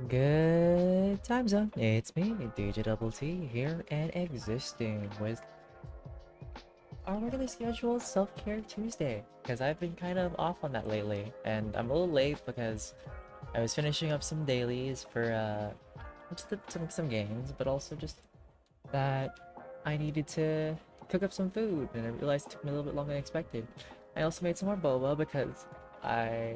Good times up. It's me, DjDoubleT, here and existing with our regularly scheduled self-care Tuesday. Because I've been kind of off on that lately, and I'm a little late because I was finishing up some dailies for just some games, but also just that I needed to cook up some food, and I realized it took me a little bit longer than expected. I also made some more boba because I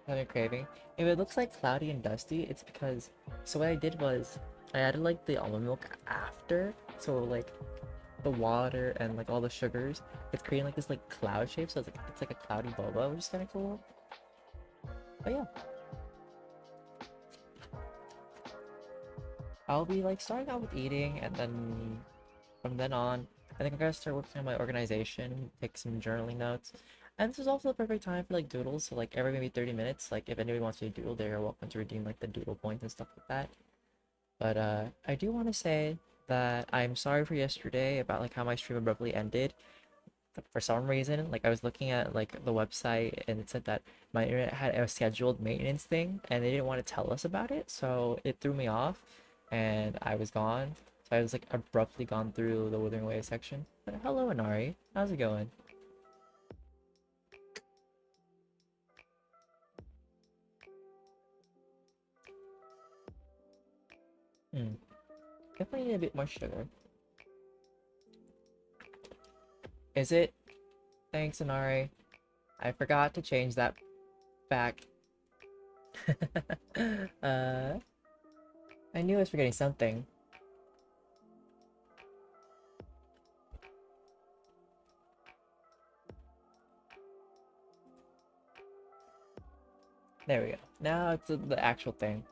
have a craving. If it looks like cloudy and dusty, it's because so what I did was I added like the almond milk after, so like the water and like all the sugars, it's creating like this like cloud shape, so it's like a cloudy boba, which is kind of cool. But yeah, I'll be like starting out with eating, and then from then on, I think I'm gonna start working on my organization, take some journaling notes. And this is also the perfect time for like doodles, so like every maybe 30 minutes, like if anybody wants to doodle, they're welcome to redeem like the doodle points and stuff like that. But I do want to say that I'm sorry for yesterday about like how my stream abruptly ended. For some reason, like I was looking at like the website and it said that my internet had a scheduled maintenance thing and they didn't want to tell us about it, so it threw me off and I was gone. So I was like abruptly gone through the Withering Wave section. But hello Inari, how's it going? Hmm. Definitely need a bit more sugar. Is it? Thanks Inari. I forgot to change that back. uh, I knew I was forgetting something. There we go. Now it's the actual thing.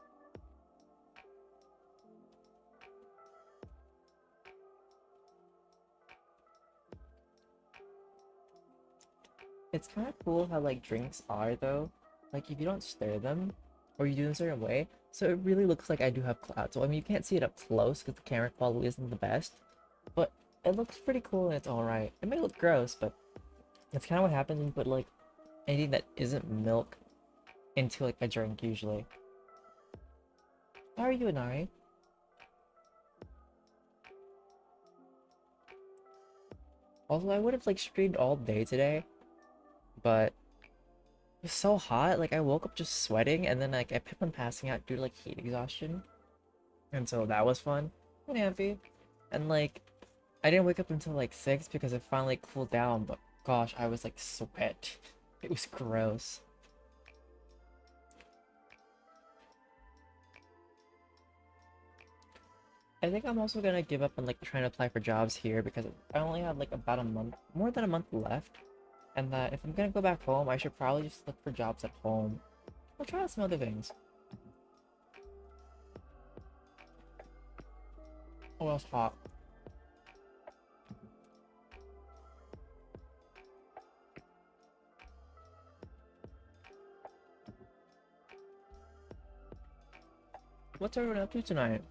It's kind of cool how like drinks are though. Like if you don't stir them or you do them a certain way, so it really looks like I do have clouds. So I mean you can't see it up close because the camera quality isn't the best, but it looks pretty cool and it's alright. It may look gross, but that's kind of what happens when you put like anything that isn't milk into like a drink usually. How are you, Inari? Also, I would have like streamed all day today, but it was so hot. Like I woke up just sweating, and then like I kept on passing out due to like heat exhaustion. And so that was fun and happy. And like I didn't wake up until like 6 because it finally cooled down, but gosh, I was like sweat. It was gross. I think I'm also gonna give up on like trying to apply for jobs here because I only have like about a month, more than a month left. And that if I'm gonna go back home, I should probably just look for jobs at home. I'll try out some other things. Oh, it's hot. What's everyone up to tonight?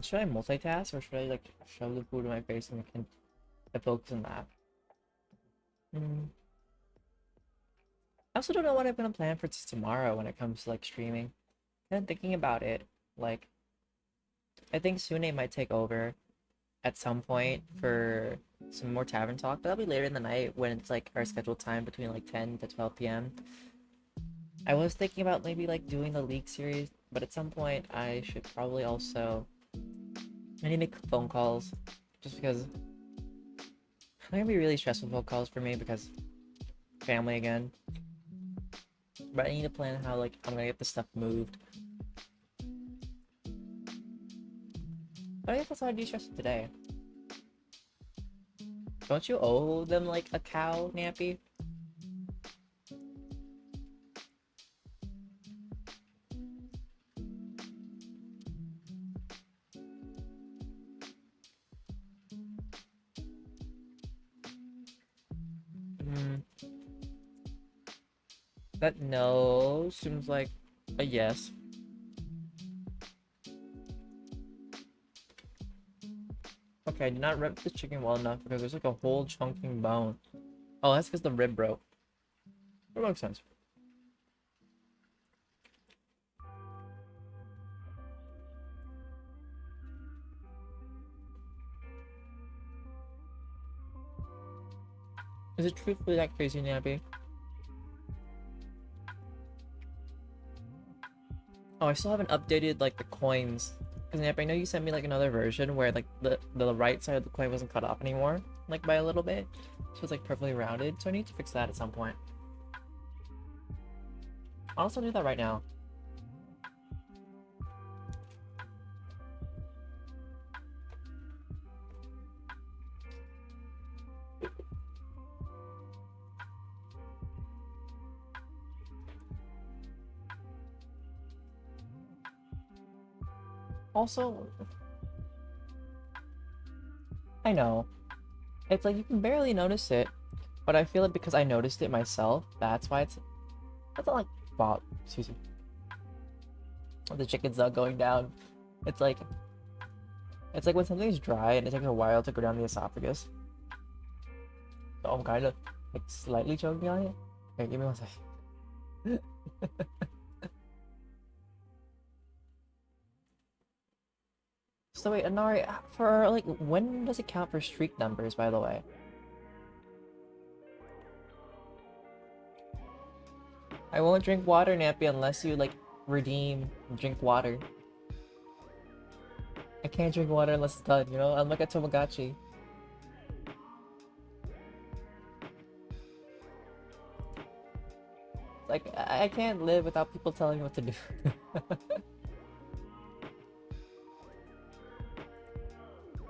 Should I multitask or should I like shove the food in my face and I can focus on that? Hmm. I also don't know what I'm gonna plan for tomorrow when it comes to like streaming. And thinking about it, like I think Sune might take over at some point for some more tavern talk, but that'll be later in the night when it's like our scheduled time between like 10 to 12 p.m. I was thinking about maybe like doing the League series, but at some point I should probably also I need to make phone calls just because they're gonna be really stressful phone calls for me because family again. But I need to plan how like I'm gonna get this stuff moved. But I guess that's how I de-stress today. Don't you owe them like a cow, Nappy? Hmm. That no seems like a yes. Okay, I did not rip the chicken well enough because there's like a whole chunking bone. Oh, that's because the rib broke. That makes sense. Is it truthfully that crazy, Nappy? Oh, I still haven't updated like the coins. Because Nappy, I know you sent me like another version where like the right side of the coin wasn't cut off anymore, like by a little bit. So it's like perfectly rounded. So I need to fix that at some point. I'll also do that right now. Also, I know. It's like you can barely notice it, but I feel like because I noticed it myself, that's why that's not like Bob, excuse me. The chicken's not going down. It's like when something's dry and it takes a while to go down the esophagus. So I'm kind of like slightly choking on it. Okay, give me one second. So wait, Anari, for like when does it count for streak numbers, by the way? I won't drink water, Nappy, unless you like redeem drink water. I can't drink water unless it's done, you know? I'm like a Tamagotchi. Like, I can't live without people telling me what to do.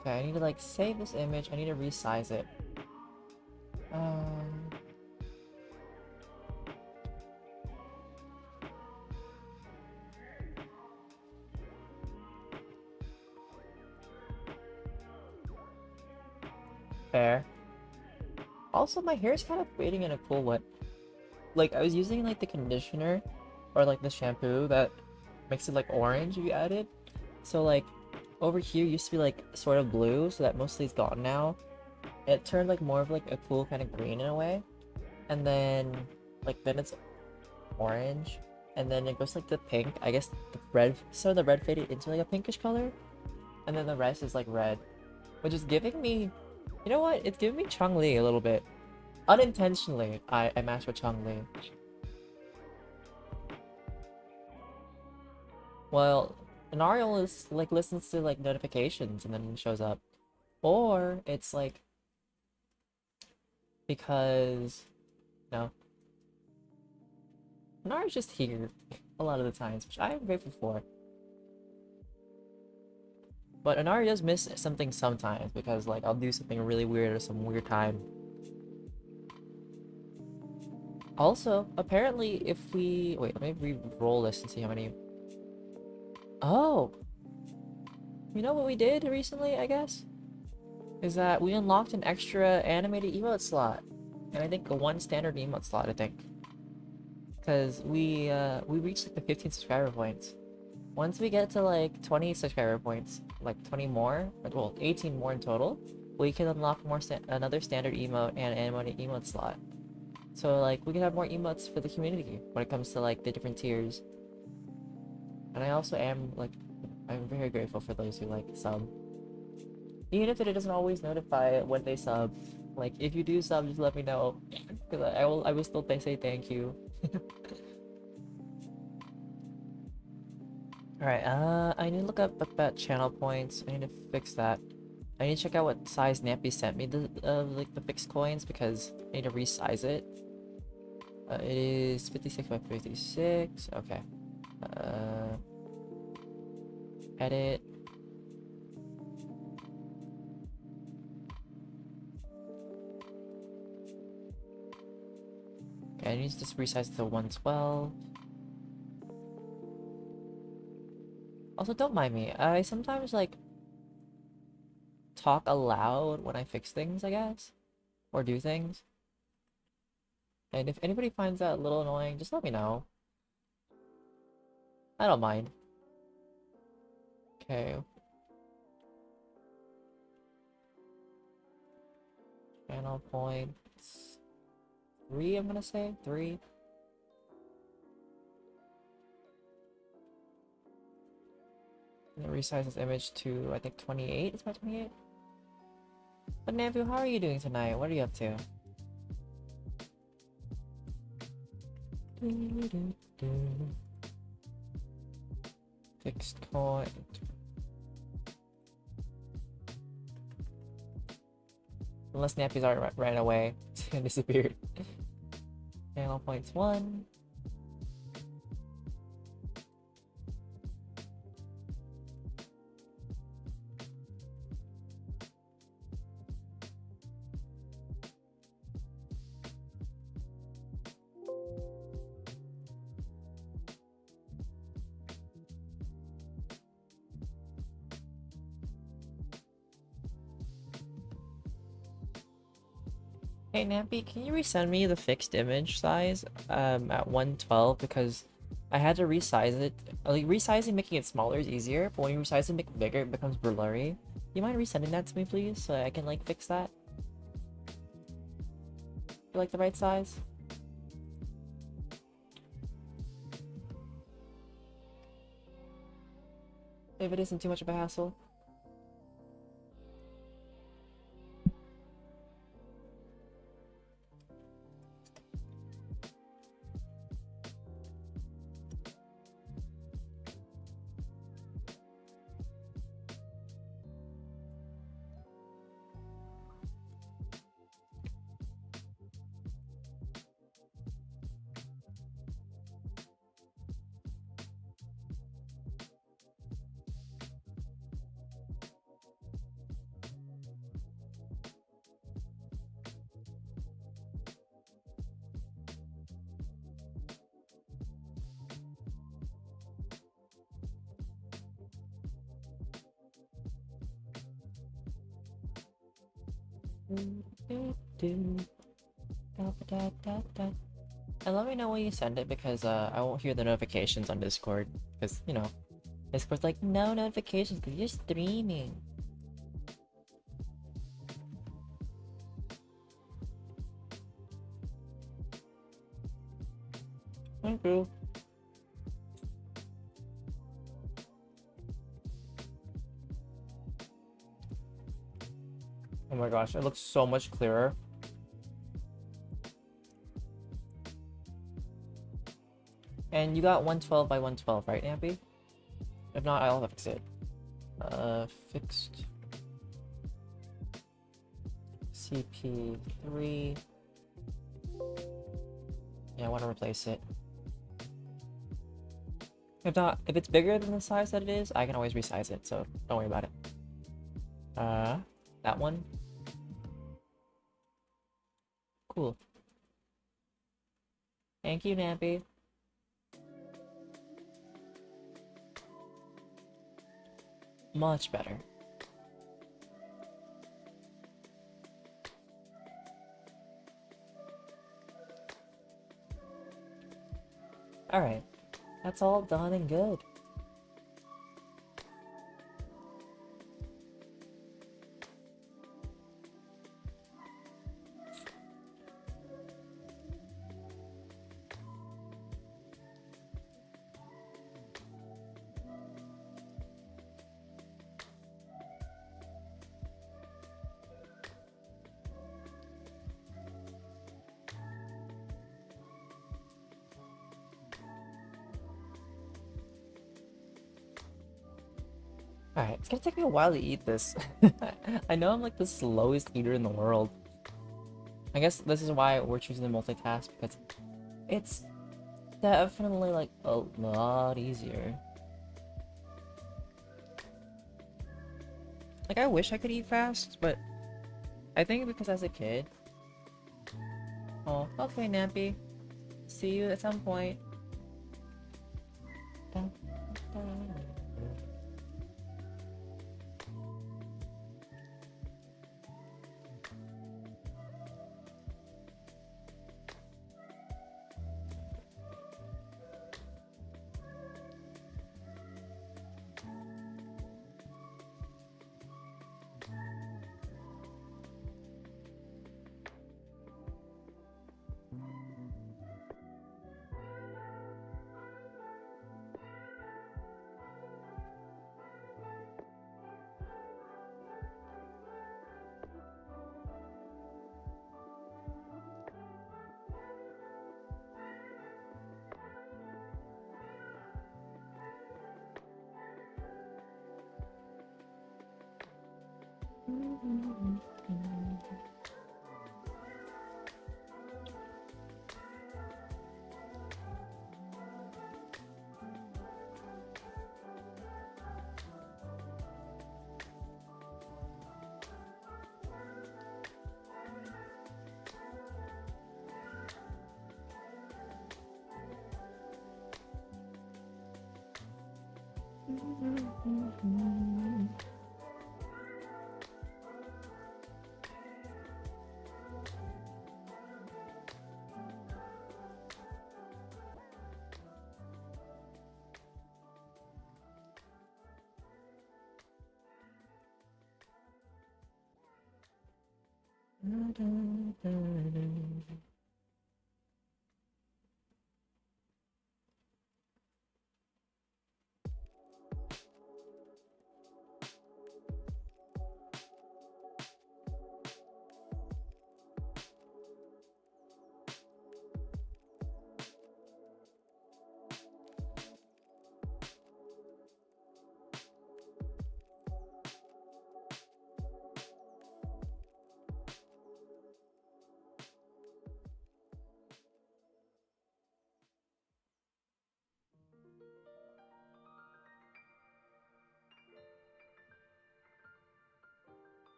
Okay, I need to like save this image. I need to resize it. Um, Fair. Also, my hair is kind of fading in a cool way. Like, I was using like the conditioner or like the shampoo that makes it like orange if you add it. So like over here used to be like sort of blue, so that mostly is gone now. It turned like more of like a cool kind of green in a way. And then it's orange. And then it goes like to pink. I guess the red, so the red faded into like a pinkish color. And then the rest is like red. Which is giving me, you know what? It's giving me Chun-Li a little bit. Unintentionally, I matched with Chun-Li. Well, an Ariel is like listens to like notifications and then shows up. Or it's like because no. Nara's just here a lot of the times, which I am grateful for. But Anari does miss something sometimes because like I'll do something really weird or some weird time. Also, apparently if we wait, let me re-roll this and see how many. Oh, you know what we did recently, I guess? Is that we unlocked an extra animated emote slot. And I think one standard emote slot, I think. Because we reached like the 15 subscriber points. Once we get to like 20 subscriber points, like 20 more, well 18 more in total, we can unlock another standard emote and animated emote slot. So like we can have more emotes for the community when it comes to like the different tiers. And I also am like I'm very grateful for those who like sub. Even if it doesn't always notify when they sub. Like if you do sub, just let me know. Because I will still say thank you. Alright, I need to look up about channel points. I need to fix that. I need to check out what size Nappy sent me the like the fixed coins because I need to resize it. It is 56 by 56. Okay. Edit. Okay, I need to just resize to 112. Also, don't mind me. I sometimes like talk aloud when I fix things, I guess, or do things. And if anybody finds that a little annoying, just let me know. I don't mind. Okay. Channel points 3, I'm gonna say 3. And then resize this image to, I think, 28. It's about 28. But Nambu, how are you doing tonight? What are you up to? Fixed point. Unless Nappy's already ran away and disappeared. Channel points 1. Hey Nappy, can you resend me the fixed image size at 112 because I had to resize it. Like resizing making it smaller is easier, but when you resize it make it bigger, it becomes blurry. You mind resending that to me please so I can like fix that? You like the right size? If it isn't too much of a hassle. And let me know when you send it because I won't hear the notifications on Discord because you know Discord's like no notifications because you're streaming. Thank you. Oh my gosh, it looks so much clearer. And you got 112 by 112, right, Nappy? If not, I'll have to fix it. Fixed CP3. Yeah, I want to replace it. If not, if it's bigger than the size that it is, I can always resize it, so don't worry about it. That one. Cool. Thank you, Nappy. Much better. Alright. That's all done and good. Alright, it's gonna take me a while to eat this. I know I'm like the slowest eater in the world. I guess this is why we're choosing the multitask, because it's definitely like a lot easier. Like I wish I could eat fast, but I think because as a kid... Oh, okay Nappy. See you at some point.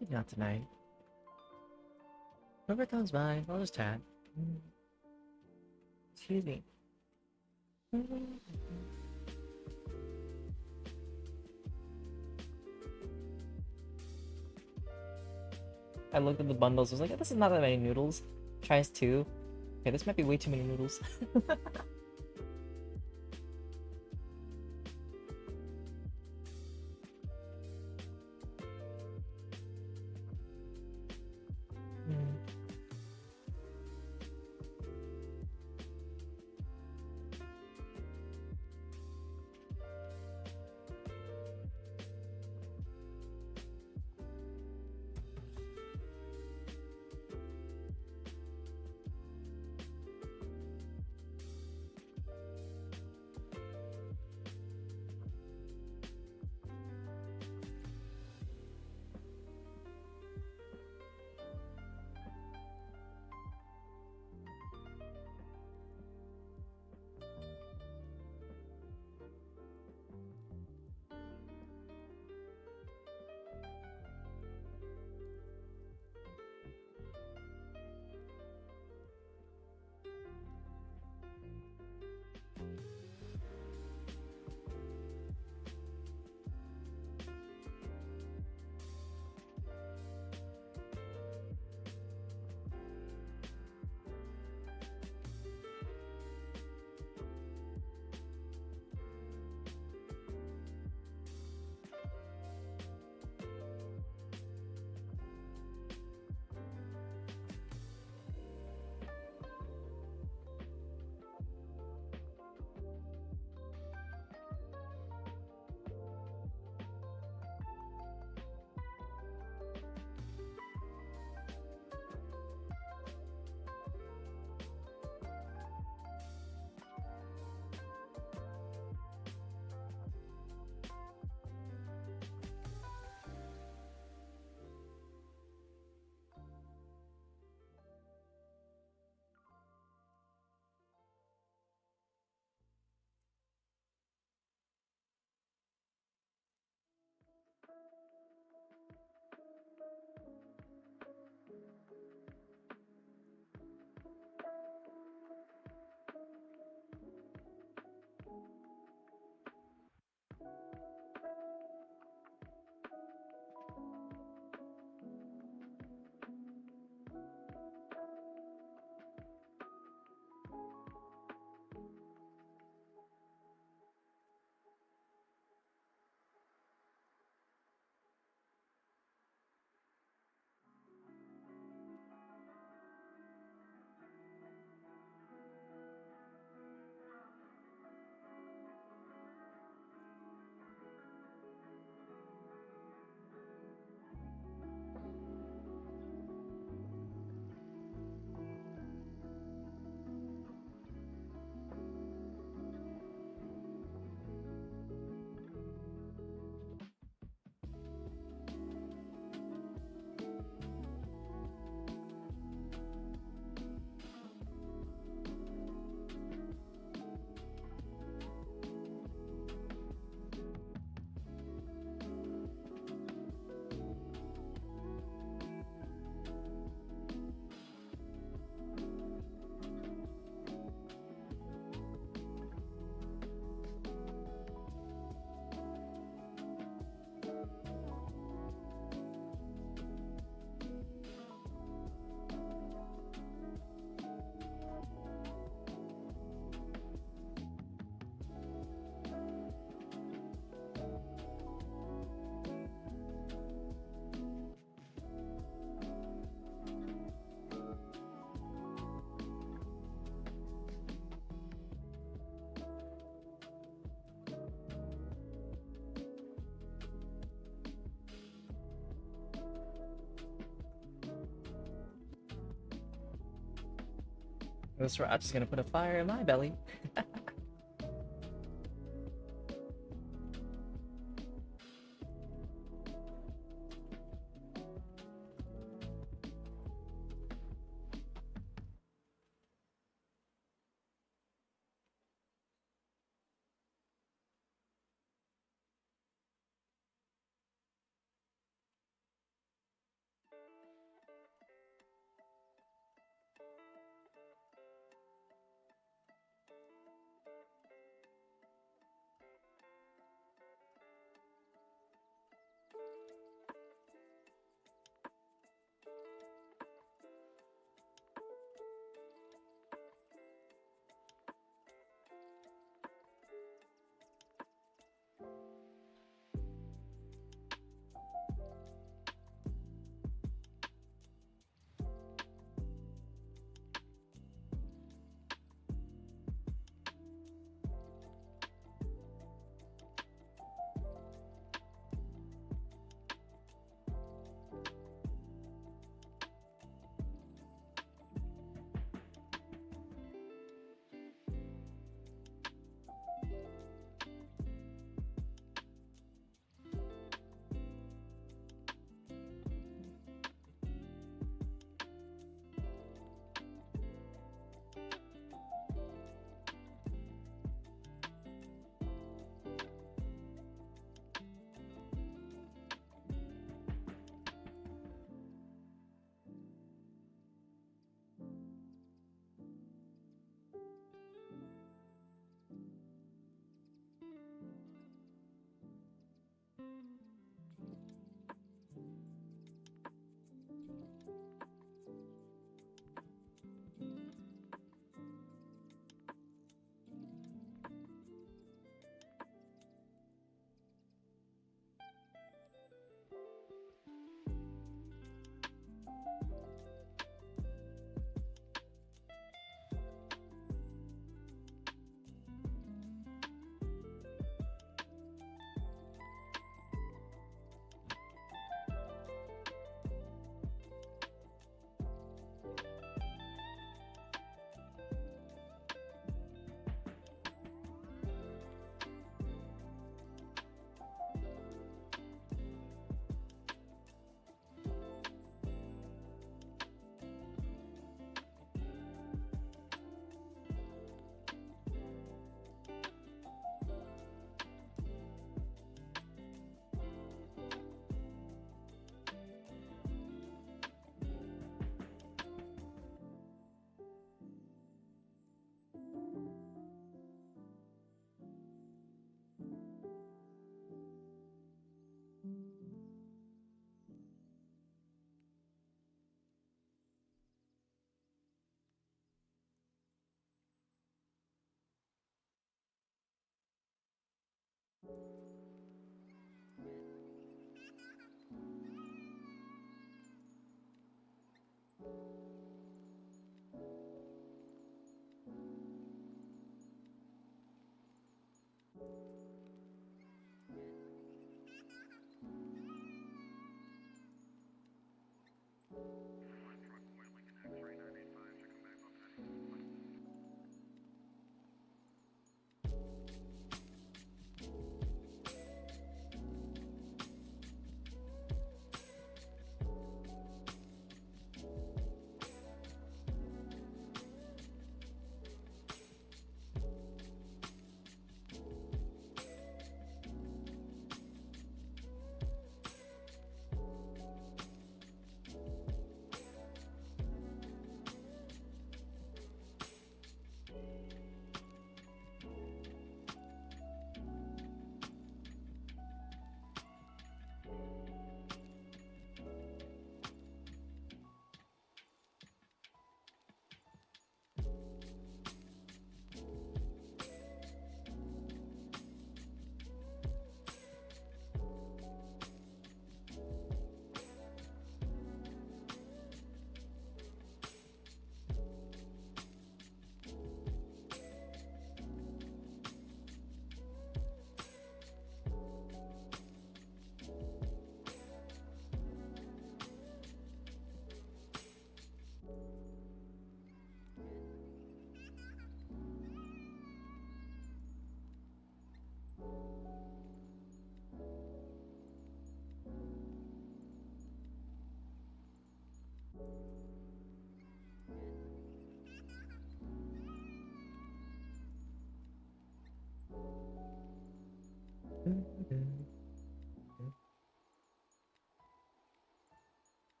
Maybe not tonight. Whoever comes by, I'll just chat. Excuse me. I looked at the bundles, I was like, this is not that many noodles. Tries two. Okay, this might be way too many noodles. This rat's just gonna put a fire in my belly.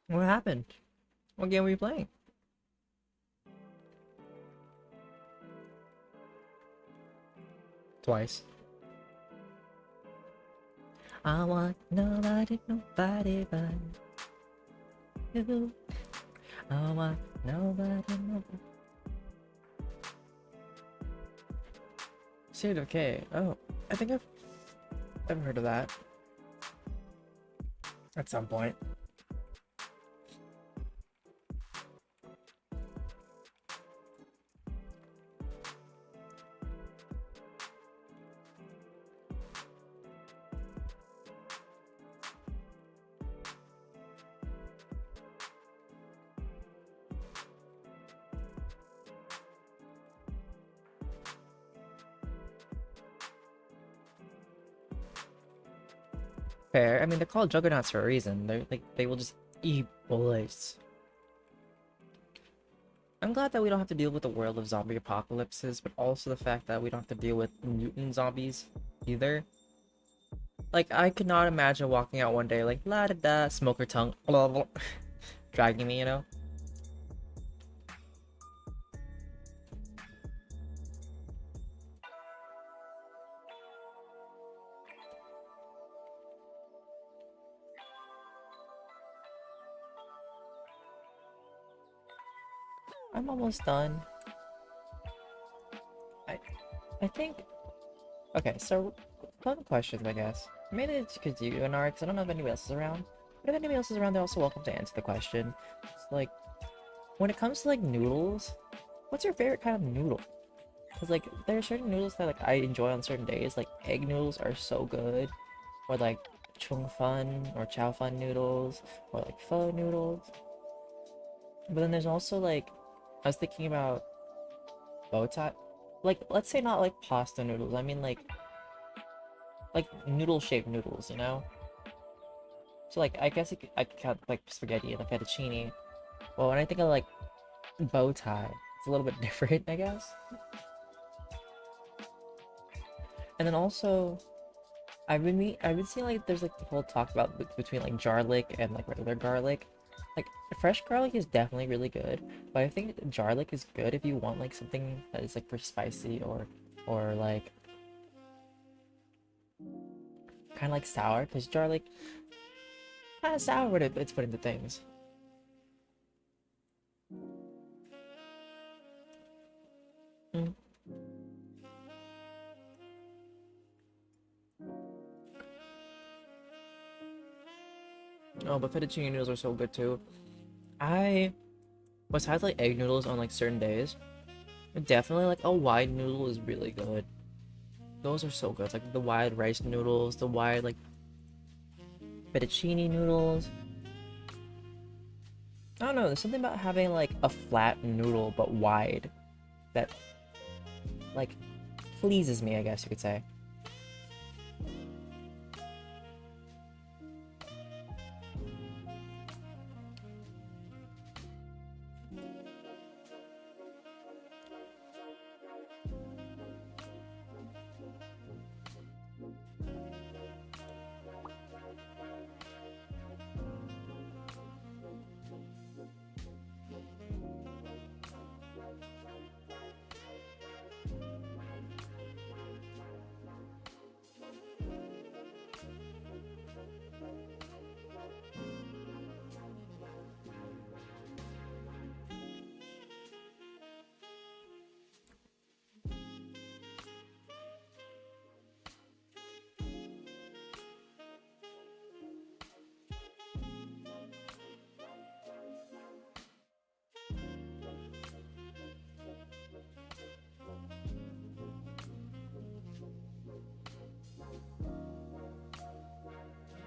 What happened? What game were you playing? Twice. I want nobody, nobody but you. I want nobody, nobody. State of K. Oh, I think I've heard of that at some point. Fair. I mean, they're called juggernauts for a reason. They're like they will just eat bullets. I'm glad that we don't have to deal with the world of zombie apocalypses, but also the fact that we don't have to deal with mutant zombies either. Like, I could not imagine walking out one day like la da da, smoker tongue, blah, blah, dragging me, you know? I'm almost done. I I think okay, so fun questions, I guess. Maybe it's because you and I, because I don't know if anybody else is around. But if anybody else is around, they're also welcome to answer the question. It's like, when it comes to like noodles, what's your favorite kind of noodle? Because like there are certain noodles that like I enjoy on certain days. Like egg noodles are so good, or like chung fun or chow fun noodles, or like pho noodles. But then there's also like I was thinking about bow tie. Like let's say not like pasta noodles. I mean like noodle shaped noodles, you know? So like I guess I could count like spaghetti and like fettuccine. Well, when I think of like bow tie, it's a little bit different, I guess. And then also I've been seeing like there's like the whole talk about between like garlic and like regular garlic. Like fresh garlic is definitely really good, but I think garlic is good if you want like something that is like for spicy or like kind of like sour, because garlic kind of sour when it's put into things. Mm. Oh, but fettuccine noodles are so good too. I besides like egg noodles on like certain days, definitely like a wide noodle is really good. Those are so good. Like the wide rice noodles, the wide like fettuccine noodles. I don't know, there's something about having like a flat noodle but wide that like pleases me, I guess you could say.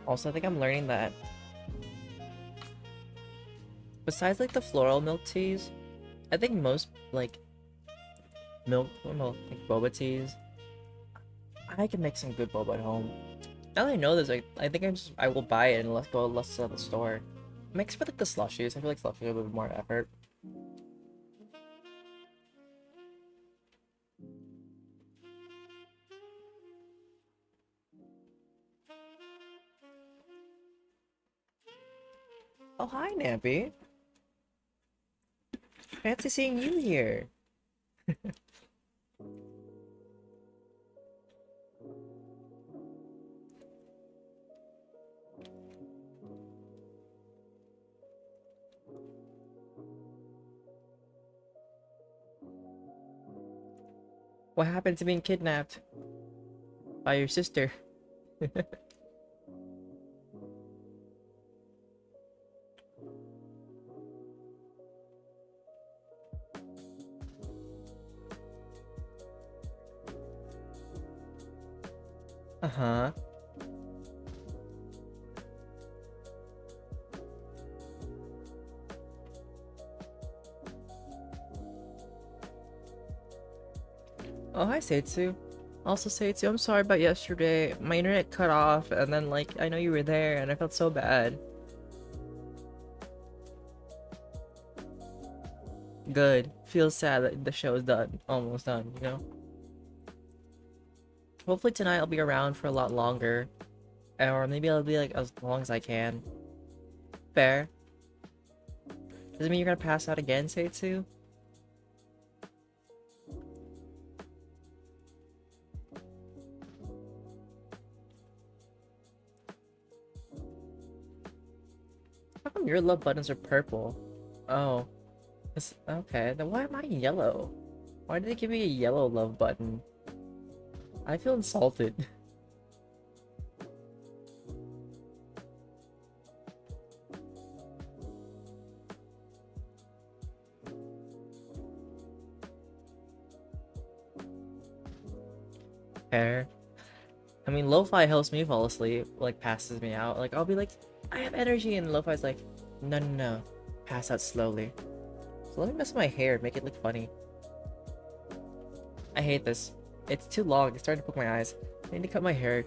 Also, I think I'm learning that besides like the floral milk teas, I think most like like boba teas, I can make some good boba at home. Now that I know this, I think I will buy it and let's go less to the store. Makes for like the slushies. I feel like slushies are a little bit more effort. Oh, hi, Nappy. Fancy seeing you here. What happened to being kidnapped by your sister? Uh-huh. Oh, hi, Seitsu. Also, Seitsu, I'm sorry about yesterday. My internet cut off, and then, like, I know you were there, and I felt so bad. Good. Feels sad that the show is done. Almost done, you know? Hopefully tonight I'll be around for a lot longer. Or maybe I'll be, like, as long as I can. Fair. Does it mean you're gonna pass out again, Seitsu? How come your love buttons are purple? Oh. Okay, then why am I yellow? Why did they give me a yellow love button? I feel insulted. Fair. I mean, lo-fi helps me fall asleep, like passes me out. Like I'll be like, I have energy, and lo-fi's like, no, no, no, pass out slowly. So let me mess with my hair, make it look funny. I hate this. It's too long. It's starting to poke my eyes. I need to cut my hair.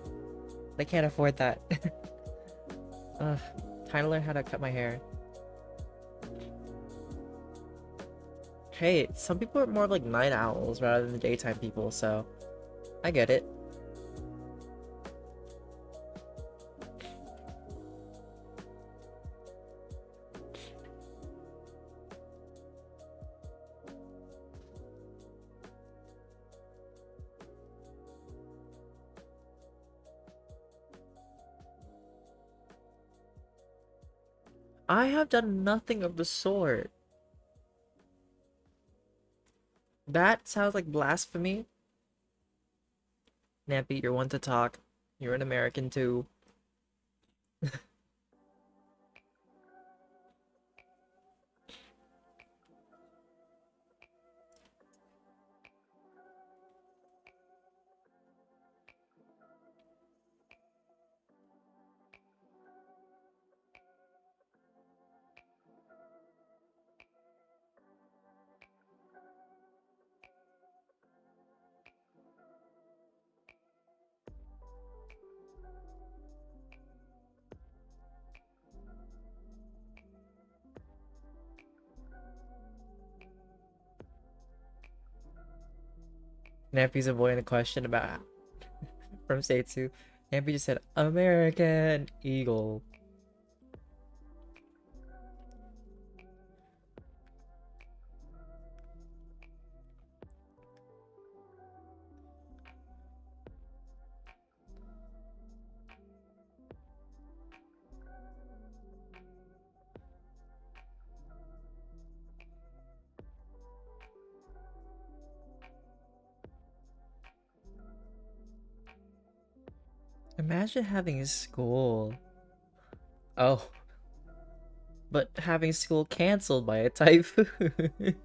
I can't afford that. Ugh. Time to learn how to cut my hair. Hey, some people are more of like night owls rather than daytime people, so I get it. I have done nothing of the sort. That sounds like blasphemy. Nappy, you're one to talk. You're an American too. Nappy's avoiding the question about from Seitu. Nappy just said American Eagle. Imagine having school. Oh, but having school canceled by a typhoon.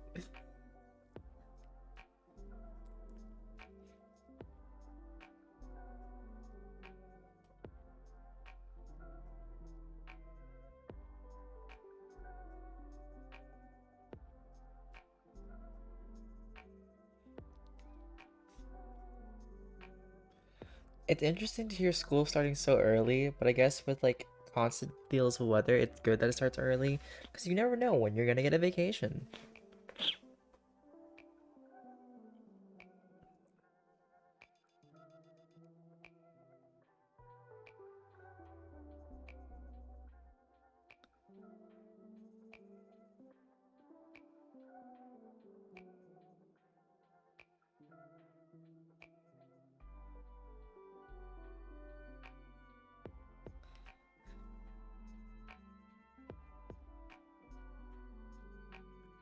It's interesting to hear school starting so early, but I guess with like constant deals with weather, it's good that it starts early because you never know when you're gonna get a vacation.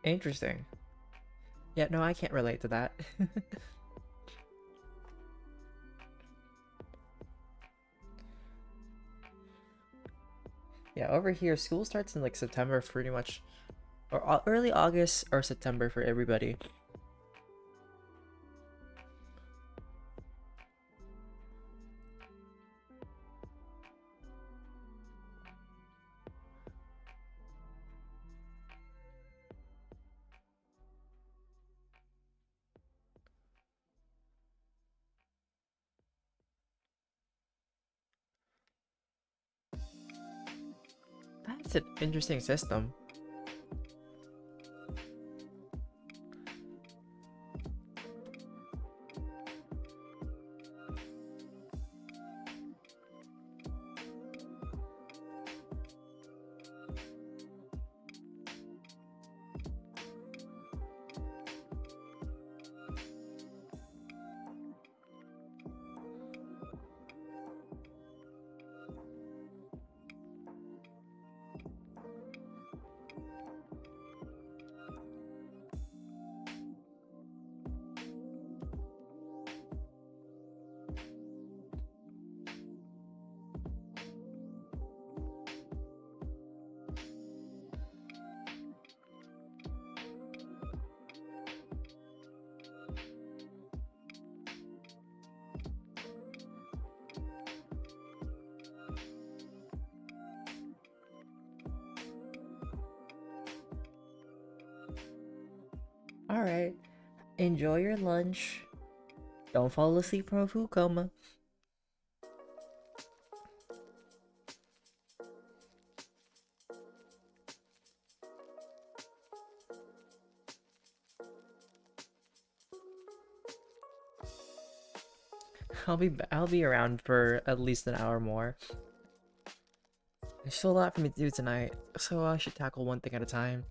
Interesting. Yeah, no, I can't relate to that. Yeah, over here, school starts in like September pretty much, or early August or September for everybody. That's an interesting system. All right, enjoy your lunch. Don't fall asleep from a food coma. I'll be around for at least an hour more. There's still a lot for me to do tonight, so I should tackle one thing at a time.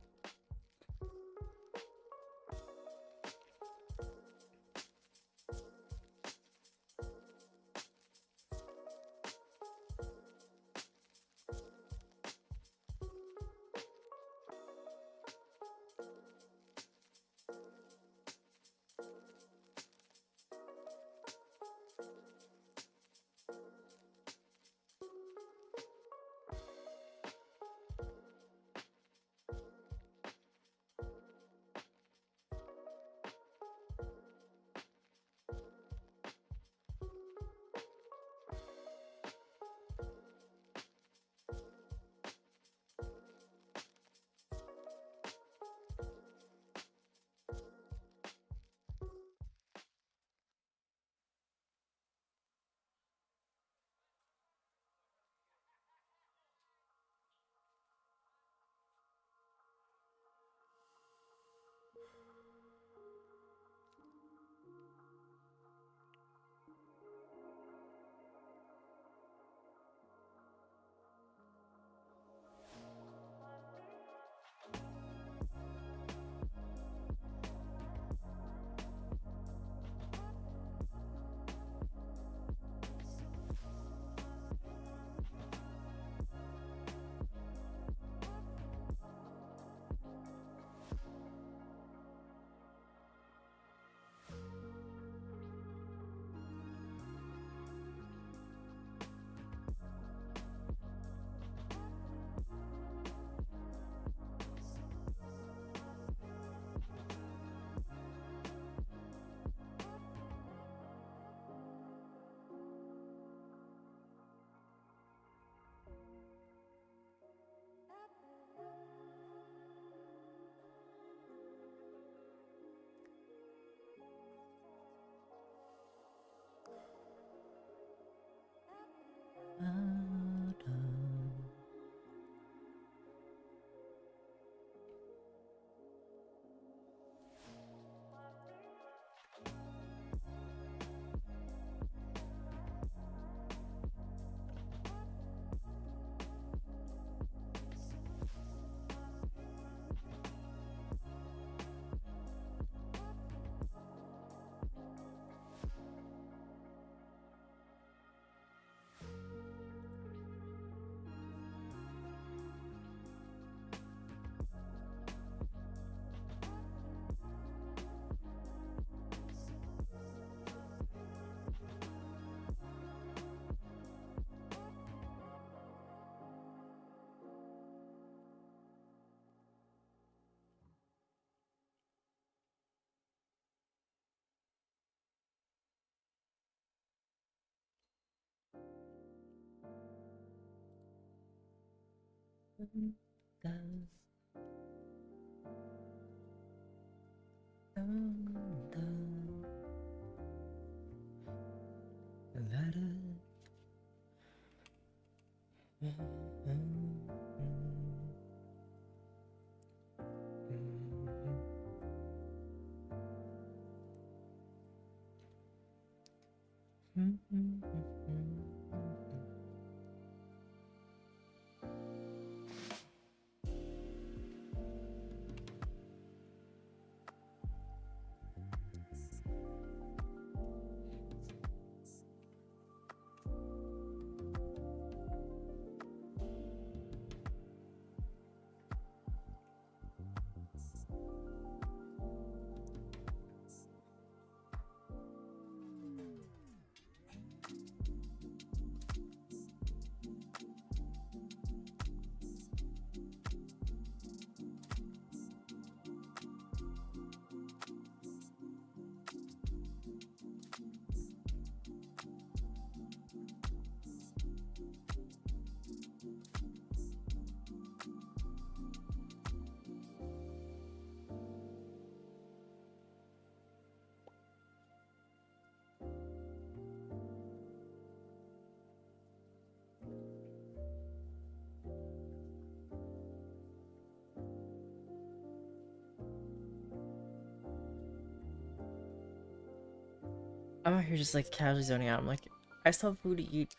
I'm out here just like casually zoning out. I'm like, I still have food to eat.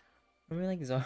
I'm really like zone.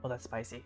Oh, that's spicy.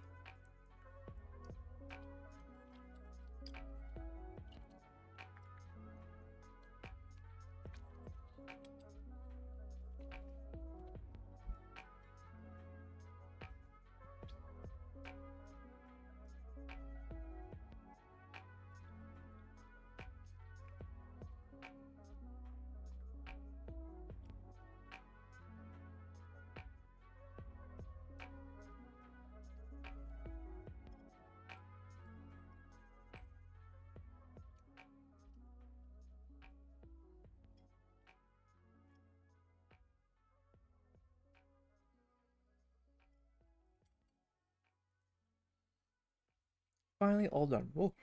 Finally, all done. Whoa.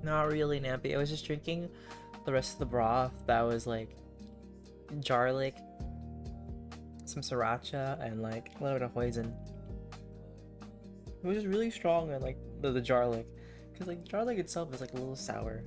Not really, Nappy. I was just drinking the rest of the broth that was like garlic, some sriracha, and like a little bit of hoisin. It was just really strong and like the garlic, because like garlic itself is like a little sour.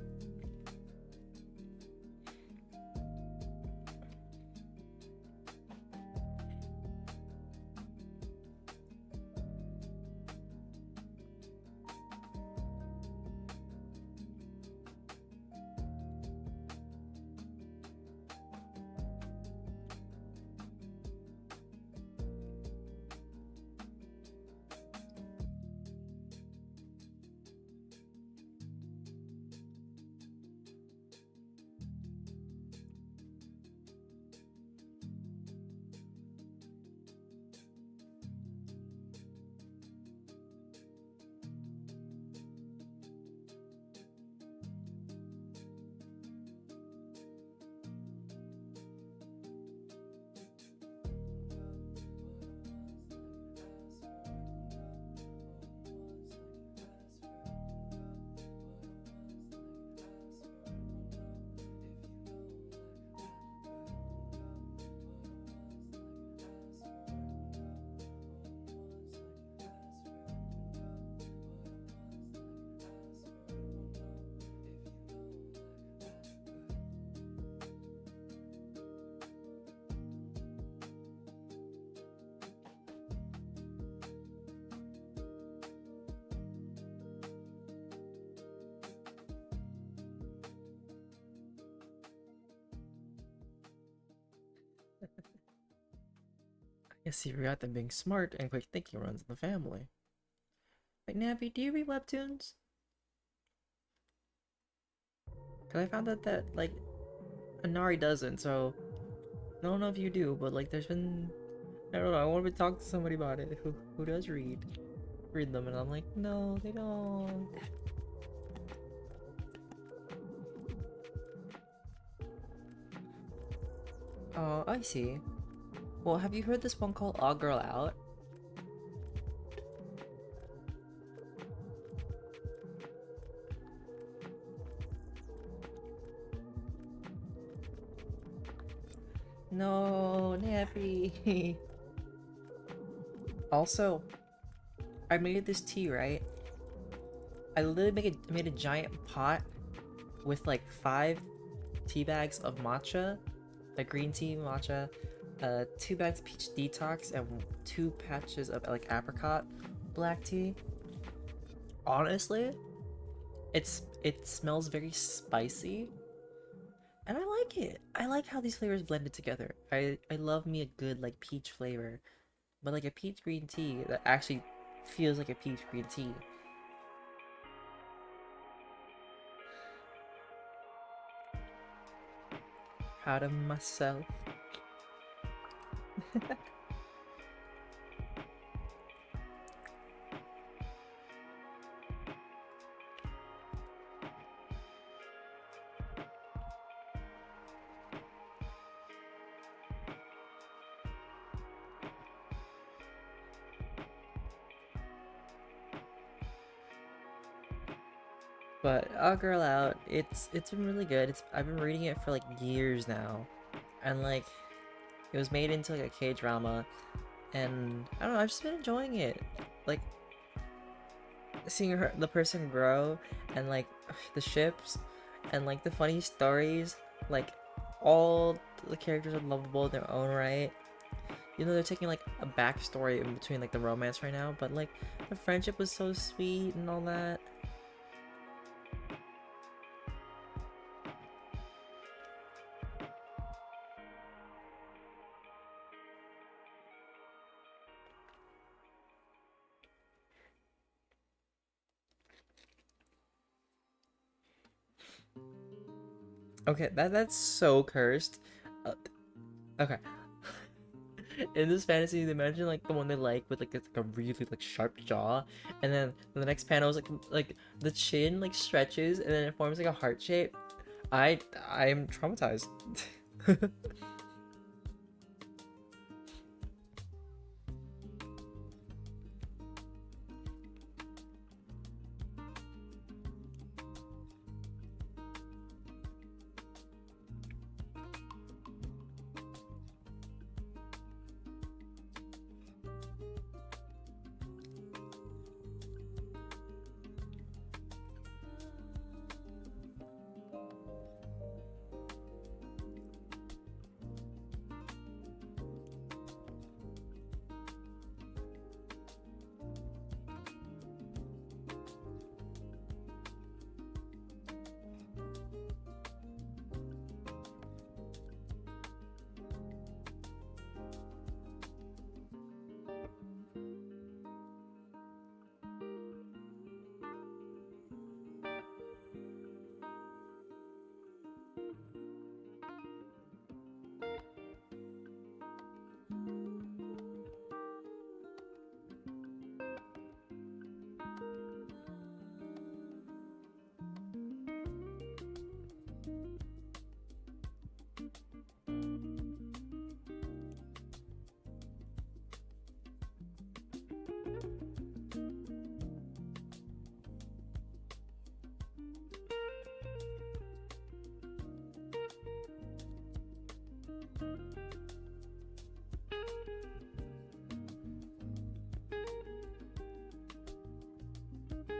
Yes, you forgot that being smart and quick thinking runs in the family. Wait, Nappy, do you read webtoons? Cause I found out that like Anari doesn't, so I don't know if you do, but like there's been, I don't know, I want to talk to somebody about it who does read them, and I'm like, no, they don't. Oh, I see. Well, have you heard this one called All Girl Out? No, Nappy. Also, I made this tea, right? I literally made a giant pot with like 5 tea bags of matcha, like green tea matcha, 2 bags of peach detox, and 2 patches of like apricot black tea. Honestly, it smells very spicy, and I like it. I like how these flavors blended together. I love me a good like peach flavor, but like a peach green tea that actually feels like a peach green tea. Proud of myself. But I'll girl out. It's been really good. I've been reading it for like years now, and like it was made into like a K drama, and I don't know. I've just been enjoying it, like seeing the person grow, and like the ships, and like the funny stories. Like all the characters are lovable in their own right. You know they're taking like a backstory in between like the romance right now, but like the friendship was so sweet and all that. Okay, that's so cursed. Uh, okay. In this fantasy, they imagine like the one they like with like it's like a really like sharp jaw, and then the next panel is like the chin like stretches and then it forms like a heart shape. I'm traumatized.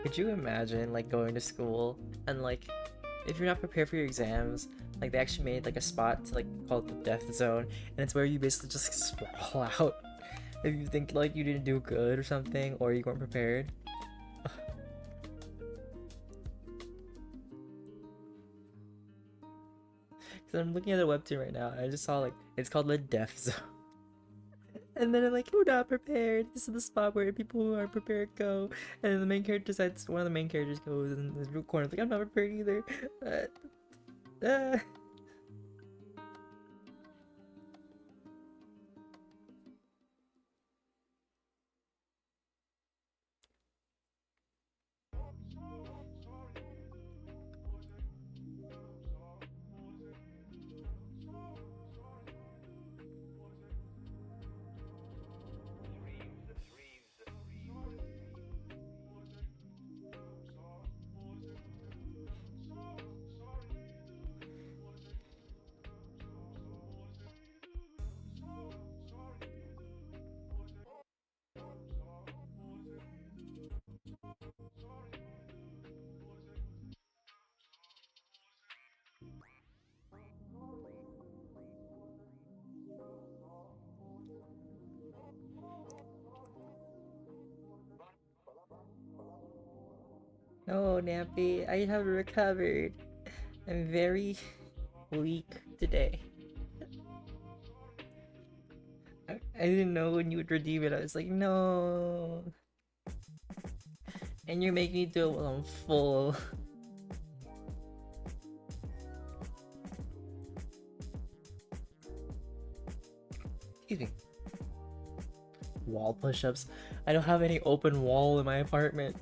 Could you imagine like going to school and like if you're not prepared for your exams, like they actually made like a spot to like called the death zone, and it's where you basically just sprawl out if you think like you didn't do good or something or you weren't prepared. Because I'm looking at a webtoon right now and I just saw like it's called the death zone. And then I'm like, we're not prepared. This is the spot where people who aren't prepared go. And then the main character decides, one of the main characters goes and the corner's like, I'm not prepared either. Uh. No, Nappy, I haven't recovered. I'm very weak today. I didn't know when you would redeem it. I was like, no. And you're making me do it while I'm full. Excuse me. Wall push-ups. I don't have any open wall in my apartment.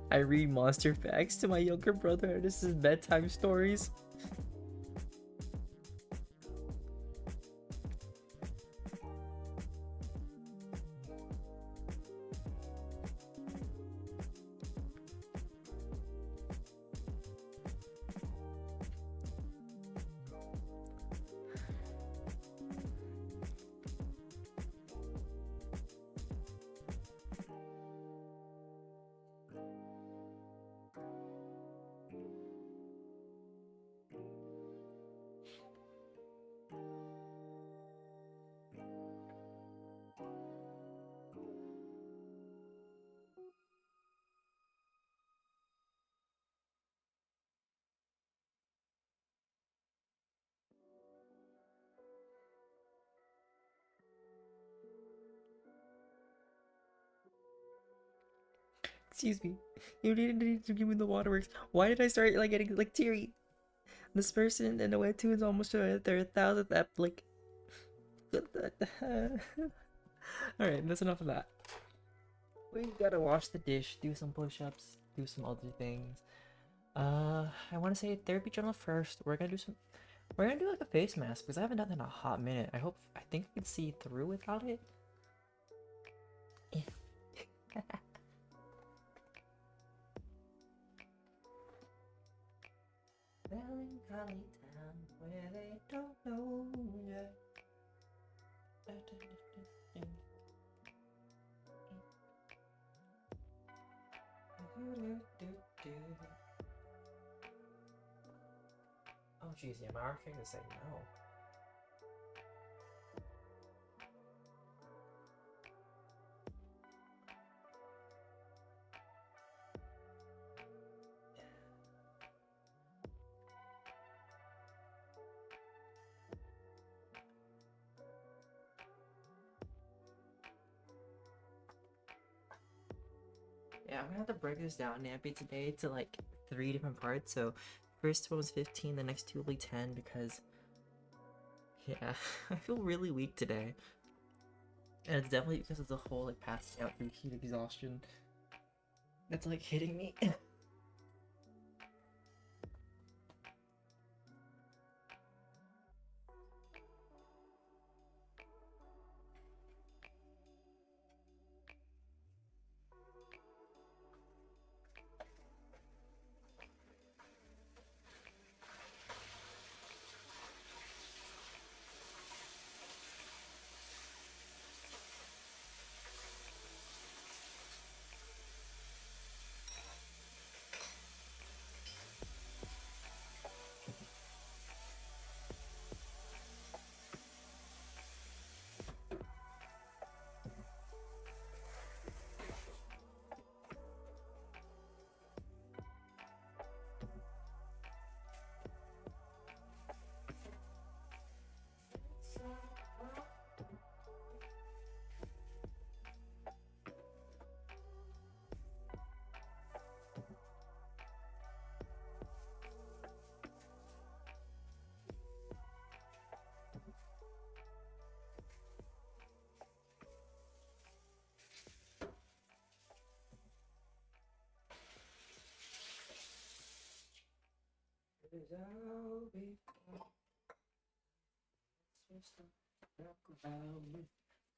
I read monster facts to my younger brother. This is bedtime stories. Excuse me. You didn't need to give me the waterworks. Why did I start like getting like teary? This person in the webtoon is almost at their 1,000th like. Alright, that's enough of that. We gotta wash the dish, do some push-ups, do some other things. I want to say therapy journal first. We're gonna do like a face mask because I haven't done that in a hot minute. I think we can see through without it. Melancholy town where they don't know ya. Oh jeez, yeah, my arm trying to say no. Yeah, I'm gonna have to break this down, Nappy, today to like 3 different parts. So, first one was 15, the next two will be 10 because, yeah, I feel really weak today. And it's definitely because of the whole like passing out through heat exhaustion that's like hitting me.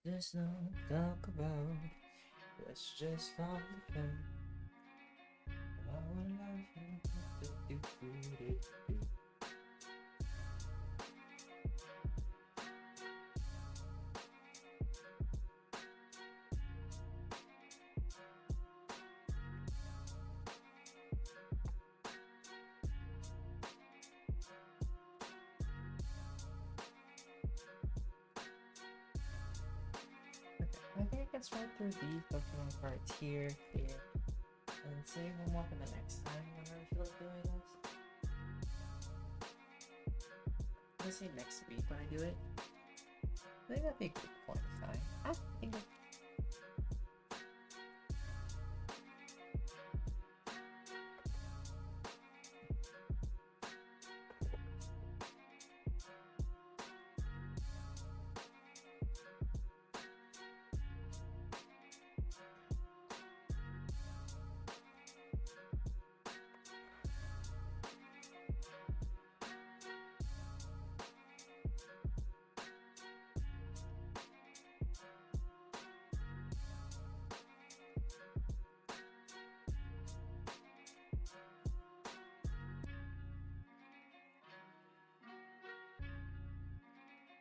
There's no talk about. Let's just talk about our life. I think I can start through these Pokemon cards here, and save them up for the next time whenever I feel like doing this. I'm gonna say next week when I do it. I think that'd be a good point of time. I think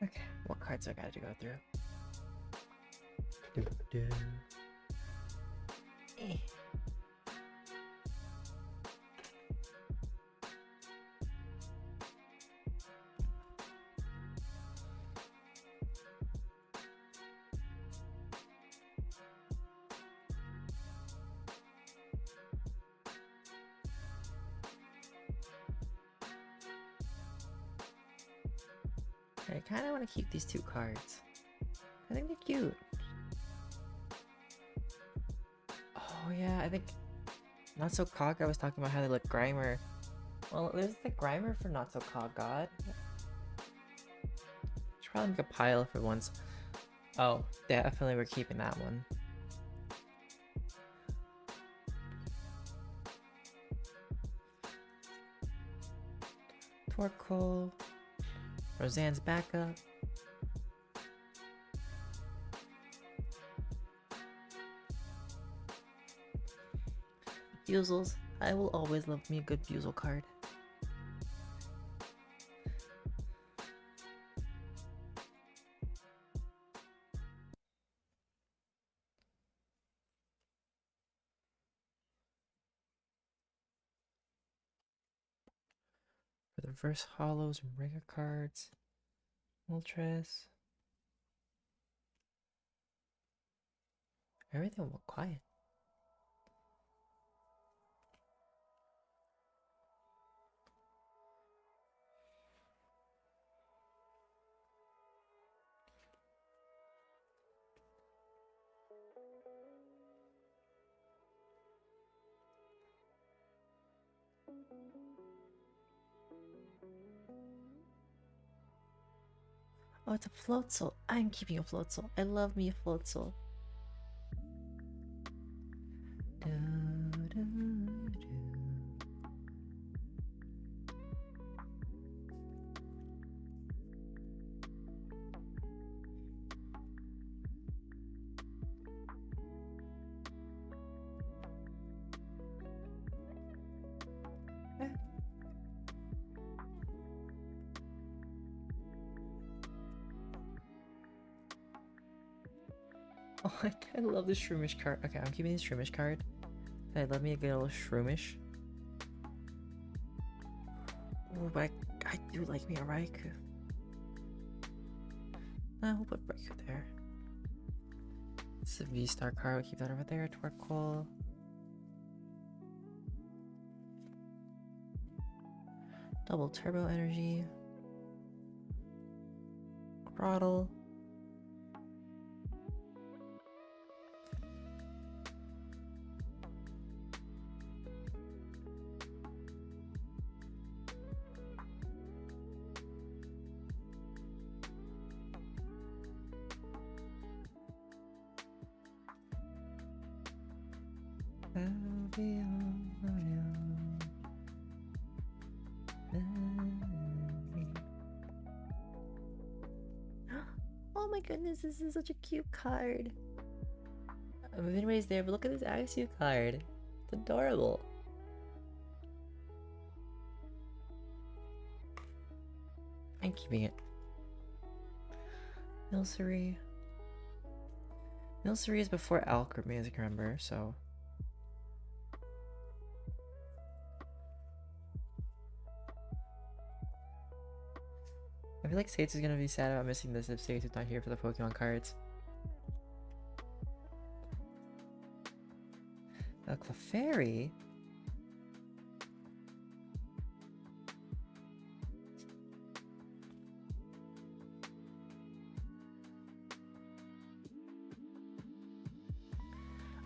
okay, what cards I gotta go through? Eh. I kind of want to keep these two cards. I think they're cute. Oh yeah, I think Not So Cog, I was talking about how they look Grimer. Well, there's the Grimer for Not So Cog God. Should probably make a pile for once. Oh, definitely we're keeping that one. Torkoal. Roseanne's backup. Fusels. I will always love me a good Fusel card. For the reverse hollows and rare cards. Moltres. Everything went quiet. Oh, it's a Floatzel. I'm keeping a Floatzel. I love me a Floatzel. Oh, I love this Shroomish card. Okay, I'm keeping this Shroomish card. Hey, let me get a little Shroomish. Oh, but I do like me a Raikou. We'll put Raikou there. It's a V-Star card. We'll keep that over there. Torkoal. Double Turbo Energy. Throttle. I'll be on my own. Oh my goodness, this is such a cute card. I don't know if anybody's there, but look at this Axew card. It's adorable. I'm keeping it. Milcery. Milcery is before Alchemy, as I can remember, so. I feel like Sates is gonna be sad about missing this if Sates is not here for the Pokemon cards. A Clefairy?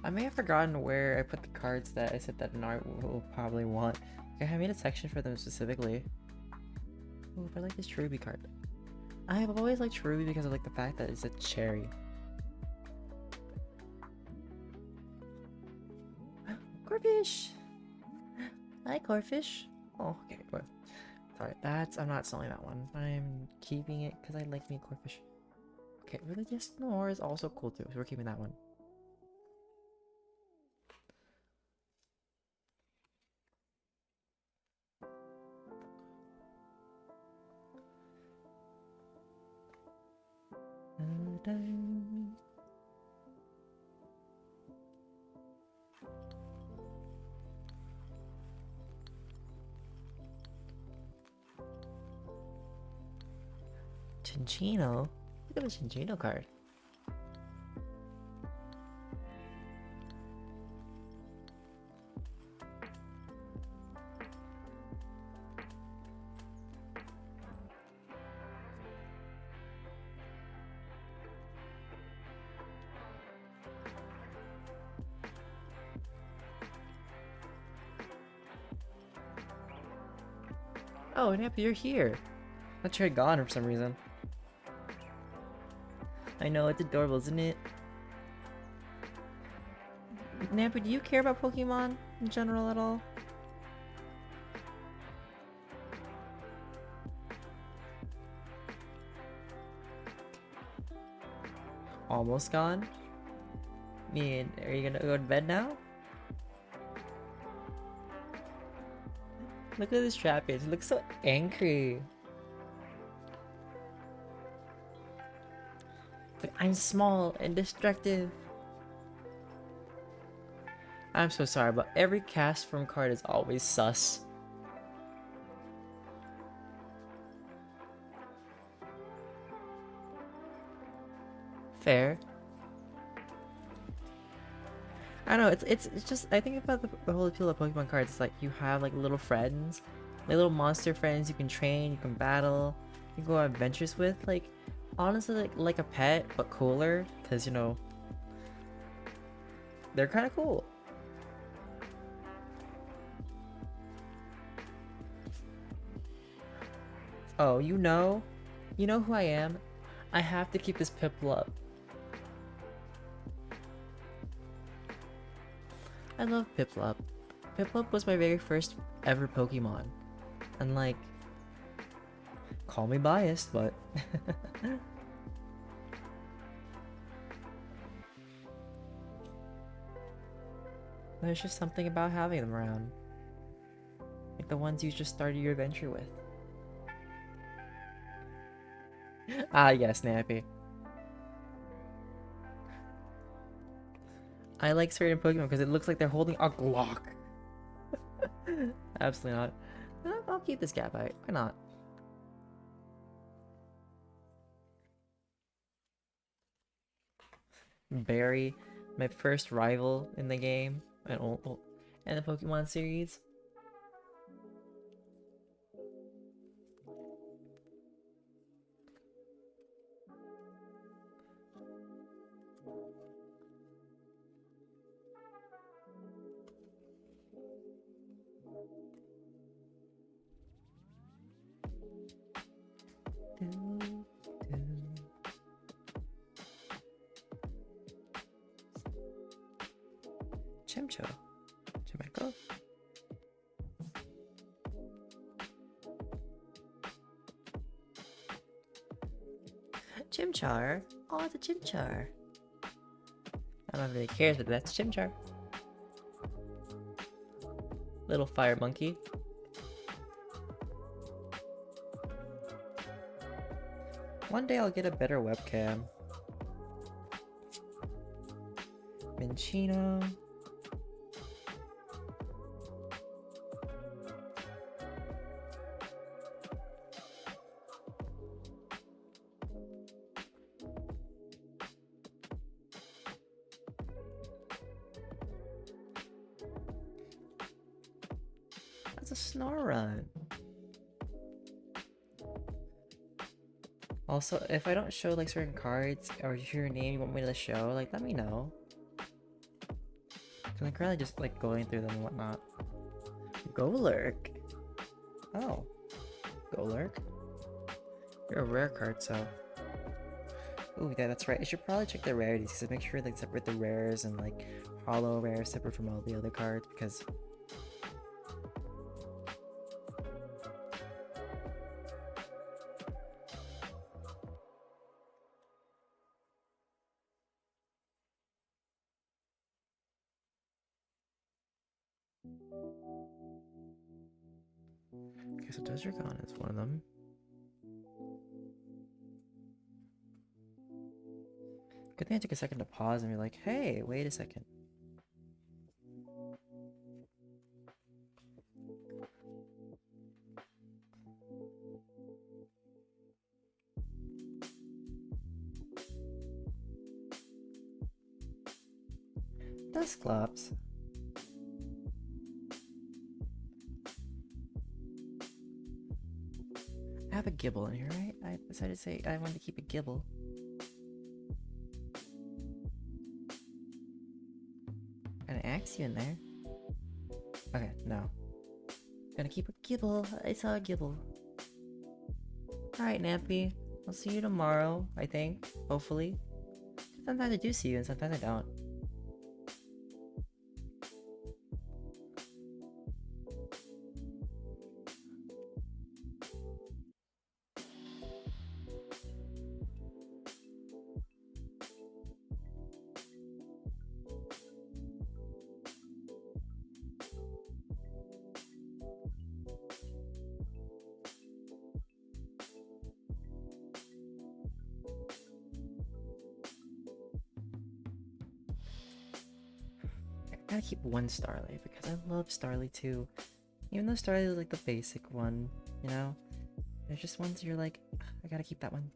I may have forgotten where I put the cards that I said that Nart will probably want. Okay, I made a section for them specifically. Ooh, I like this Cherubi card. I have always liked Cherubi because I like the fact that it's a cherry. Corfish! Hi, Corfish. Oh, okay, well, sorry, I'm not selling that one. I'm keeping it because I like me Corfish. Okay, really, yes, Snore is also cool too, so we're keeping that one. Cinccino? Look at the Cinccino card. Oh, Nappy, you're here. I thought you had gone for some reason. I know, it's adorable, isn't it? Nappy, do you care about Pokemon in general at all? Almost gone? Are you gonna go to bed now? Look at this Trapinch, it looks so angry. But I'm small and destructive. I'm so sorry, but every cast from card is always sus. Fair. I don't know, it's just, I think about the whole appeal of Pokemon cards. It's like you have like little friends, like little monster friends you can train, you can battle, you can go on adventures with. Like, honestly, like a pet, but cooler, because, you know, they're kind of cool. Oh, you know? You know who I am? I have to keep this Piplup. I love Piplup. Piplup was my very first ever Pokemon. And like, call me biased, but there's just something about having them around. Like the ones you just started your adventure with. Ah, yes, Snappy. I like certain Pokemon because it looks like they're holding a Glock. Absolutely not. I'll keep this Gabite. Why not? Barry, my first rival in the game and the Pokemon series. Chimcho. Chimeco? Chimchar? Oh, it's a Chimchar. I don't really care, but that's Chimchar. Little fire monkey. One day I'll get a better webcam. Minchino. That's a Snorunt. Also, if I don't show like certain cards or you hear your name you want me to show, like let me know. Cause I'm currently just like going through them and whatnot. Golurk. Oh. Golurk. You're a rare card, so. Ooh, yeah, that's right. I should probably check the rarities because make sure they separate the rares and like hollow rares separate from all the other cards because okay, so Desert is one of them. Good thing I took a second to pause and be like, hey, wait a second. Dusclops. I have a Gibble in here, right? I decided to say I wanted to keep a Gibble. An Axew in there. Okay, no. Gonna keep a Gibble. I saw a Gibble. Alright, Nappy. I'll see you tomorrow, I think. Hopefully. Sometimes I do see you and sometimes I don't. I gotta keep one Starly because I love Starly too. Even though Starly is like the basic one, you know? There's just ones you're like, I gotta keep that one.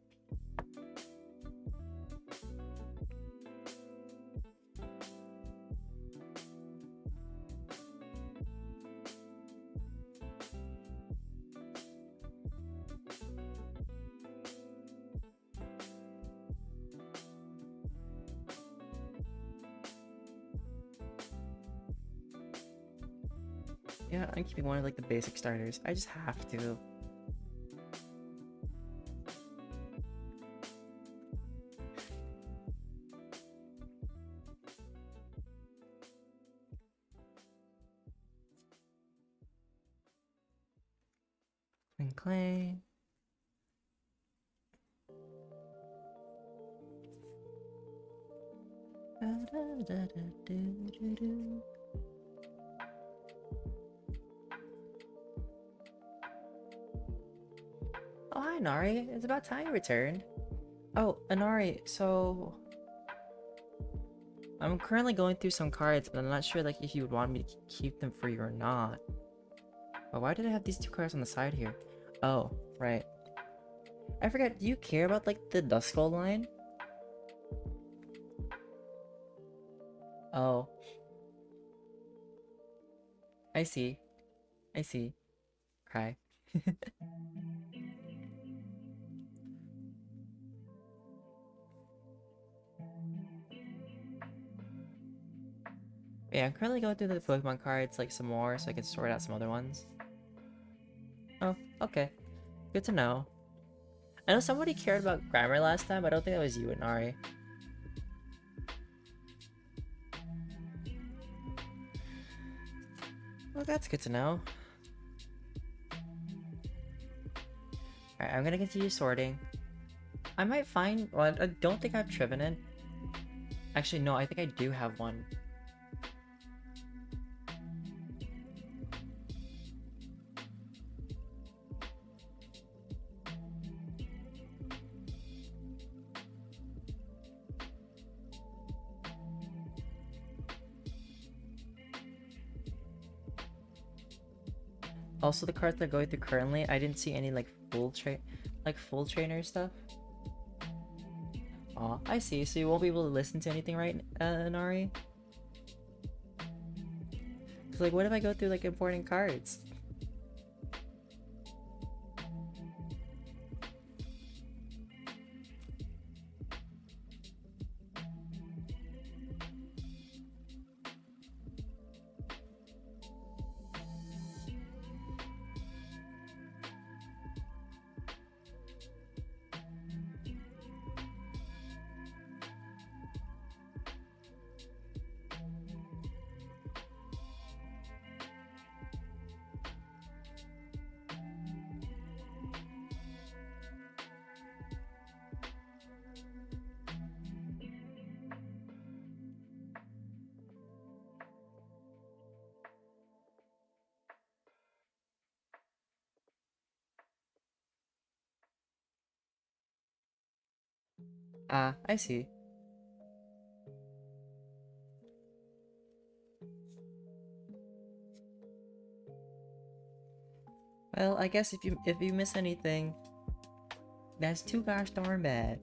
Yeah, I'm keeping one of like the basic starters. I just have to. clay. Oh, hi, Nari. It's about time you returned. Oh, Inari, so I'm currently going through some cards, but I'm not sure like if you would want me to keep them for you or not. But why did I have these two cards on the side here? Oh, right. I forgot, do you care about like the Duskull line? Oh. I see. I see. Cry. Yeah, I'm currently going through the Pokemon cards like some more so I can sort out some other ones. Oh, okay. Good to know. I know somebody cared about grammar last time, but I don't think that was you, Inari. Well, that's good to know. Alright, I'm gonna continue sorting. I might find... Well, I don't think I have Trevenant. Actually, no, I think I do have one. Also, the cards they're going through currently, I didn't see any like full trainer stuff. Aw, I see. So you won't be able to listen to anything, right, Nari? So like, what if I go through like important cards? Ah, I see. Well, I guess if you miss anything, that's too gosh darn bad.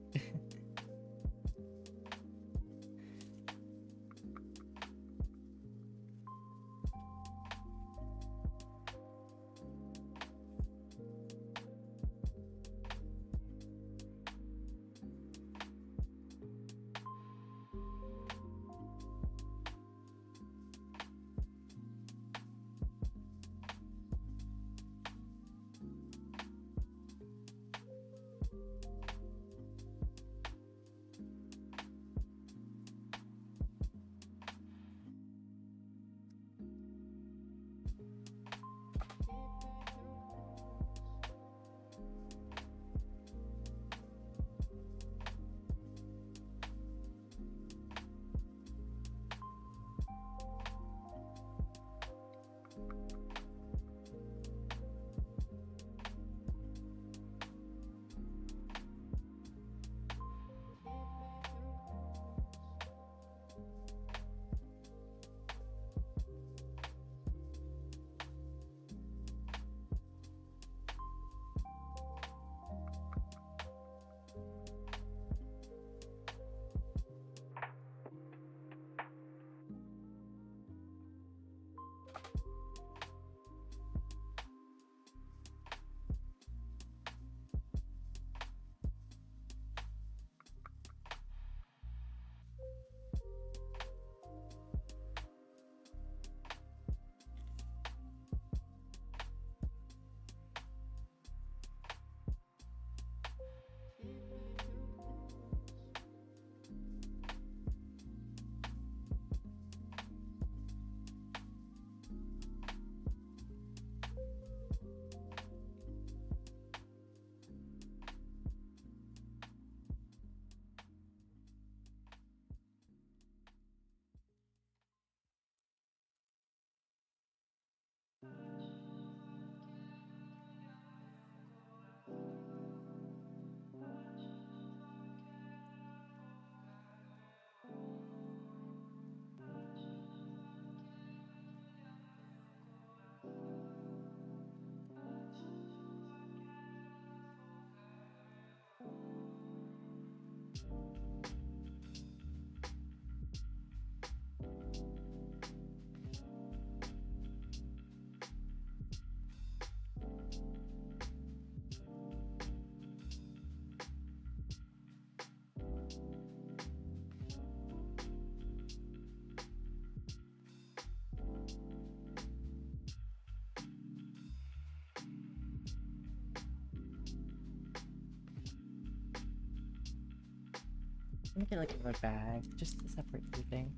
Let me get like another bag, just to separate everything.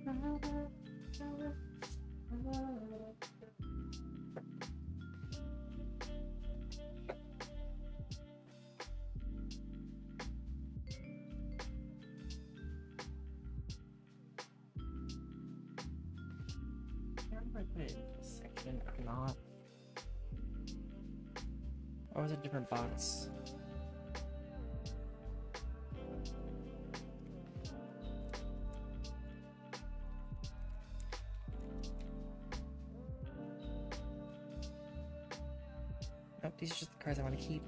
I remember I put it in this section or not. Or was it a different box? Nope, these are just the cards I want to keep.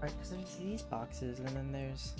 Right, because there's these boxes, and then there's...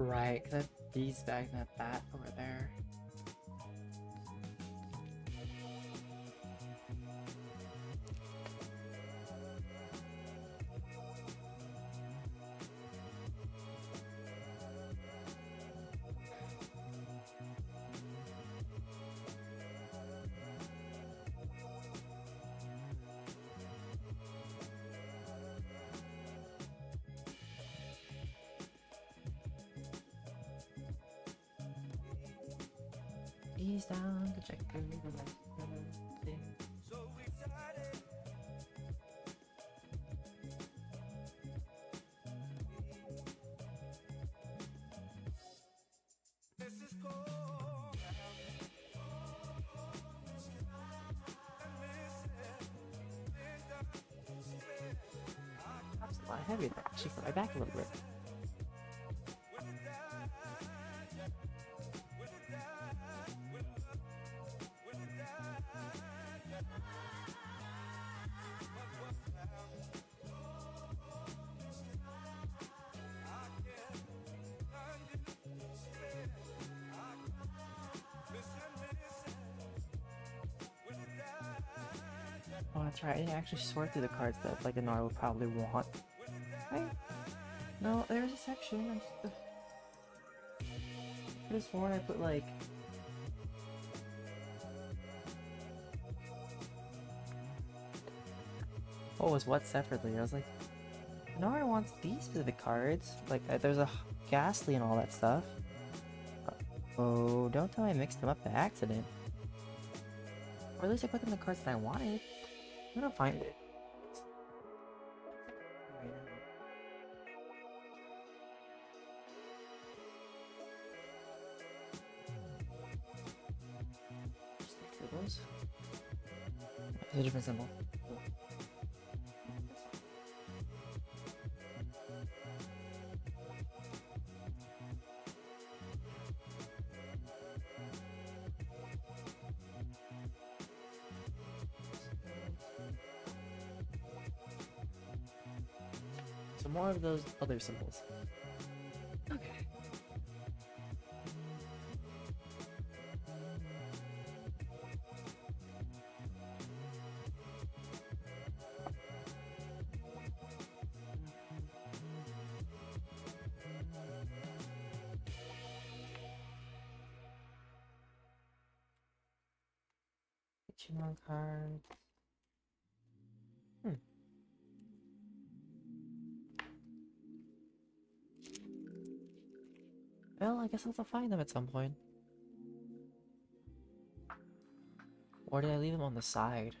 Right, because I have these bags and I have that over there. He's down to check through the rest of the thing. That's a lot heavier. That actually put my back a little bit. Oh, that's right. I didn't actually sort through the cards that like a Nora would probably want. Right? No, there's a section. I could have sworn I put like... what was what separately? I was like, Nora wants these specific cards. Like, there's a Ghastly and all that stuff. Oh, don't tell me I mixed them up by accident. Or at least I put them in the cards that I wanted. I'm gonna find it. Just look for those. It's a different symbol. So more of those other symbols. Okay. Digimon cards. Hmm. Well, I guess I'll have to find them at some point. Or did I leave them on the side?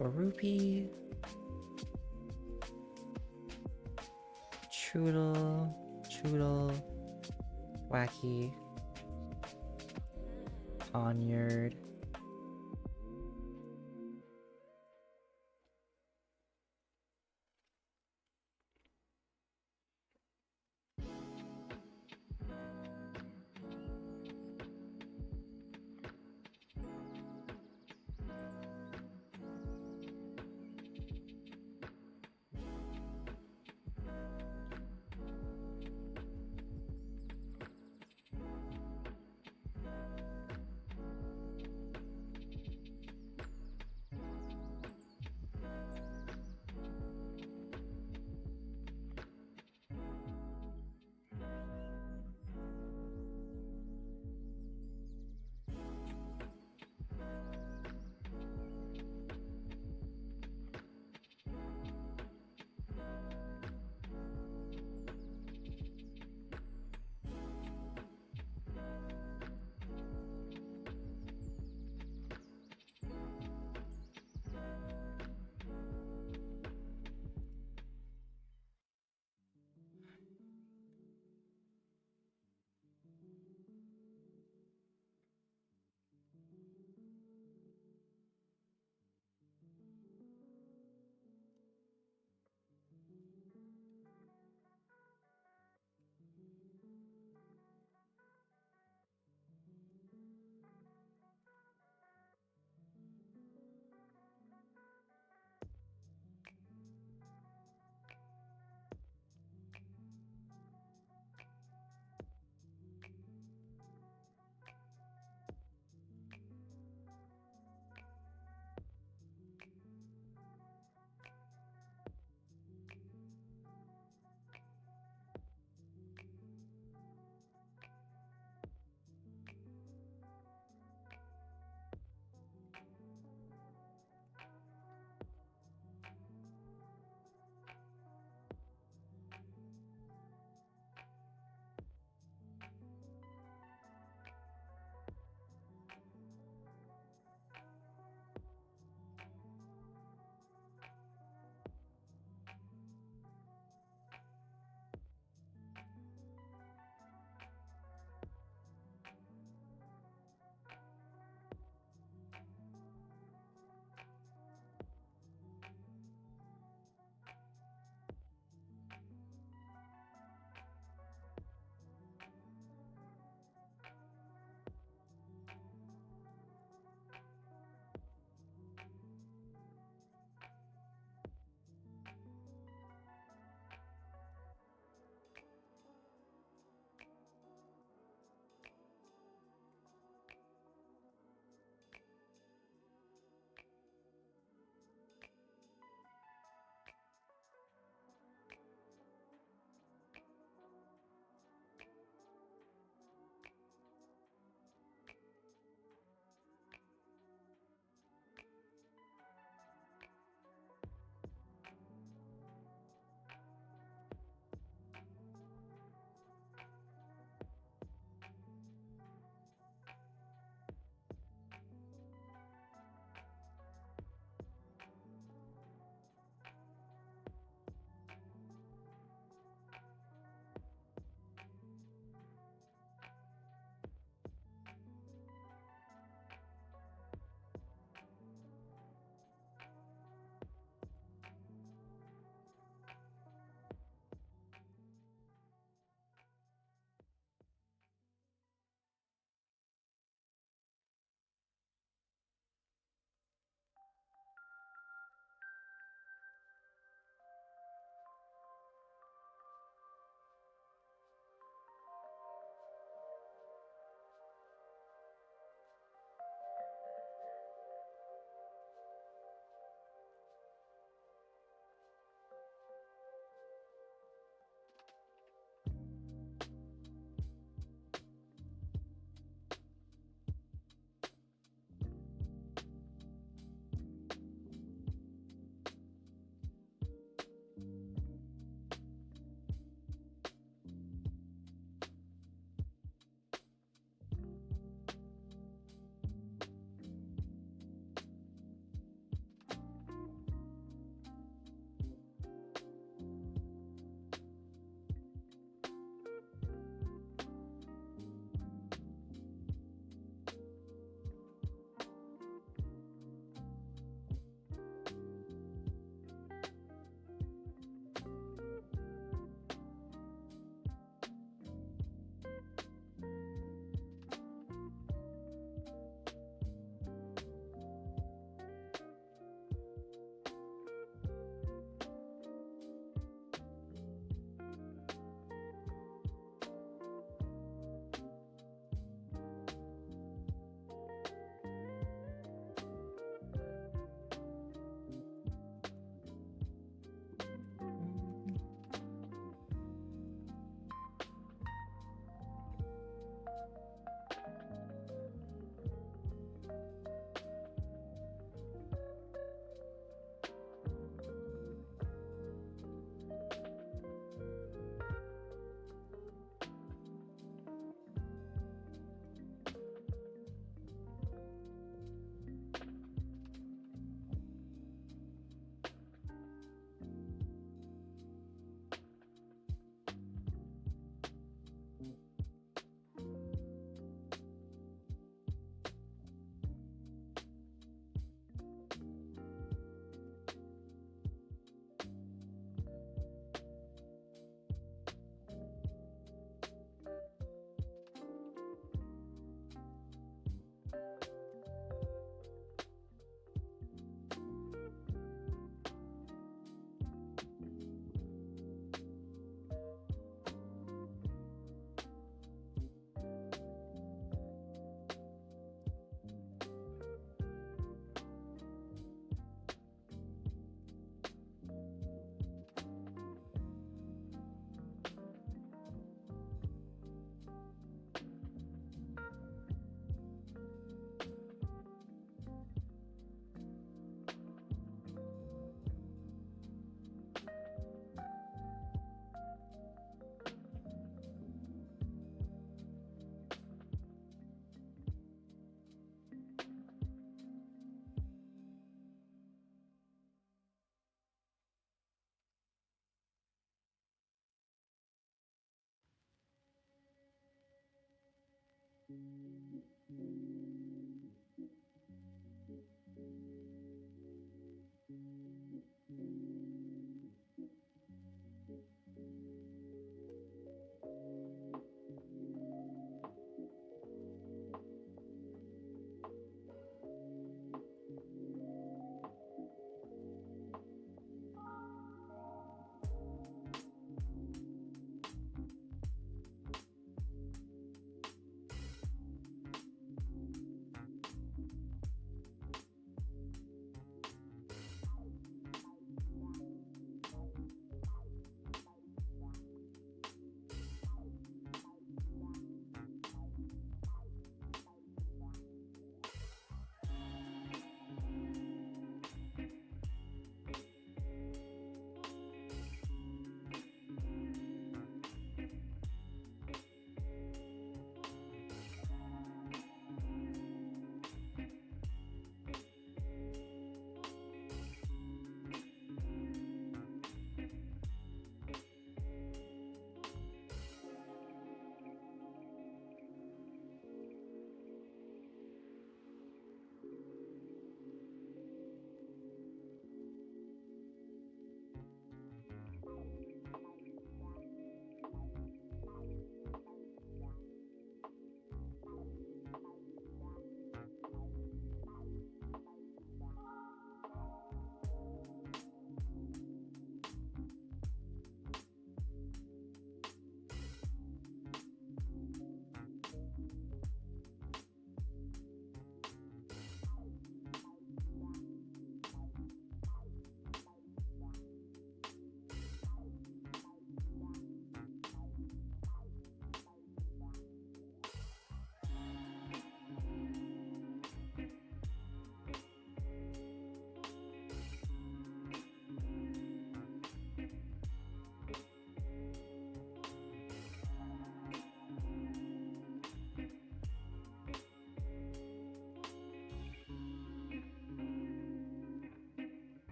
Rupee, Choodle, Wacky, Poniard.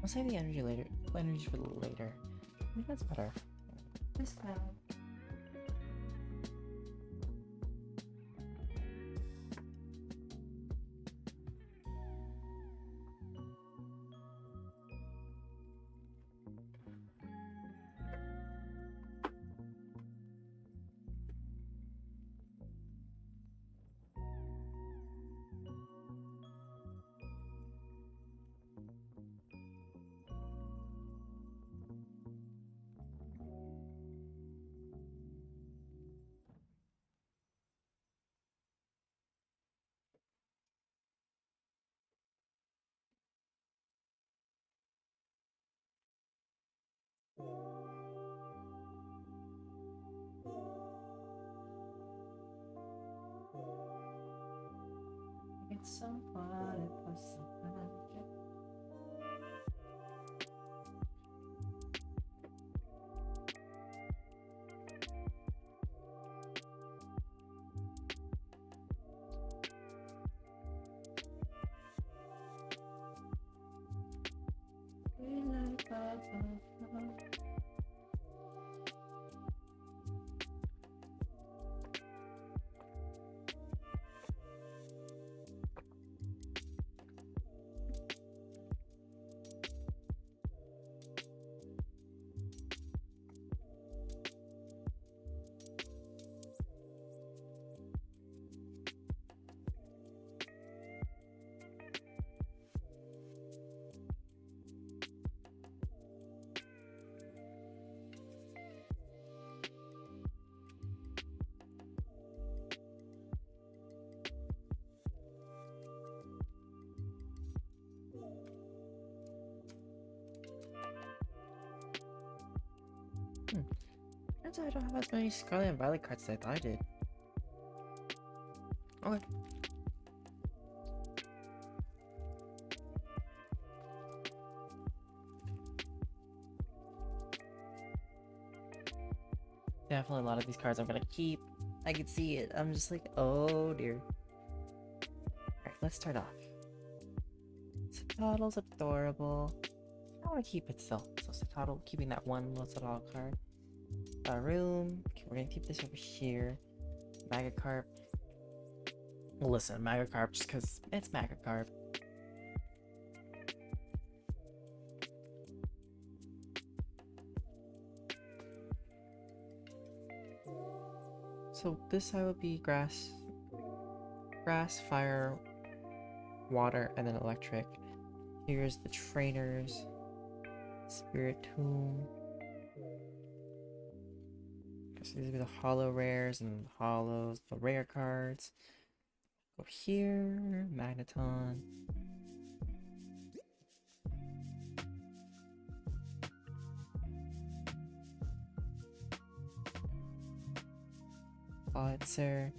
I'll save the energy later. Energy for later. I think that's better. This time. It's somebody plus magic. Turns out I don't have as many Scarlet and Violet cards as I thought I did. Okay. Definitely a lot of these cards I'm gonna keep. I can see it. I'm just like, oh dear. Alright, let's start off. Satottle's adorable. I want to keep it still. So Satottle, keeping that one little Satottle card. Room. Okay, we're gonna keep this over here. Magakarp. Well, listen, Magakarp just because it's Magakarp. So this side would be grass, fire, water, and then electric. Here's the trainers. Spiritomb. So these would be the hollow rares and the hollows, the rare cards. Go here, Magneton. Blitzer,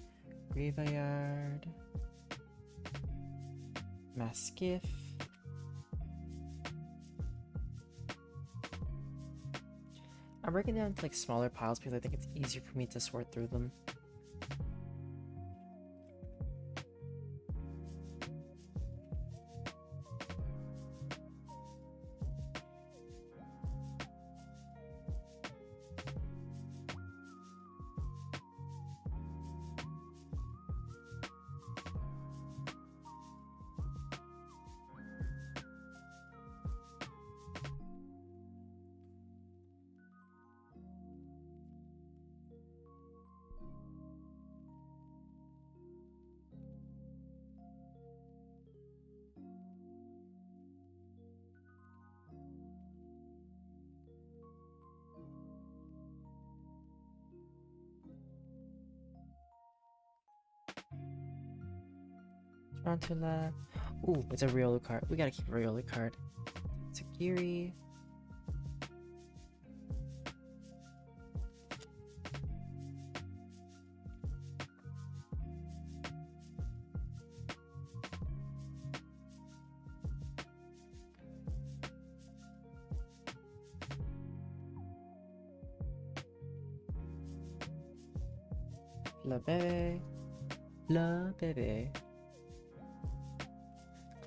Graveyard, Maskiff. I'm breaking down into like smaller piles because I think it's easier for me to sort through them. Tarantula. Ooh, it's a Riolu card. We gotta keep a Riolu card. Tsugiri. La Bebe. La Bebe.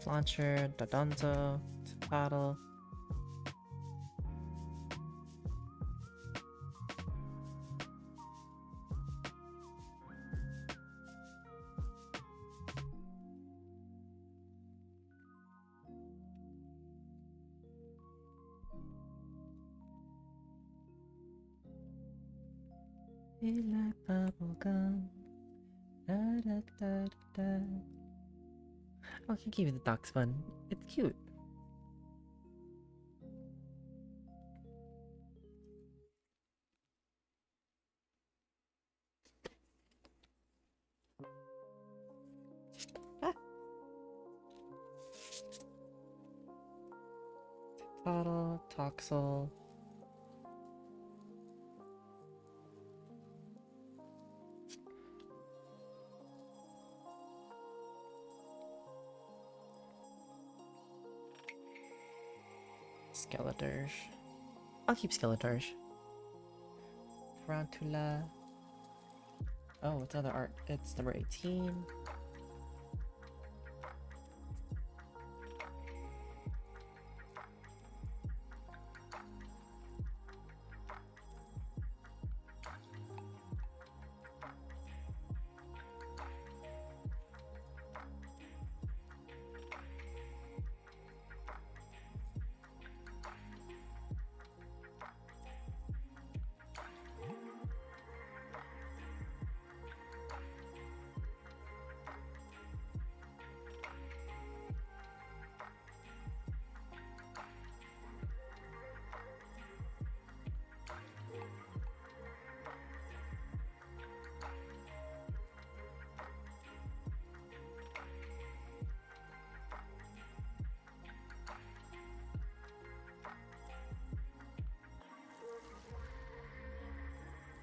Launcher, Dodonzo, Satottle, Feel like bubblegum. Da, da, da, da. Oh, I can give you the dog's one. It's cute. Ah. Bottle, Toxel. Skeletorge. I'll keep Skeletorge. Tarantula. Oh, it's another art. It's number 18.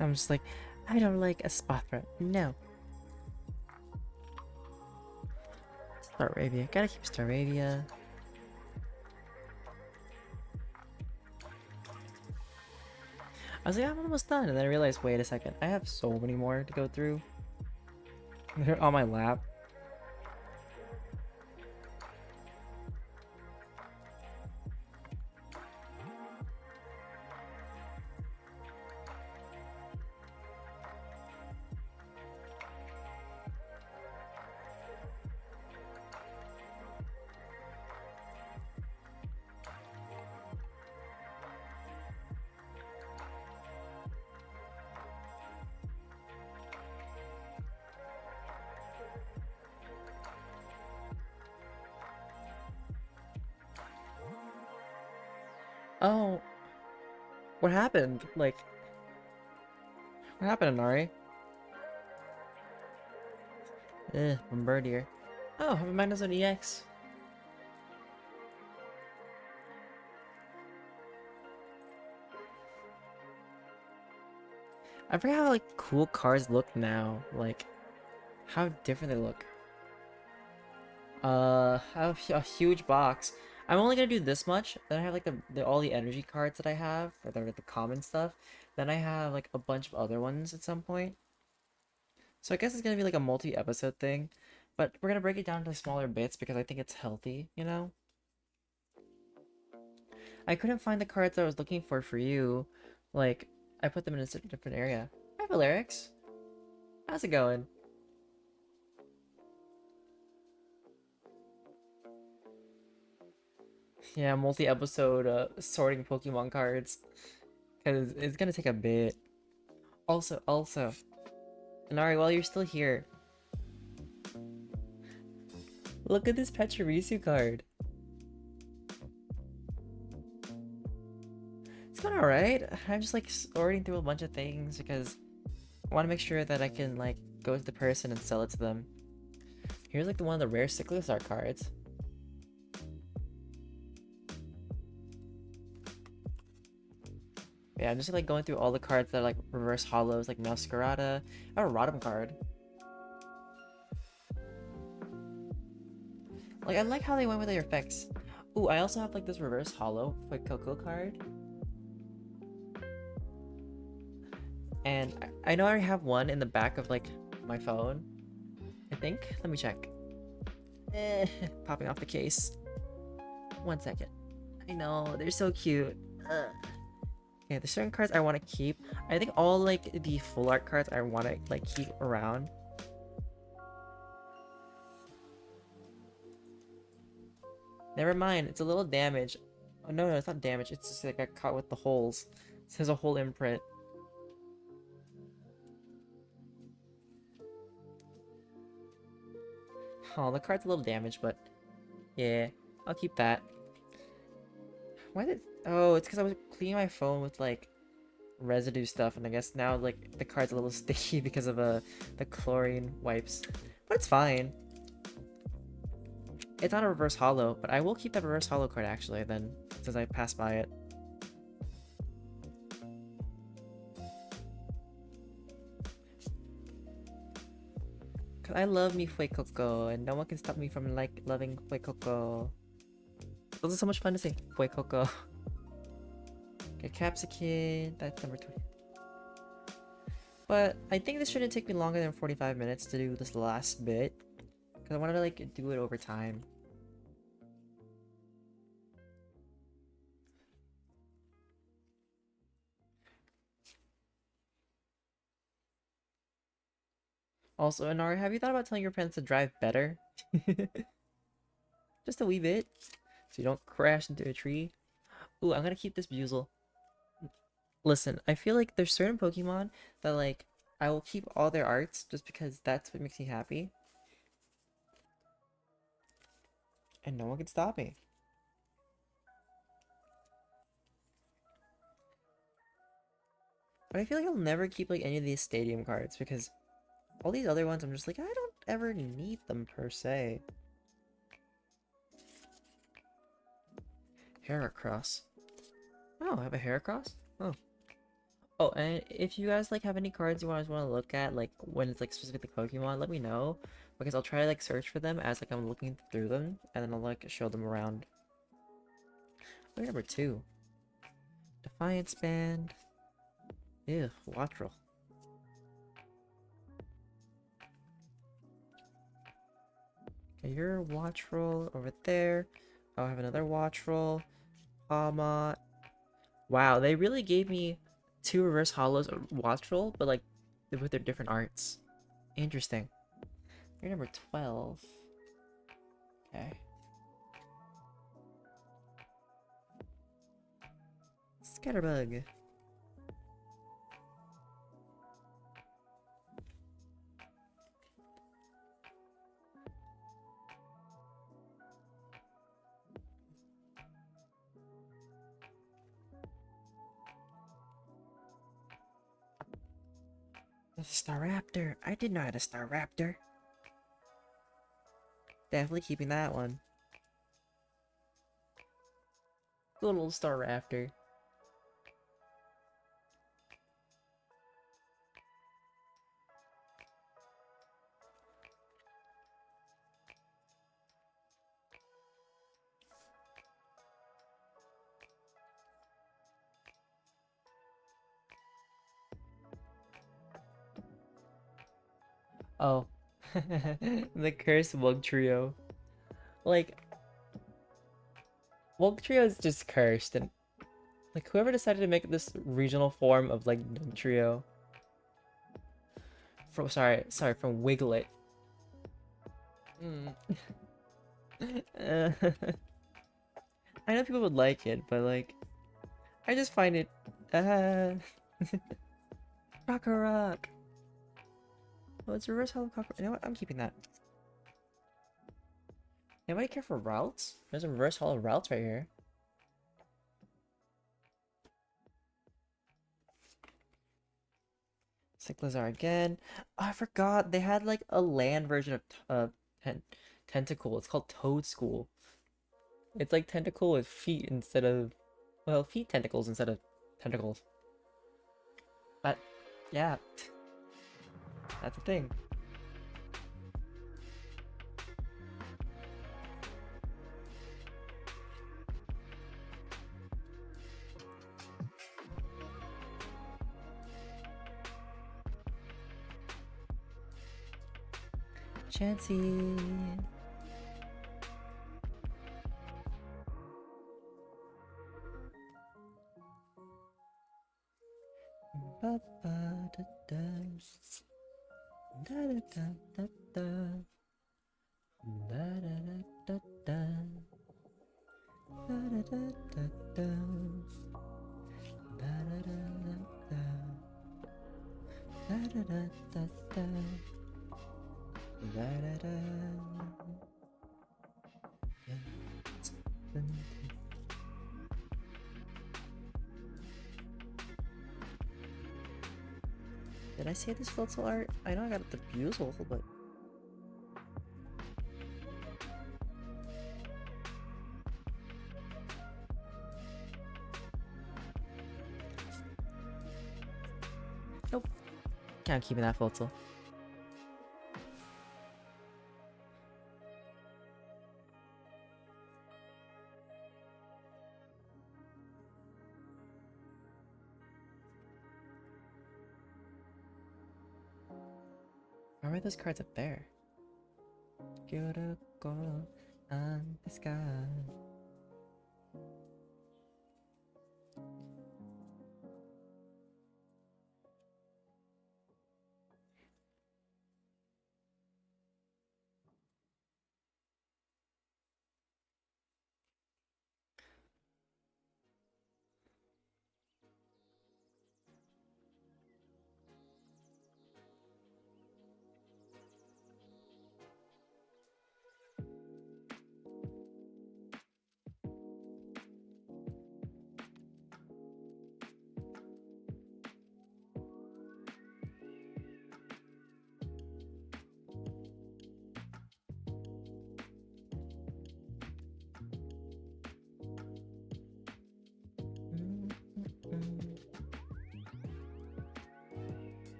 I'm just like, I don't like a Spothra. No. Staravia. Gotta keep Staravia. I was like, I'm almost done. And then I realized, wait a second. I have so many more to go through. They're on my lap. Oh, what happened? Like, what happened, Inari? Bombardier. Oh, have a minus on EX. I forget how like cool cars look now. Like, how different they look. I have a huge box. I'm only gonna do this much. Then I have like the all the energy cards that I have, or the common stuff. Then I have like a bunch of other ones at some point. So I guess it's gonna be like a multi-episode thing, but we're gonna break it down to smaller bits because I think it's healthy, you know? I couldn't find the cards I was looking for you. Like, I put them in a different area. Hi, Valerix. How's it going? Yeah, multi-episode sorting Pokemon cards. Because it's gonna take a bit. Also, Inari, while you're still here, look at this Pachirisu card. It's going alright. I'm just like sorting through a bunch of things because I want to make sure that I can like go to the person and sell it to them. Here's like one of the rare Cyclosar cards. Yeah, I'm just like going through all the cards that are like reverse hollows, like Masquerada. I have a Rotom card. Like, I like how they went with their effects. Ooh, I also have like this reverse hollow Quick Coco card. And I know I already have one in the back of like my phone. I think. Let me check. Popping off the case. 1 second. I know, they're so cute. Ugh. Okay, there's certain cards I want to keep. I think all like the full art cards I want to like keep around. Never mind, it's a little damaged. Oh no, it's not damaged. It's just like I got caught with the holes. It says a hole imprint. Oh, the card's a little damaged, but yeah, I'll keep that. Why did... Oh, it's because I was cleaning my phone with, like, residue stuff, and I guess now, like, the card's a little sticky because of the chlorine wipes. But it's fine. It's not a reverse holo, but I will keep that reverse holo card, actually, then, since I passed by it. Cause I love me Fuecoco, and no one can stop me from, like, loving Fuecoco. Those are so much fun to say. Fuecoco. Okay, Capsicum, that's number 20. But I think this shouldn't take me longer than 45 minutes to do this last bit. Because I wanted to, like, do it over time. Also, Inari, have you thought about telling your parents to drive better? Just a wee bit. So you don't crash into a tree. Ooh, I'm gonna keep this Buizel. Listen, I feel like there's certain Pokemon that, like, I will keep all their arts just because that's what makes me happy. And no one can stop me. But I feel like I'll never keep, like, any of these stadium cards because all these other ones, I'm just like, I don't ever need them per se. Heracross. Oh, I have a Heracross? Oh. Oh, and if you guys, like, have any cards you guys want to look at, like, when it's, like, specifically Pokemon, let me know. Because I'll try to, like, search for them as, like, I'm looking through them. And then I'll, like, show them around. Look at number 2. Defiance Band. Ew, Wattrel. Okay, you're Wattrel over there. I'll have another Wattrel. Palmot. Wow, they really gave me 2 reverse holos of Wattrel, but, like, with their different arts. Interesting. You're number 12. Okay. Scatterbug. Staraptor. I didn't know I had a Staraptor. Definitely keeping that one. Good old Staraptor. Oh. The cursed Wug Trio. Like, Wug Trio is just cursed, and like whoever decided to make this regional form of like Trio. From from Wiglet. Mm. I know people would like it, but like I just find it Rock. Oh, it's reverse hollow cockroach. You know what? I'm keeping that. Anybody care for routes? There's a reverse hollow routes right here. Cyclizar again. Oh, I forgot they had like a land version of Tentacle. It's called Toad School. It's like tentacle with feet instead of, well, feet tentacles instead of tentacles. But yeah, that's a thing. Chansey. Ba ba da da. Da da da da da. Da da da da da. Da da da da da. Da da da da da. Da da da da da. Did I say this photo art? I know I got the Buzel, but nope. Can't keep that photo. Why are those cards up there? Gyoro on the sky.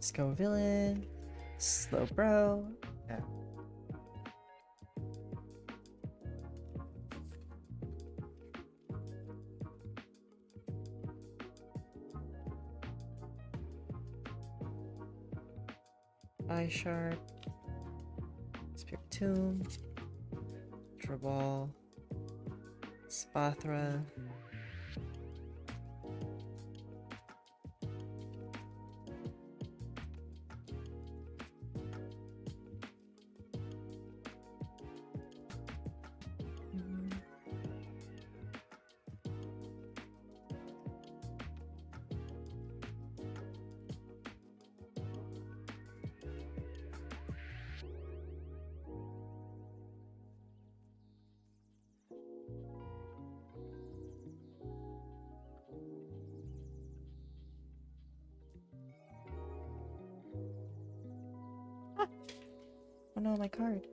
Let's go villain. Slow bro. Yeah. Eye Sharp. Spiritomb. Tribal. Spathra. Oh no, my card.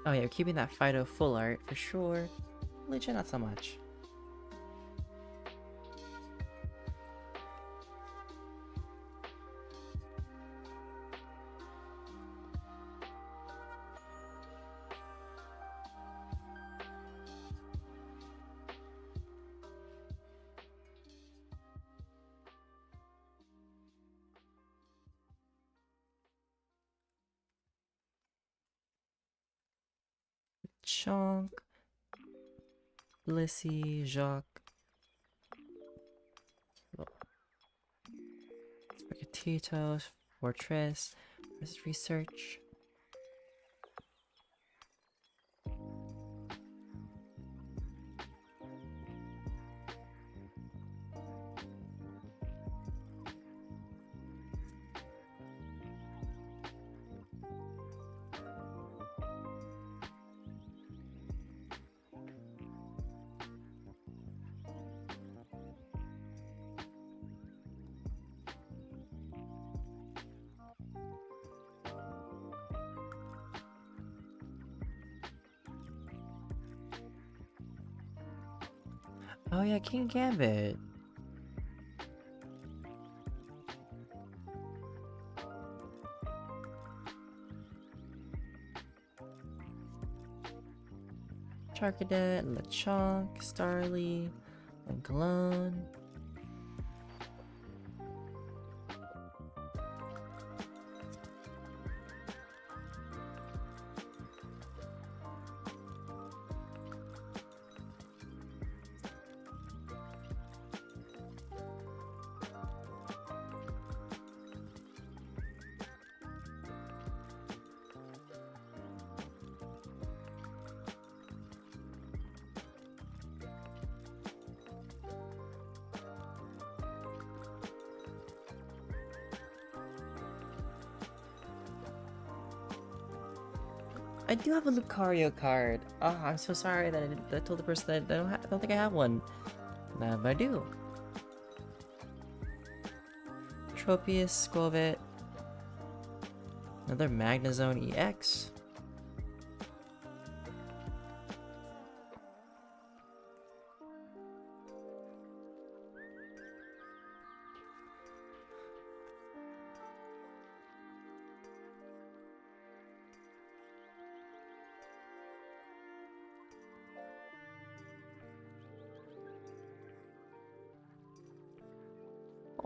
Oh yeah, we're keeping that Fido full art for sure. Legit, not so much. Chunk, Blissey, Jacques, Spaghettitos, Fortress, Research. Oh yeah, King Gambit. Charcadet, Lechonk, Starly, and Cologne. I do have a Lucario card. Oh, I'm so sorry that I told the person that I don't think I have one. Nah, but I do. Tropius, Squovit. Another Magnezone EX.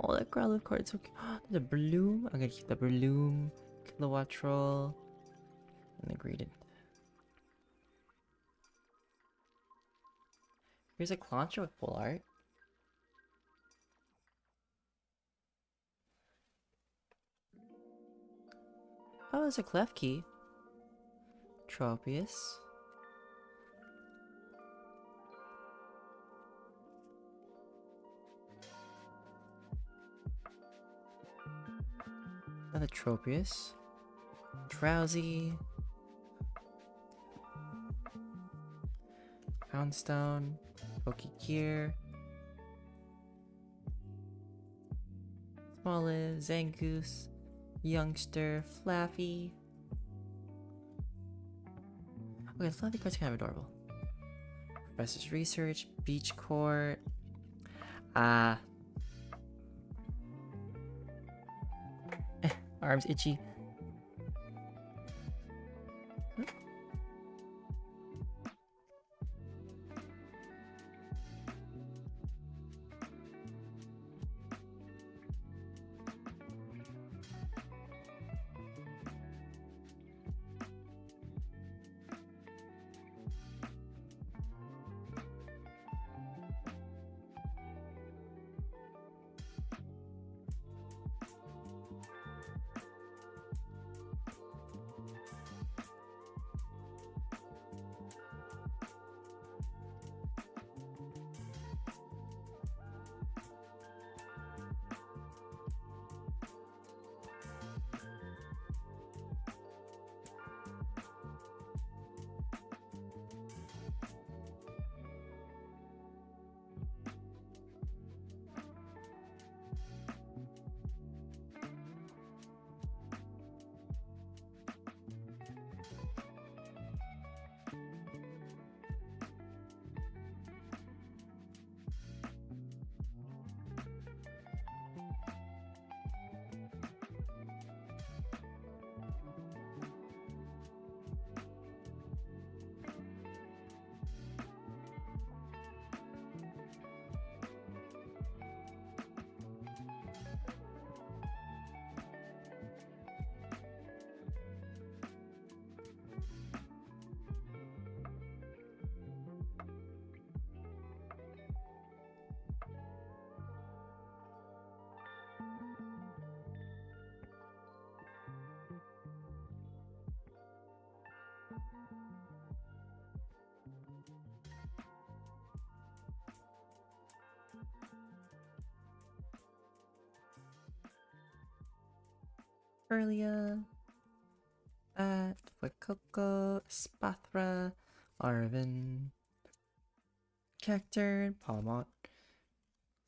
Oh, that Growlithe card is so cute. The Bloom. I'm gonna keep the Bloom, Kilowattrol, and the Greedent. Here's a Clauncher with full art. Oh, there's a Klefki. Tropius. Another Tropius. Drowsy. Poundstone. Pokegear. Smoliv. Zangoose. Youngster. Flaffy. Okay, the Flaffy card's kind of adorable. Professor's Research. Beach Court. Arms itchy. earlier. At Wakoko, Spathra, Arvin, Cacturn, Palmont,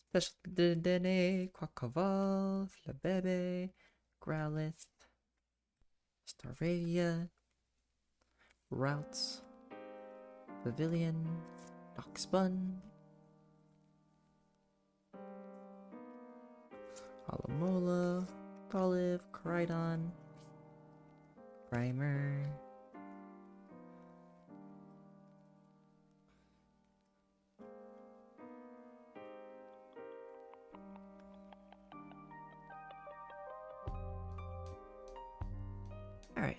Special Dene, Quackavoth, Labebe, Growlithe, Staravia, Routes, Pavilion, Noxbun, Alamola, Groliv, Koraidon, Grimer, alright.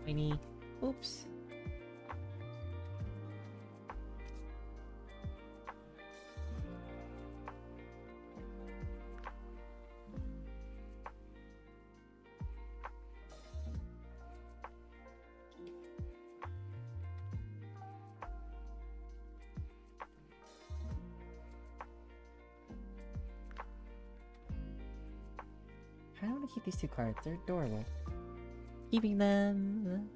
Tiny. Oops. I don't want to keep these two cards. They're adorable. Keeping them.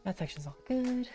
That section's all good.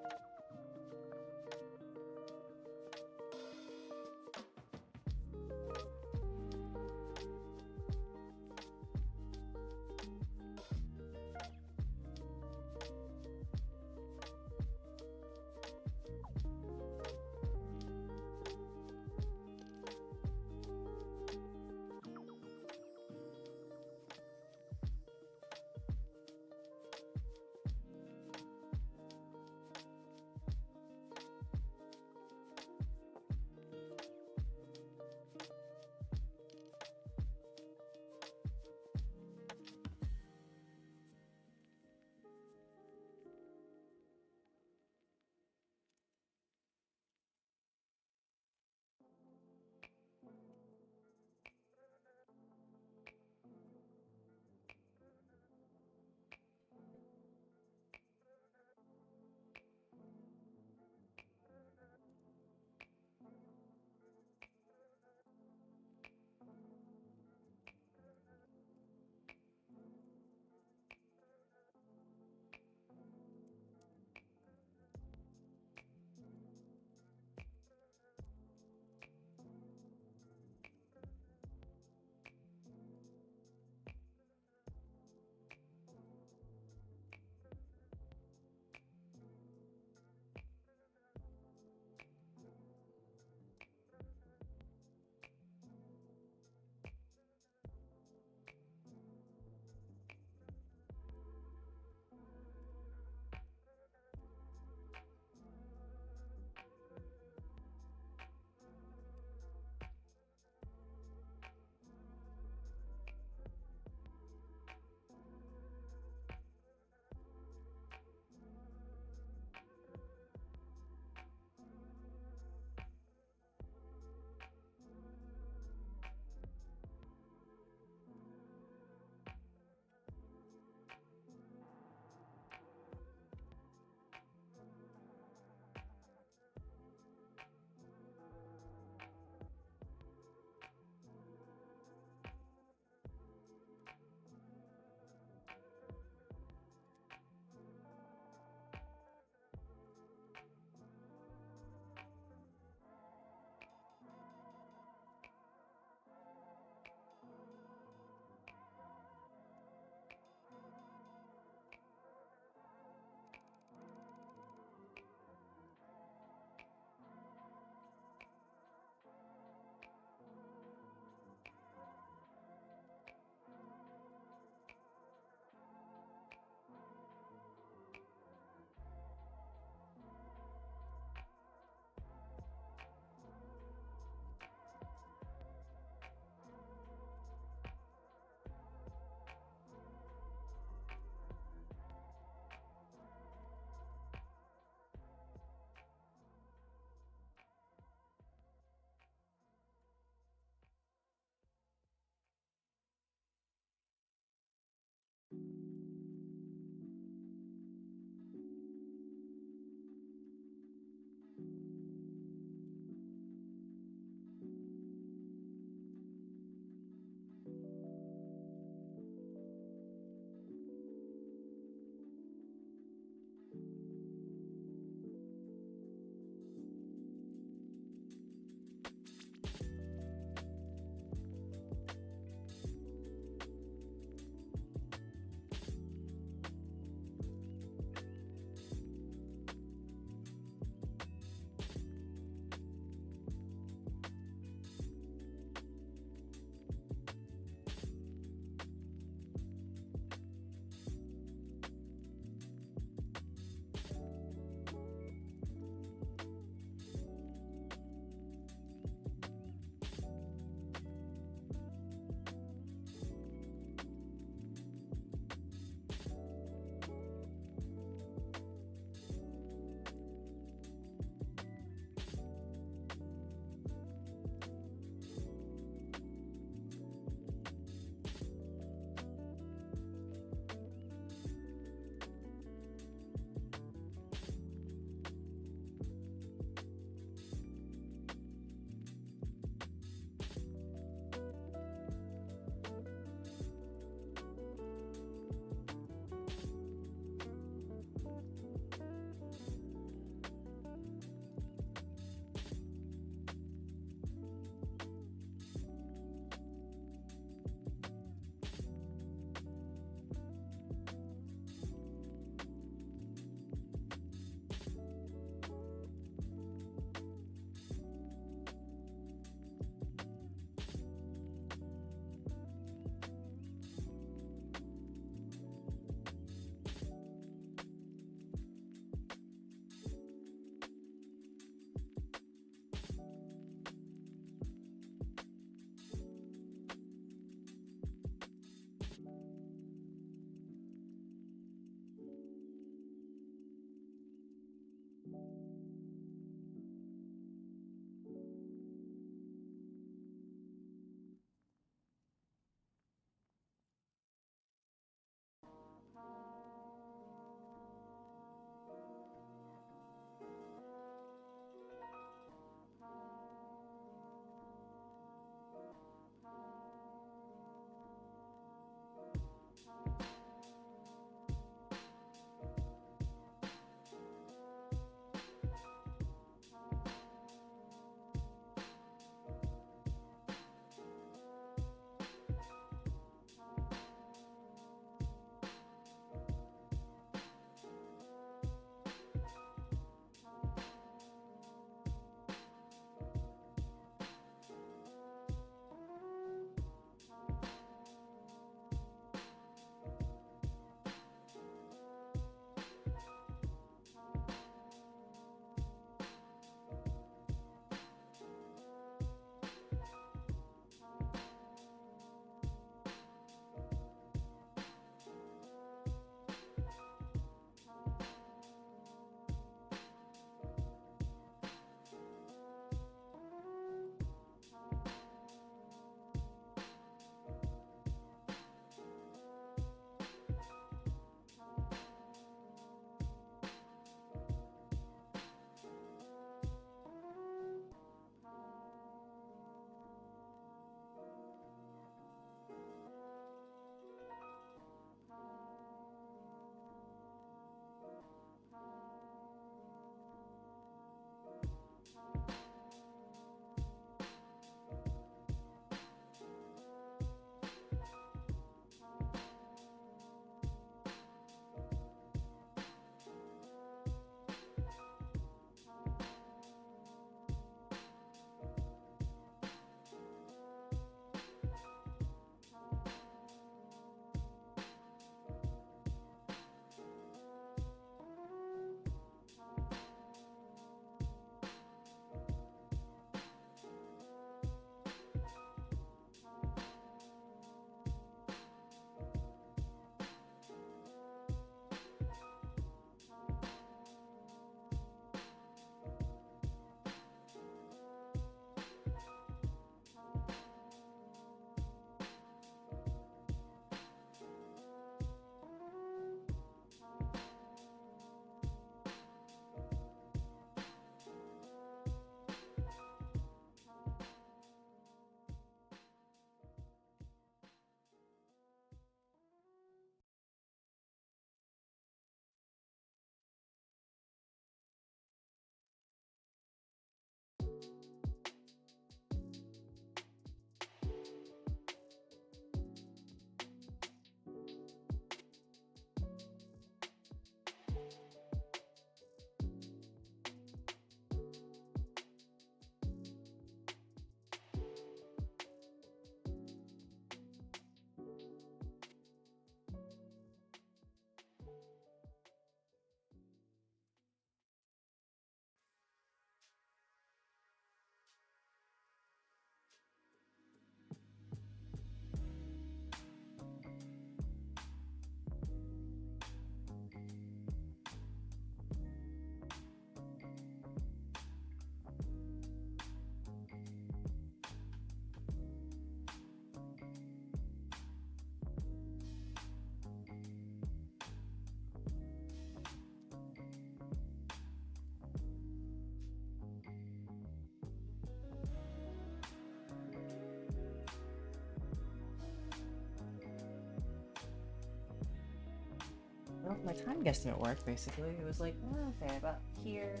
my time guesstimate worked, basically. It was like, oh, okay, about here.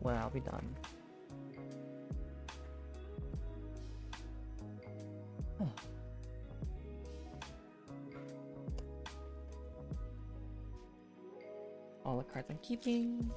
Well, I'll be done. All the cards I'm keeping.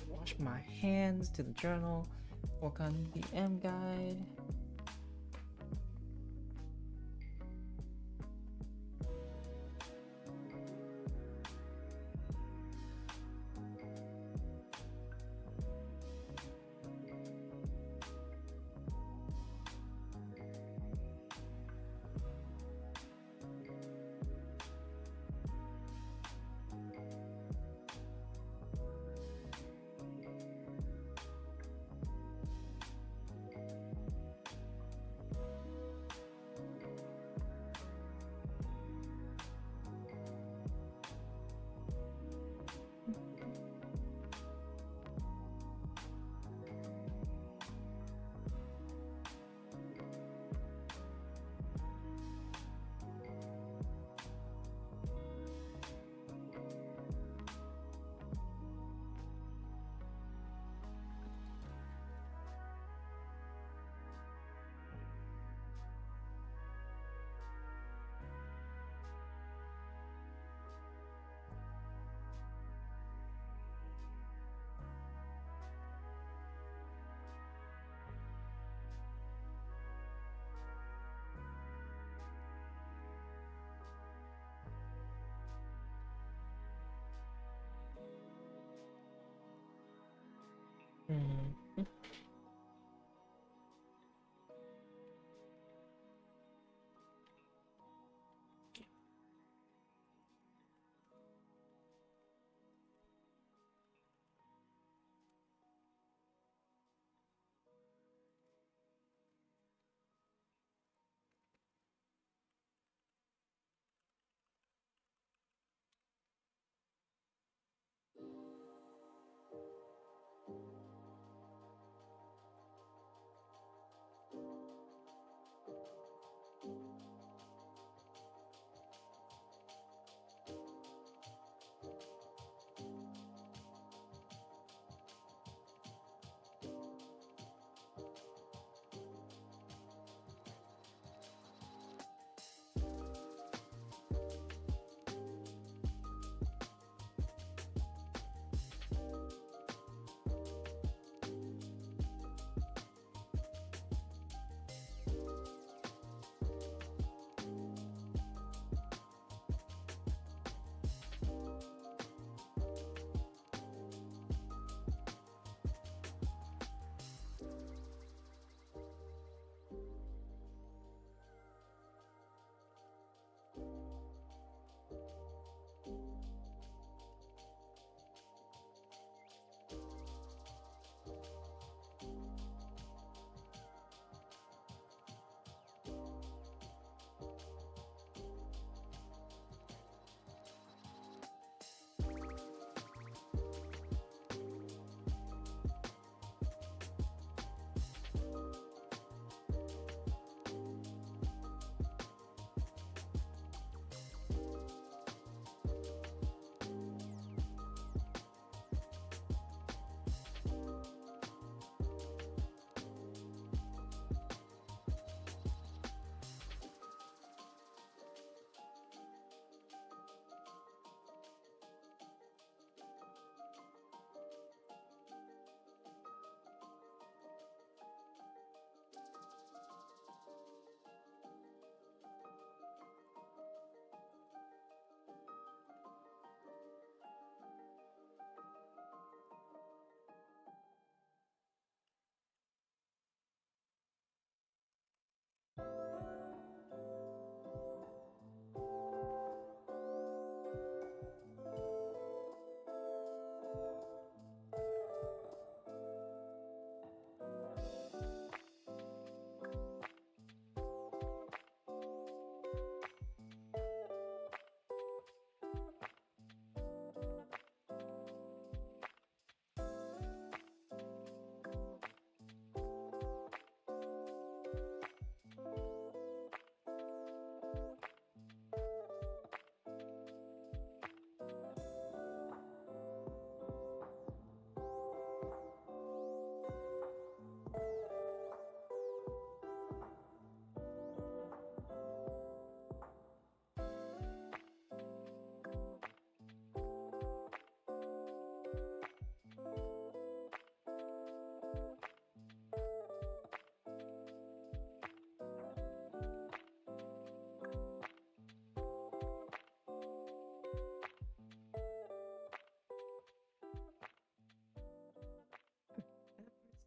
Wash my hands, to the journal, work on the M guide. Mm.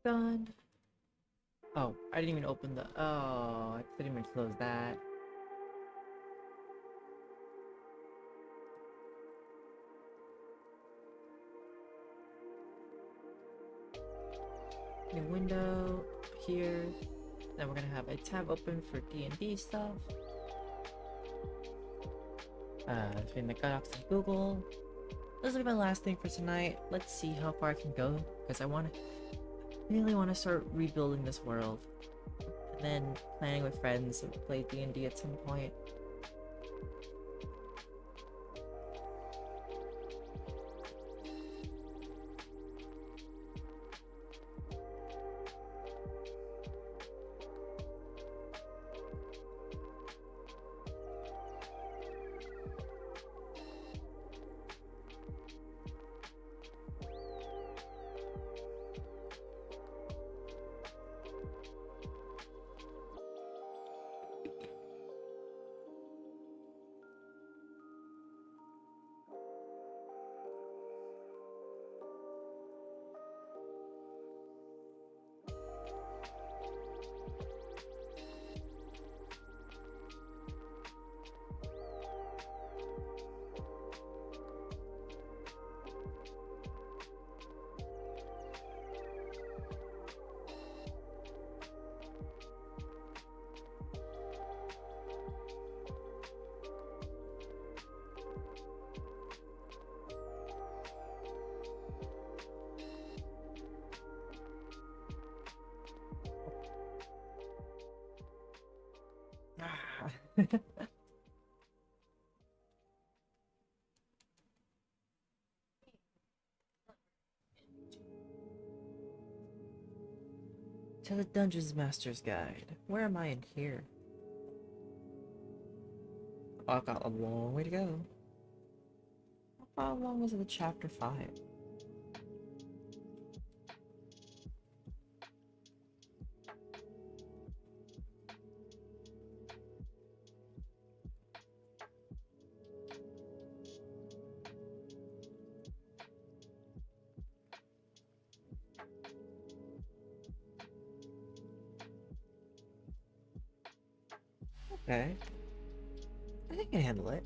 done. Oh, I didn't even open the... Oh, I didn't even close that. New window here. Then we're gonna have a tab open for D&D stuff. Between the docs and Google. This will be my last thing for tonight. Let's see how far I can go, because I really want to start rebuilding this world. And then planning with friends to play D&D at some point. To the Dungeons Master's Guide. Where am I in here? Oh, I've got a long way to go. How long is it to chapter 5? Okay. I think I can handle it.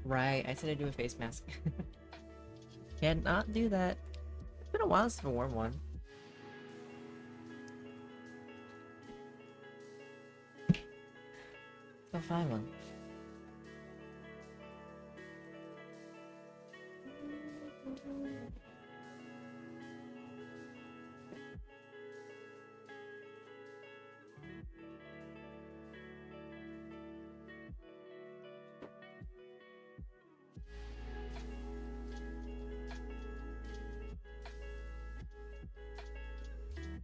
Right, I said I'd do a face mask. Can't not do that. It's been a while since I've worn one. Go find one.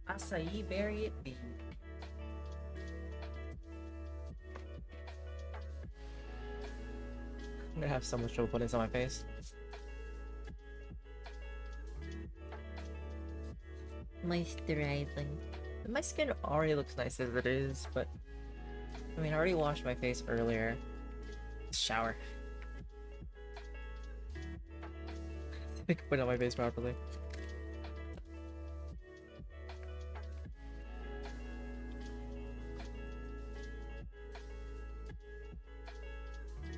Acai berry it be. I'm gonna have so much trouble putting this on my face. Moisturizing. My skin already looks nice as it is, but I mean, I already washed my face earlier. Shower. I can put it on my face properly.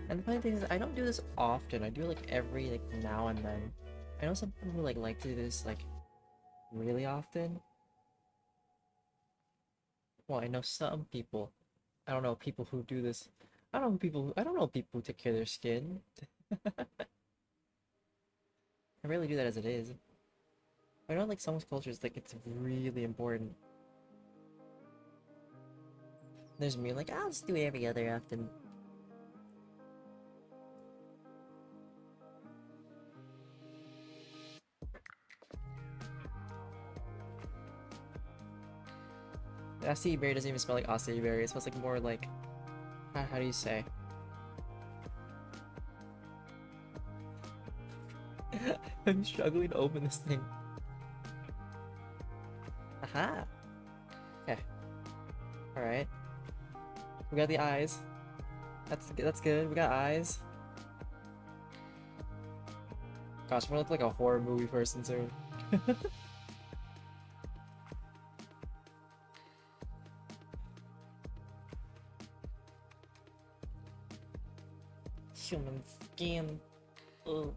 And the funny thing is, I don't do this often. I do it like every like now and then. I know some people who like to do this like really often. Well, I know some people. I don't know people who do this. I don't know people who take care of their skin. I rarely do that as it is. I know like some cultures like it's really important. There's me like, I'll just do it every other afternoon. Acai berry doesn't even smell like acai berry. It smells like more like, how do you say? I'm struggling to open this thing. Aha! Okay. Alright. We got the eyes. That's good. We got eyes. Gosh, I'm gonna look like a horror movie person soon. Human skin. Ugh.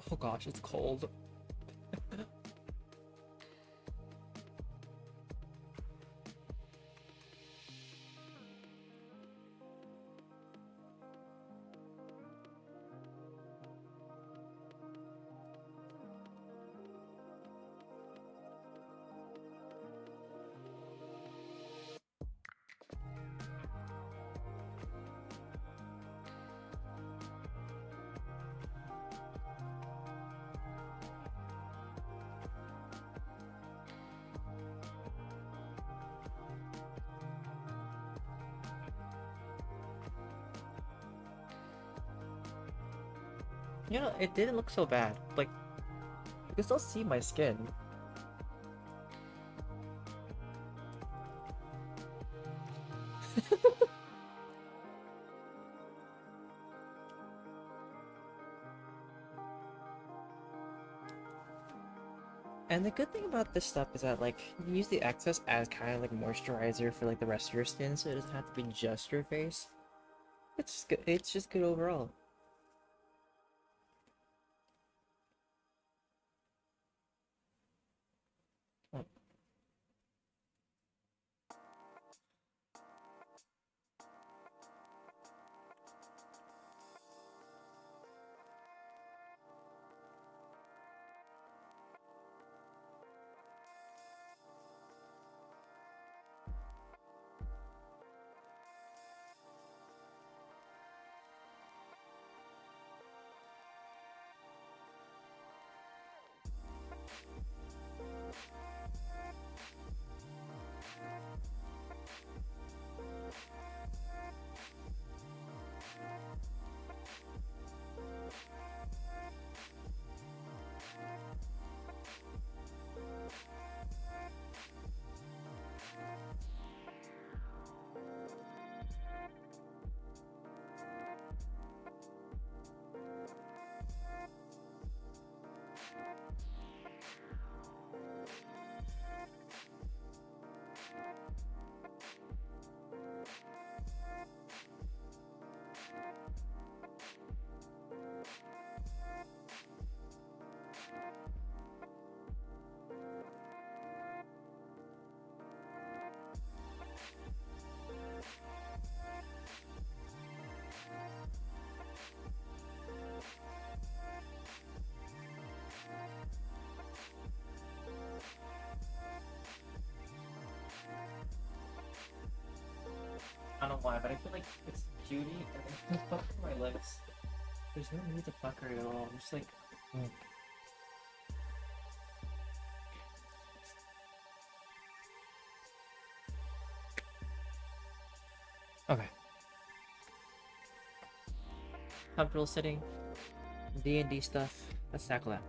Oh gosh, it's cold. You know, it didn't look so bad. Like, you can still see my skin. And the good thing about this stuff is that, like, you can use the excess as kind of like moisturizer for like the rest of your skin, so it doesn't have to be just your face. It's just good. It's just good overall. Oh. I don't know why, but I feel like it's Judy and then fucking my lips. There's no need to fuck her at all. I'm just like, okay. Comfortable sitting. DnD stuff. Let's tackle that.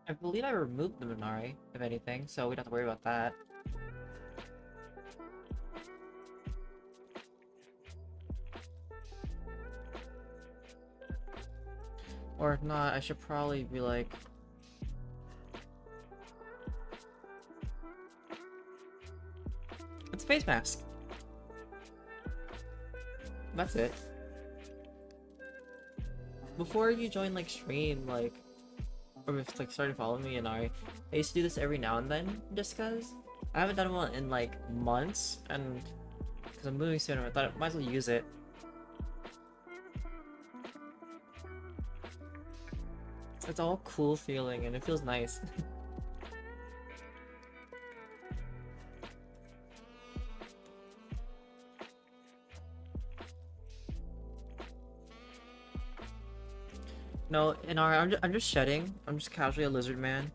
I believe I removed the Minari, if anything, so we don't have to worry about that. Or if not, I should probably be like... It's a face mask. That's it. Before you join like stream, like, or if like started following me and I used to do this every now and then, just cause I haven't done one in like months, and because I'm moving soon, I thought I might as well use it. It's all cool feeling and it feels nice. No, in our I'm just shedding. I'm just casually a lizard man.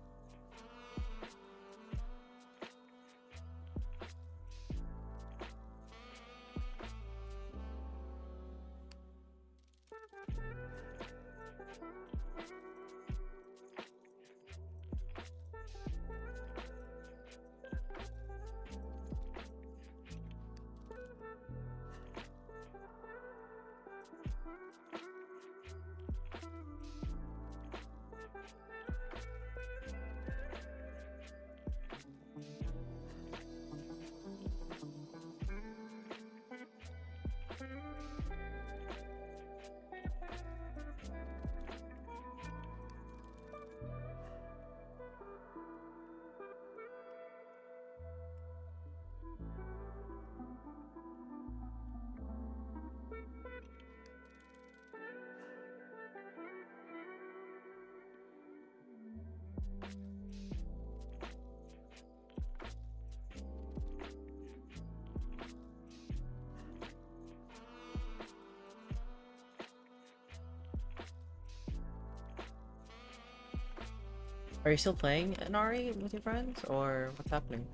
Are you still playing Inari with your friends, or what's happening?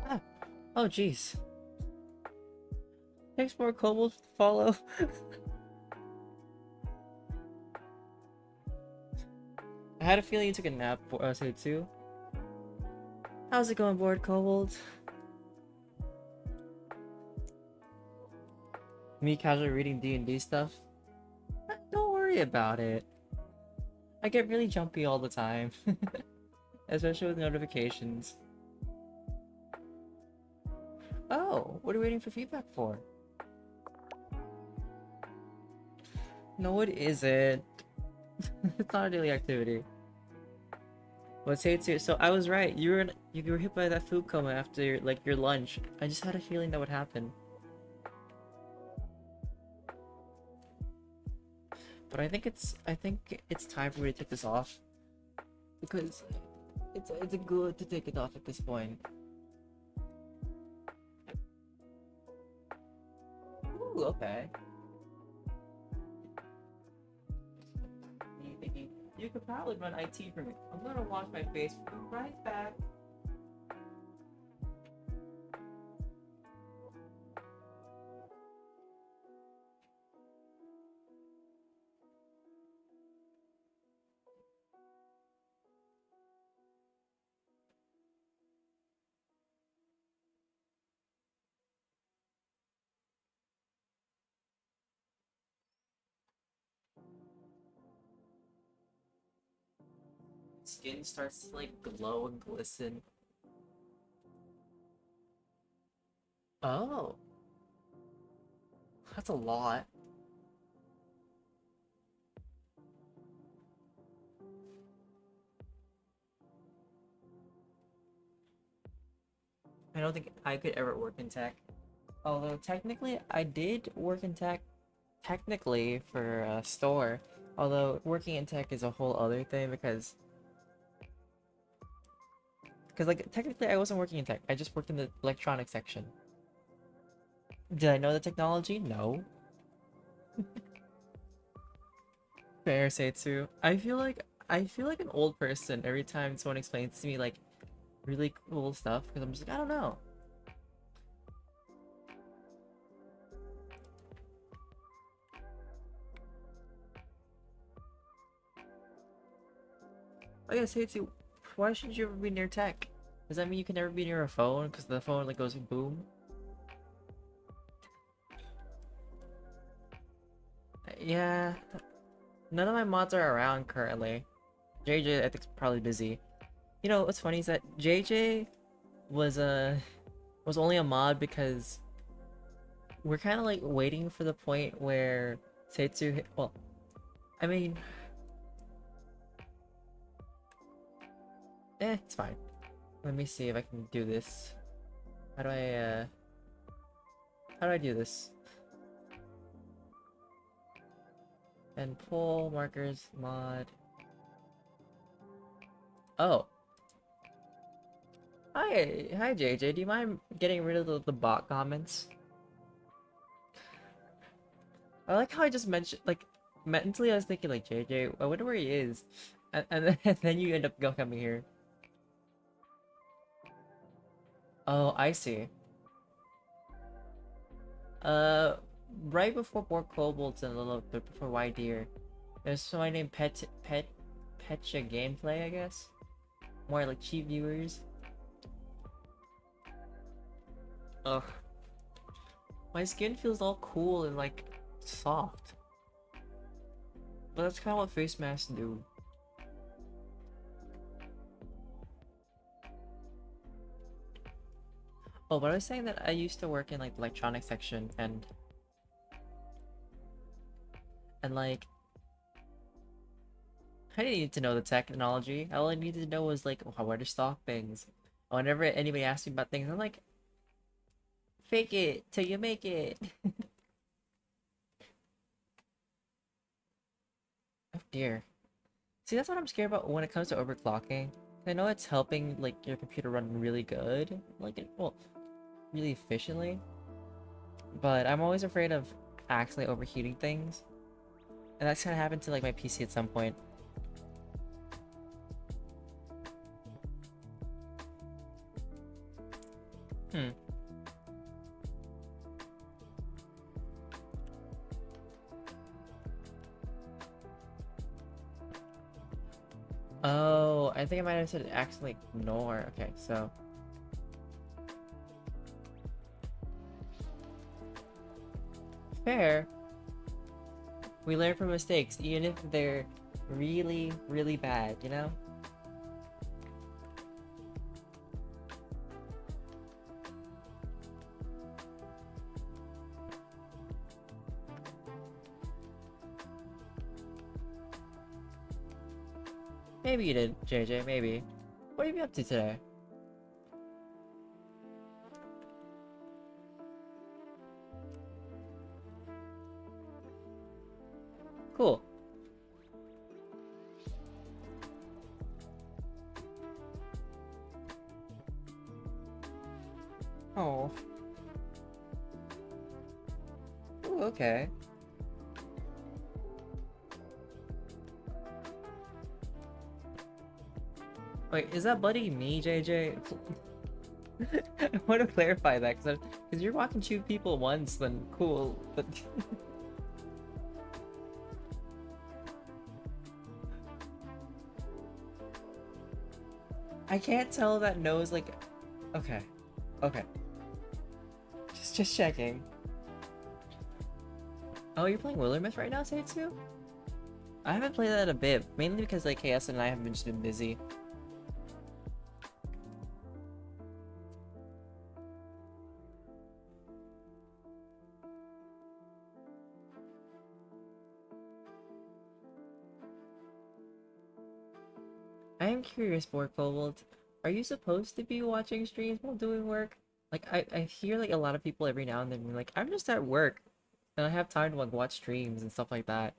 Ah, oh jeez. Thanks more kobolds to follow. I had a feeling you took a nap for say too. How's it going, board kobold? Me casually reading D&D stuff? Don't worry about it. I get really jumpy all the time. Especially with notifications. Oh, what are we waiting for feedback for? No, it isn't. It's not a daily activity. Let's say it's so I was right. You were hit by that food coma after your lunch. I just had a feeling that would happen. But I think it's time for me to take this off because it's good to take it off at this point. Ooh, okay. You thinking you could probably run IT for me? I'm gonna wash my face. Be right back. Skin starts to like glow and glisten. Oh, that's a lot. I don't think I could ever work in tech. Although technically, I did work in tech, technically for a store. Although working in tech is a whole other thing because like technically I wasn't working in tech. I just worked in the electronics section. Did I know the technology? No. Fair say too. I feel like an old person every time someone explains to me like really cool stuff because I'm just like I don't know. Oh yeah, say too. Why should you ever be near tech? Does that mean you can never be near a phone because the phone like goes boom? Yeah, none of my mods are around currently. JJ I think's probably busy. You know what's funny is that JJ was was only a mod because we're kind of like waiting for the point where Setsu well, I mean, it's fine. Let me see if I can do this. How do how do I do this? And pull markers mod. Oh. Hi JJ, do you mind getting rid of the bot comments? I like how I just mentioned, like, mentally I was thinking, like, JJ, I wonder where he is. And then you end up coming here. Oh, I see. Uh, right before Bork Kobolds and a little bit before White Deer, there's someone named Petcha Gameplay, I guess? More like cheap viewers. Ugh. My skin feels all cool and, like, soft. But that's kind of what face masks do. Oh, but I was saying that I used to work in like the electronics section and like I didn't need to know the technology. All I needed to know was like where to stock things. Whenever anybody asks me about things, I'm like, fake it till you make it. Oh dear. See, that's what I'm scared about when it comes to overclocking. I know it's helping like your computer run really good, like well, really efficiently, but I'm always afraid of accidentally overheating things. And that's gonna happen to like my PC at some point. Hmm. Oh, I think I might have said accidentally ignore. Okay, so fair. We learn from mistakes, even if they're really, really bad, you know? Maybe you did, JJ, maybe. What have you been up to today? Cool. Oh. Ooh, okay. Wait, is that buddy me, JJ? I want to clarify that, because you're walking two people once, then cool, but... I can't tell that nose, like... Okay. Okay. Just checking. Oh, you're playing Wildermyth right now, Seitsu? I haven't played that in a bit, mainly because like KS and I have just been busy. I am curious, Borkovold. Are you supposed to be watching streams while doing work? Like I hear like a lot of people every now and then being like, I'm just at work and I have time to like watch streams and stuff like that.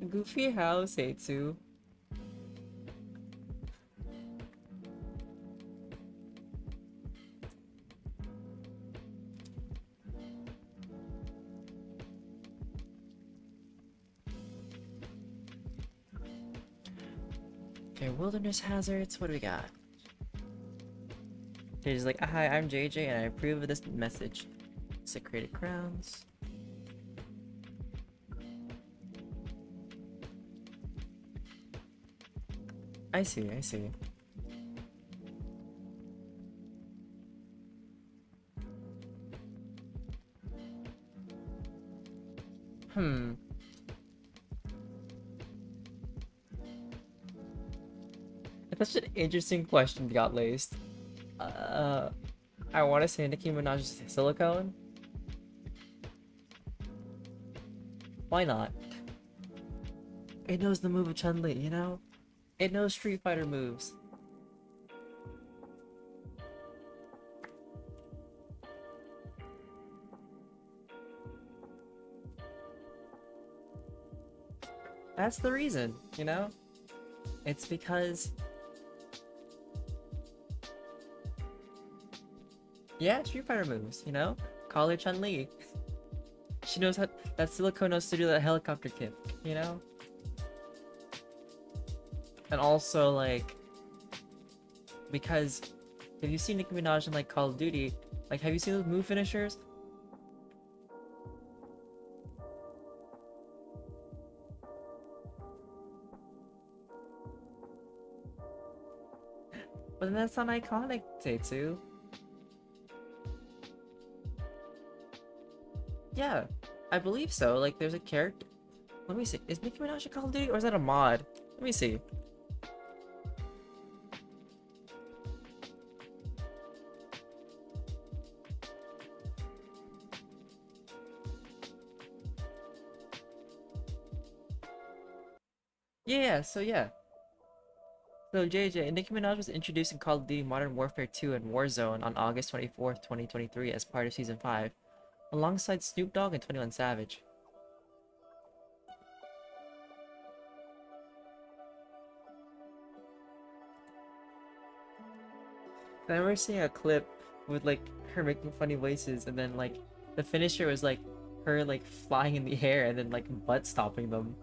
Goofy house, Eitsu. Okay, wilderness hazards. What do we got? JJ's like, hi, I'm JJ and I approve of this message. Secreted crowns. I see, I see. Hmm. That's such an interesting question, got laced. Uh, I want to say Nicki Minaj's silicone. Why not? It knows the move of Chun-Li, you know? It knows Street Fighter moves. That's the reason, you know? It's because... Yeah, Street Fighter moves, you know? Call her Chun-Li. She knows how... That silicone knows to do that helicopter kick, you know? And also, like... Because... If you see Nicki Minaj in, like, Call of Duty, like, have you seen those move finishers? But then that's not iconic, Tetsu. Yeah, I believe so. Like, there's a character. Let me see. Is Nicki Minaj in Call of Duty or is that a mod? Let me see. Yeah, so yeah. So JJ, Nicki Minaj was introduced in Call of Duty Modern Warfare 2 and Warzone on August 24th, 2023 as part of Season 5, alongside Snoop Dogg and 21 Savage. I remember seeing a clip with like her making funny voices and then like the finisher was like her like flying in the air and then like butt stomping them.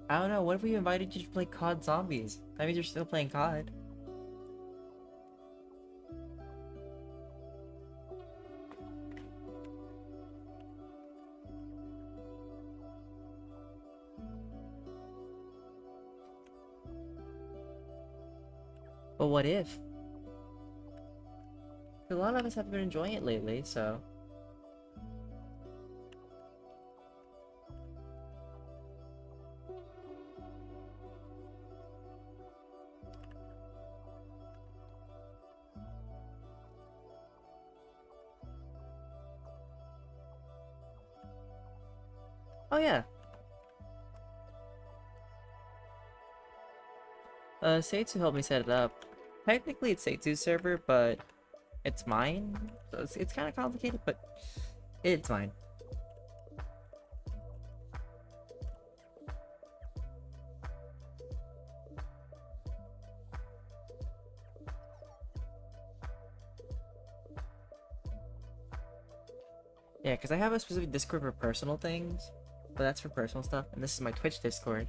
I don't know, what if we invited you to play COD Zombies? That means you're still playing COD. But what if? A lot of us have been enjoying it lately, so... Oh yeah, Seitu helped me set it up. Technically it's Seitu's server, but it's mine. So it's kind of complicated, but it's mine. Yeah, because I have a specific Discord for personal things, but that's for personal stuff, and this is my Twitch Discord.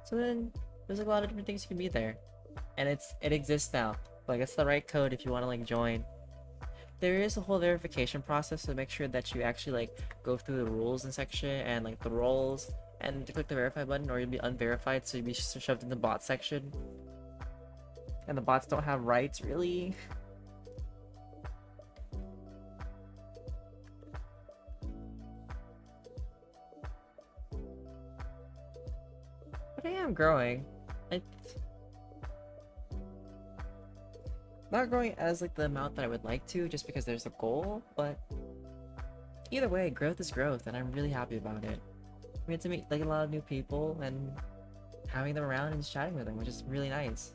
So then, there's like, a lot of different things you can be there. And it exists now. Like, it's the right code if you want to, like, join. There is a whole verification process to make sure that you actually, like, go through the rules and section, and, like, the roles, and to click the verify button, or you'll be unverified, so you'll be shoved in the bot section. And the bots don't have rights, really. But I am growing. not growing as like the amount that I would like to, just because there's a goal, but either way, growth is growth, and I'm really happy about it. We get to meet like a lot of new people and having them around and just chatting with them, which is really nice.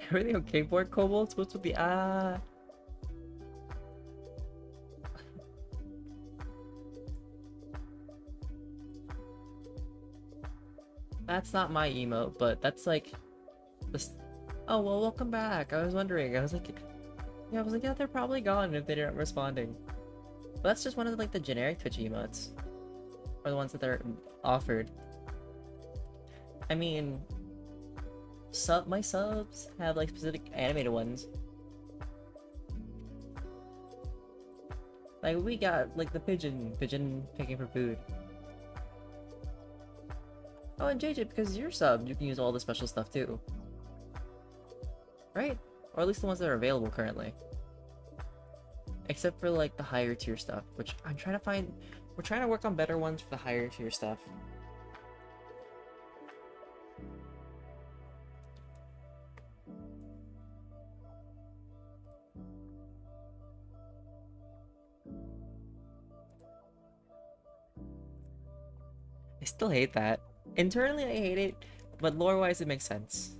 Everything okay, board kobolds? What's with the That's not my emote, but that's like this. Oh well, welcome back. I was wondering. Yeah, they're probably gone if they aren't responding. But that's just one of like the generic Twitch emotes, or the ones that they're offered. I mean, my subs have like specific animated ones. Like we got like the pigeon picking for food. Oh, and JJ, because you're subbed, you can use all the special stuff too. Right? Or at least the ones that are available currently. Except for like the higher tier stuff, which I'm trying to find. We're trying to work on better ones for the higher tier stuff. I still hate that. Internally, I hate it, but lore-wise, it makes sense.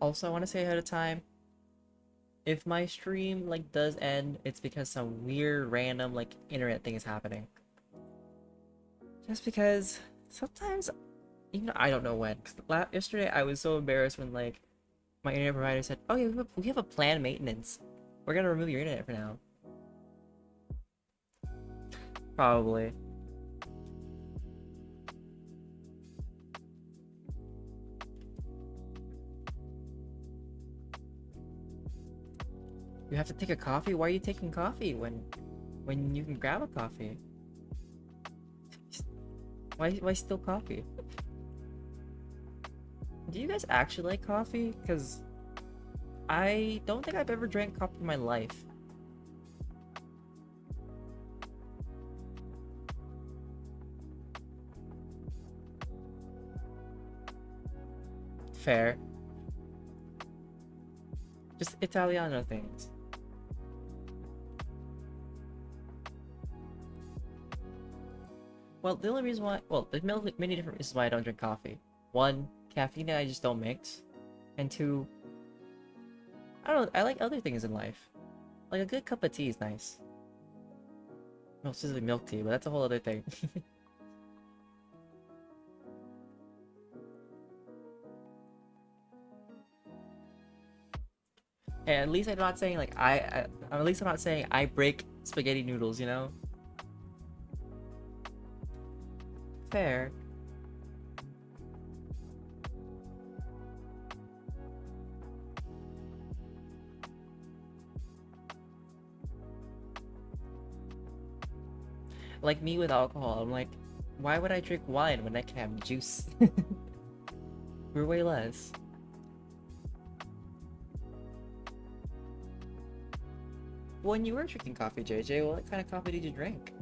Also, I want to say ahead of time, if my stream like does end, it's because some weird random like internet thing is happening. Just because sometimes, even I don't know when. 'Cause yesterday I was so embarrassed when like my internet provider said, "Oh yeah, we have a planned maintenance. We're gonna remove your internet for now." Probably. You have to take a coffee? Why are you taking coffee when you can grab a coffee? Why still coffee? Do you guys actually like coffee? Because I don't think I've ever drank coffee in my life. Fair. Just Italiano things. Well, the only reason why, well, there's many different reasons why I don't drink coffee. One, caffeine I just don't mix. And two, I don't know, I like other things in life. Like a good cup of tea is nice. Well, specifically milk tea, but that's a whole other thing. And at least I'm not saying like at least I'm not saying I break spaghetti noodles, you know? Fair. Like me with alcohol, I'm like, why would I drink wine when I can have juice? We're way less. When you were drinking coffee, JJ, what kind of coffee did you drink?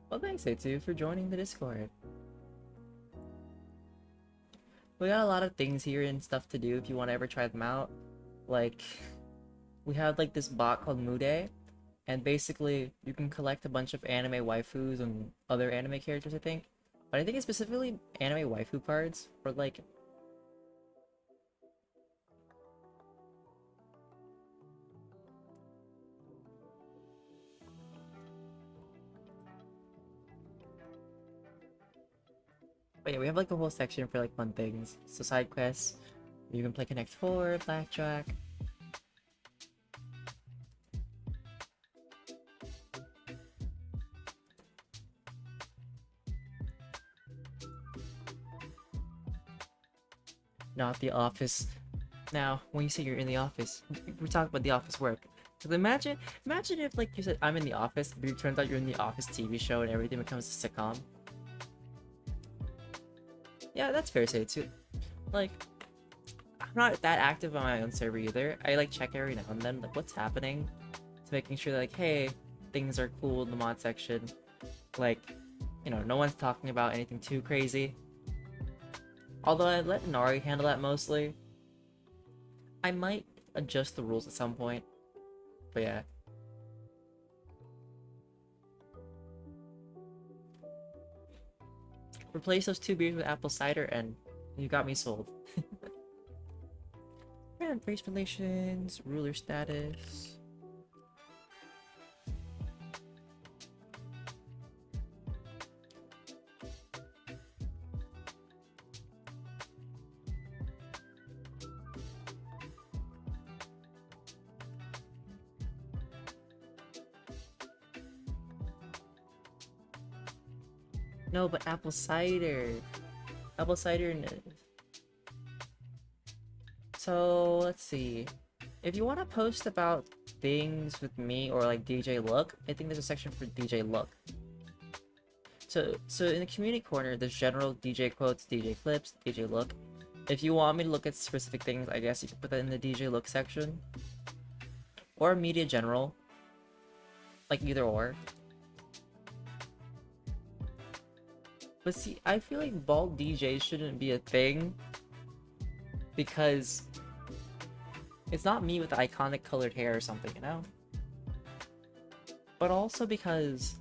Well, thanks, A2, for joining the Discord. We got a lot of things here and stuff to do if you want to ever try them out. Like, we have like this bot called Mude, and basically you can collect a bunch of anime waifus and other anime characters, I think. But I think it's specifically anime waifu cards for like. But yeah, we have like a whole section for like fun things. So side quests, you can play Connect 4, Blackjack. Not the office. Now, when you say you're in the office, we're talking about the office work. Because imagine if like you said I'm in the office, but it turns out you're in the office TV show and everything becomes a sitcom. Yeah, that's fair to say too. Like, I'm not that active on my own server either. I like check every now and then, like what's happening, to making sure that, like, hey, things are cool in the mod section. Like, you know, no one's talking about anything too crazy. Although I let Nari handle that mostly. I might adjust the rules at some point. But yeah. Replace those 2 beers with apple cider and you got me sold. And race relations, ruler status. No, but apple cider. Apple cider. So let's see. If you want to post about things with me or like DJ Look, I think there's a section for DJ Look. So in the community corner, there's general DJ quotes, DJ clips, DJ Look. If you want me to look at specific things, I guess you can put that in the DJ Look section. Or media general. Like either or. But see, I feel like bald DJs shouldn't be a thing. Because it's not me with the iconic colored hair or something, you know? But also because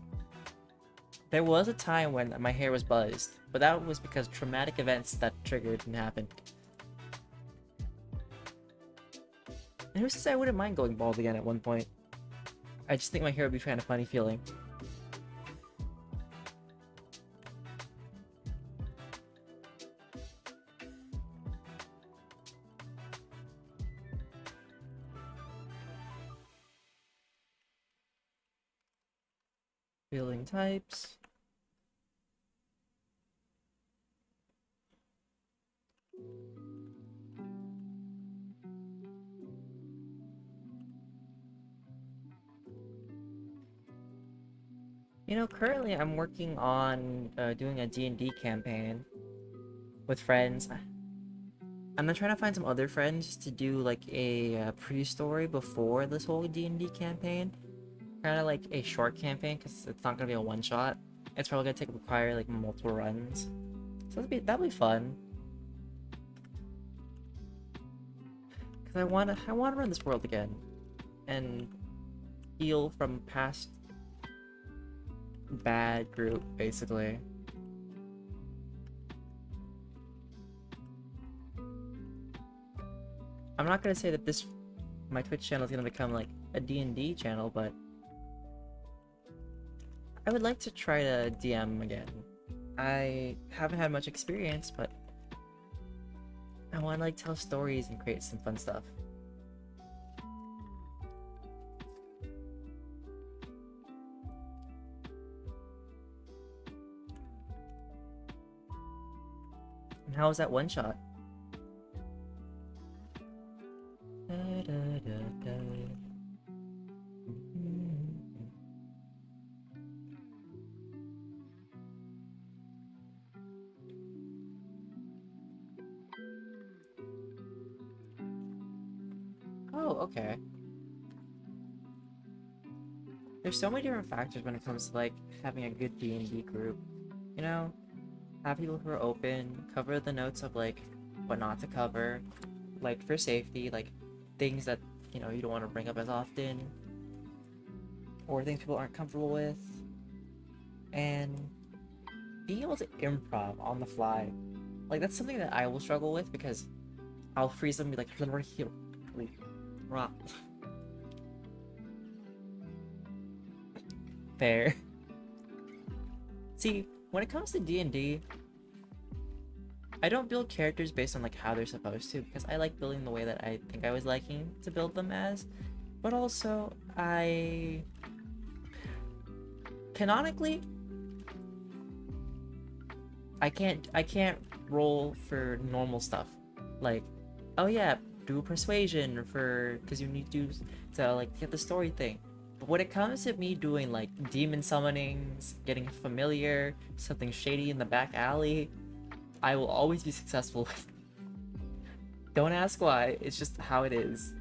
there was a time when my hair was buzzed, but that was because traumatic events that triggered and happened. And who says I wouldn't mind going bald again at one point? I just think my hair would be kind of funny feeling. Building types. You know, currently I'm working on doing a DnD campaign with friends. I'm not trying to find some other friends to do like a pre-story before this whole DnD campaign. Kind of like a short campaign because it's not gonna be a one-shot. It's probably gonna require like multiple runs. So that'll be fun. Cause I wanna run this world again, and heal from past bad group, basically. I'm not gonna say that my Twitch channel is gonna become like a D&D channel, but I would like to try to DM again. I haven't had much experience, but I want to like tell stories and create some fun stuff. And how was that one shot? Oh, okay. There's so many different factors when it comes to like having a good D&D group. You know, have people who are open, cover the notes of like what not to cover, like for safety, like things that you know, you don't want to bring up as often, or things people aren't comfortable with, and being able to improv on the fly. Like, that's something that I will struggle with because I'll freeze them and be like, fair. See, when it comes to D&D, I don't build characters based on like how they're supposed to because I like building the way that I think I was liking to build them as. But also, canonically, I can't roll for normal stuff. Like, oh yeah, do persuasion for because you need to like get the story thing. But when it comes to me doing like demon summonings, getting familiar, something shady in the back alley, I will always be successful. Don't ask why, it's just how it is.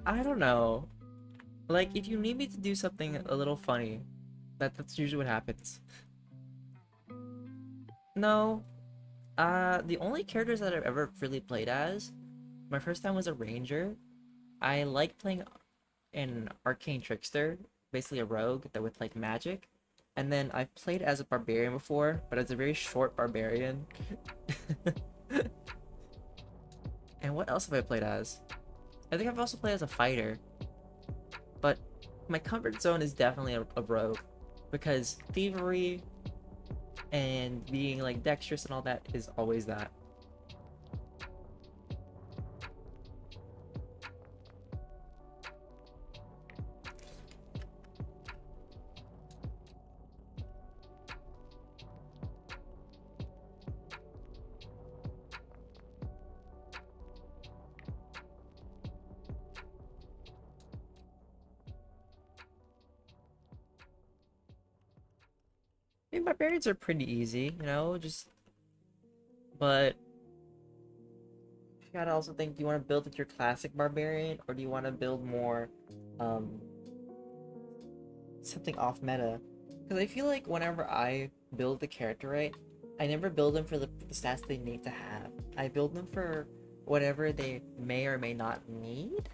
I don't know. Like, if you need me to do something a little funny, that's usually what happens. No, the only characters that I've ever really played as, my first time was a ranger. I like playing an arcane trickster, basically a rogue that with like magic. And then I've played as a barbarian before, but it's a very short barbarian. And what else have I played as? I think I've also played as a fighter, but my comfort zone is definitely a rogue because thievery and being like dexterous and all that is always that. I mean, barbarians are pretty easy, you know, just but you gotta also think, do you want to build like your classic barbarian or do you want to build more um something off meta? Because I feel like whenever I build the character right, I never build them for the stats they need to have. I build them for whatever they may or may not need.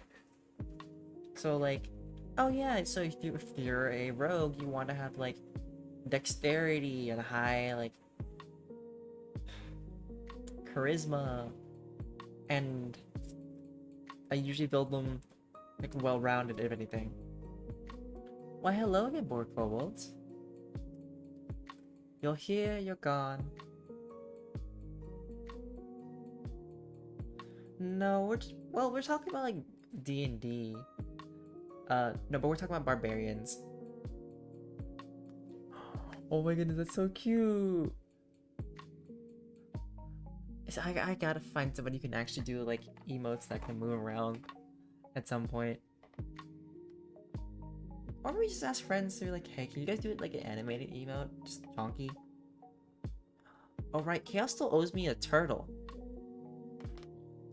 So like, oh yeah, so if you're a rogue, you want to have like dexterity and high like charisma, and I usually build them like well-rounded if anything. Why hello again, board kobolds. You're here, you're gone. No, we're talking about like D&D. No, but we're talking about barbarians. Oh my goodness, that's so cute. I gotta find somebody who can actually do like emotes that can move around at some point. Or maybe just ask friends to be like, hey, can you guys do it like an animated emote? Just chonky. Oh right, Chaos still owes me a turtle.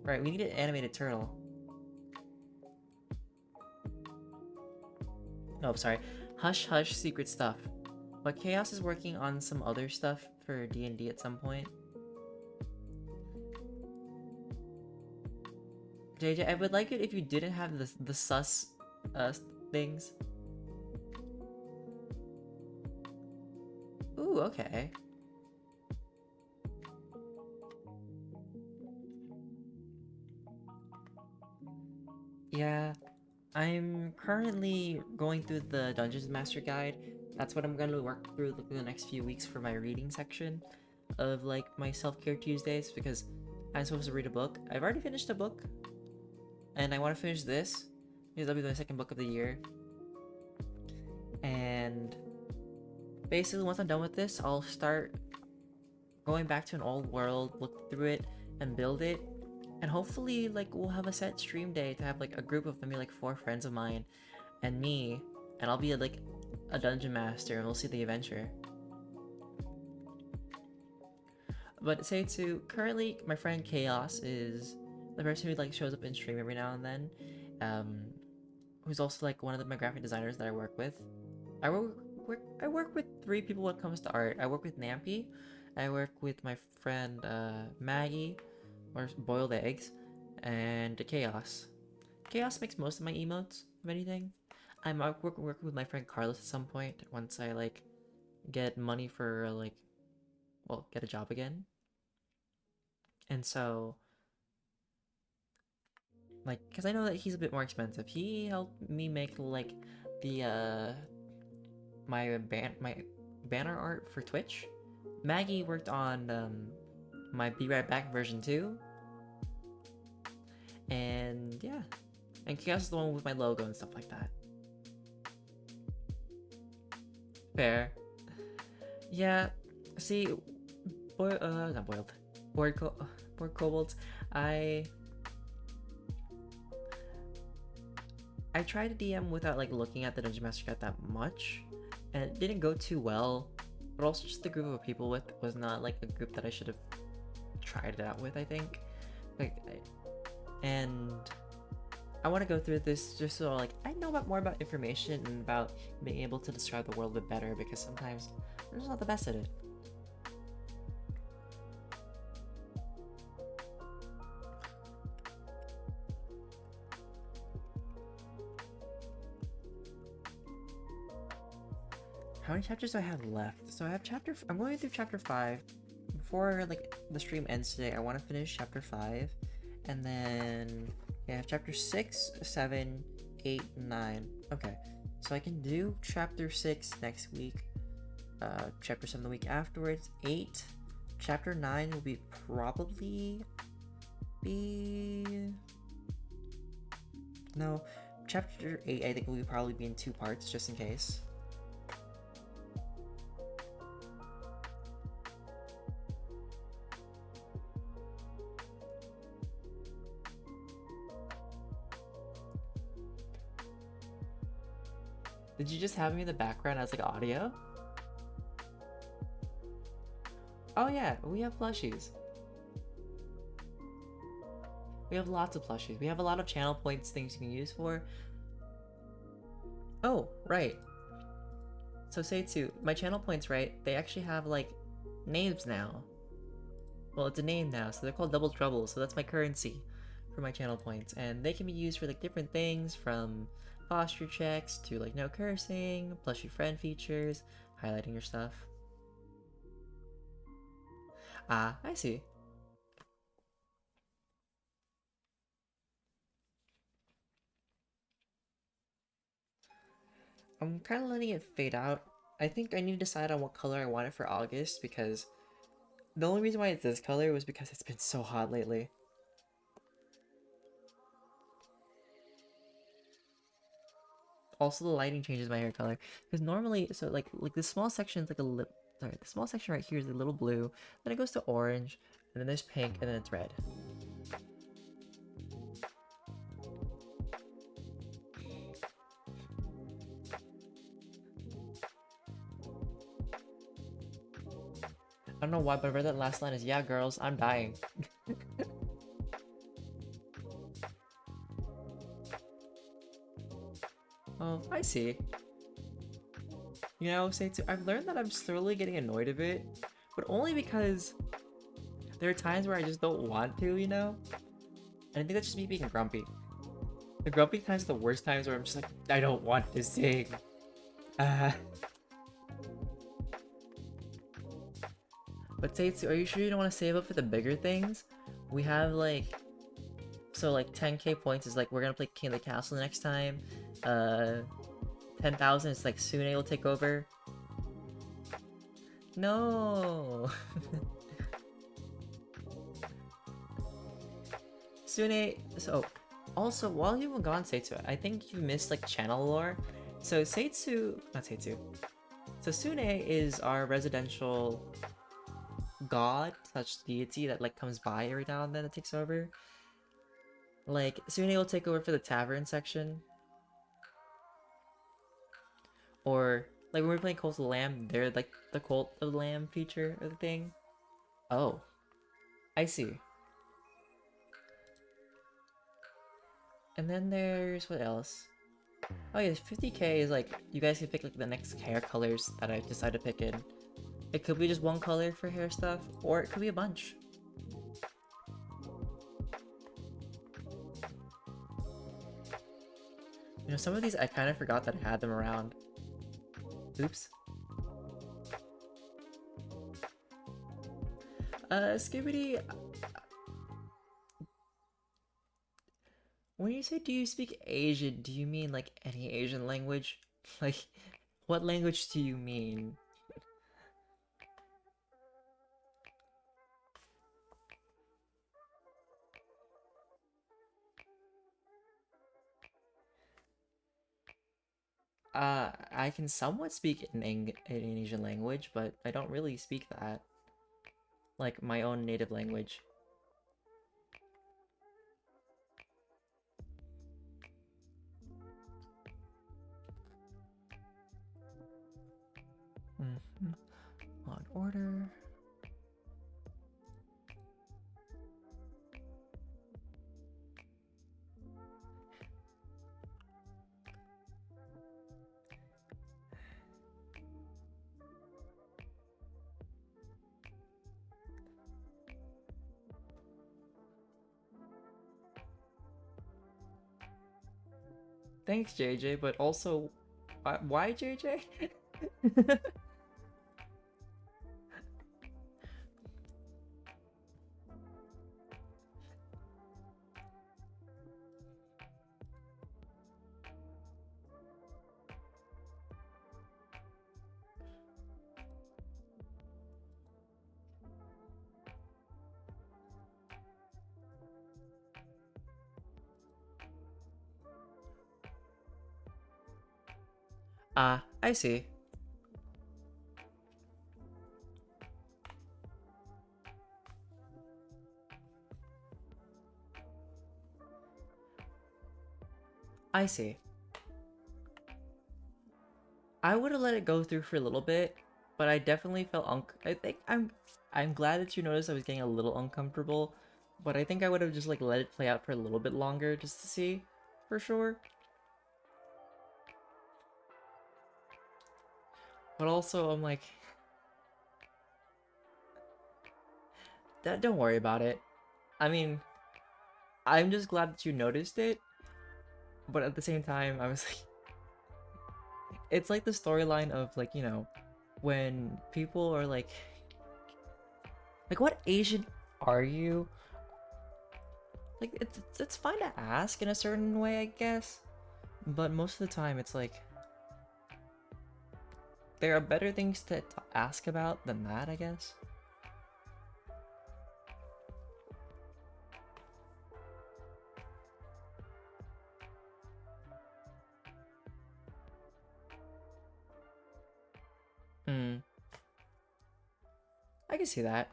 Right, we need an animated turtle. Oh, sorry. Hush Hush secret stuff. But Chaos is working on some other stuff for D&D at some point. JJ, I would like it if you didn't have the sus things. Ooh, okay. Yeah, I'm currently going through the Dungeons Master Guide. That's what I'm gonna work through the next few weeks for my reading section of like my self-care Tuesdays because I'm supposed to read a book. I've already finished a book, and I want to finish this because that'll be my second book of the year. And basically, once I'm done with this, I'll start going back to an old world, look through it, and build it. And hopefully, like, we'll have a set stream day to have, like, a group of maybe, like, 4 friends of mine and me, and I'll be, like, a dungeon master, and we'll see the adventure. But say to currently, my friend Chaos is the person who, like, shows up in stream every now and then. who's also like one of my graphic designers that I work with. I work with 3 people when it comes to art. I work with Nampy, I work with my friend Maggie, or Boiled Eggs, and Chaos. Chaos makes most of my emotes, if anything. I'm working with my friend Carlos at some point once I like get money for like, well, get a job again. And so, like, because I know that he's a bit more expensive, he helped me make like the my banner art for Twitch. Maggie worked on my Be Right Back version 2, and yeah, and Chaos is the one with my logo and stuff like that. Fair. Yeah. See, not boiled. Bored, bored kobolds. I tried to DM without like looking at the Dungeon Master Guide that much, and it didn't go too well. But also, just the group of people with was not like a group that I should have tried it out with. I think, and I want to go through this just so like I know more about information and about being able to describe the world a bit better, because sometimes I'm just not the best at it. How many chapters do I have left? So I have I'm going through chapter 5. Before like the stream ends today, I want to finish chapter 5, and then yeah, I have chapter 6, 7, 8, 9. Okay, so I can do chapter 6 next week. Chapter 7 the week afterwards. 8. Chapter 9 will be probably be no. Chapter 8 I think will probably be in 2 parts just in case. Did you just have me in the background as like audio? Oh yeah, we have plushies. We have lots of plushies. We have a lot of channel points, things you can use for. Oh, right. So Seitsu, my channel points, right? They actually have like names now. Well, it's a name now, so they're called Double Trouble, so that's my currency for my channel points. And they can be used for like different things, from posture checks to like no cursing, plushie friend features, highlighting your stuff. Ah, I see. I'm kind of letting it fade out. I think I need to decide on what color I want it for August, because the only reason why it's this color was because it's been so hot lately. Also, the lighting changes my hair color, because normally, so like this small section is like the small section right here is a little blue, then it goes to orange, and then there's pink, and then it's red. I don't know why, but I read that last line is, "Yeah, girls, I'm dying." Oh, I see. You know, I've learned that I'm slowly getting annoyed of it, but only because there are times where I just don't want to, you know? And I think that's just me being grumpy. The grumpy times are the worst times, where I'm just like, I don't want to sing. But Seitsu, are you sure you don't want to save up for the bigger things? We have like, so like 10k points is like we're gonna play King of the Castle next time. 10,000 is like Sune will take over. No. Sune. So also, while you were gone, Seitsu, I think you missed like channel lore. So Seitsu, not Seitsu. So Sune is our residential god such deity that like comes by every now and then and takes over. Like Sune will take over for the tavern section, or like when we're playing Cult of the Lamb, they're like the Cult of the Lamb feature of the thing. Oh, I see. And then there's what else? Oh yeah, 50k is like, you guys can pick like the next hair colors that I decide to pick in. It could be just one color for hair stuff, or it could be a bunch. You know, some of these I kind of forgot that I had them around. Oops. Skibidi, when you say do you speak Asian, do you mean like any Asian language? Like, what language do you mean? I can somewhat speak an Asian language, but I don't really speak that. Like my own native language. Mm-hmm. On order. Thanks, JJ, but also, why JJ? Ah, I see. I see. I would have let it go through for a little bit, but I definitely felt I think I'm glad that you noticed I was getting a little uncomfortable, but I think I would have just like let it play out for a little bit longer just to see for sure. But also I'm like, that don't worry about it. I mean, I'm just glad that you noticed it, but at the same time I was like, it's like the storyline of like, you know, when people are like what Asian are you? Like it's fine to ask in a certain way, I guess, but most of the time it's like there are better things to ask about than that, I guess. Hmm, I can see that.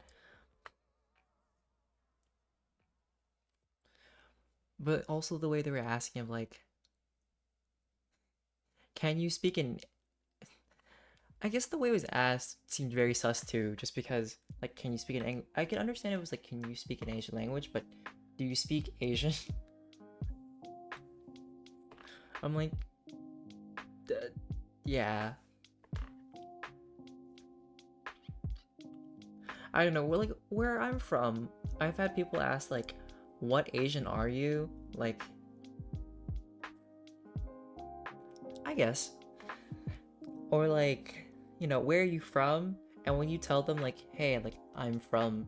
But also the way they were asking him, like, can you speak in? I guess the way it was asked seemed very sus too, just because, like, can you speak in I can understand it was like, can you speak an Asian language, but do you speak Asian? I'm like, yeah. I don't know. Like where I'm from, I've had people ask like, "What Asian are you?" Like, I guess, or like, you know, where are you from? And when you tell them like, "Hey, like I'm from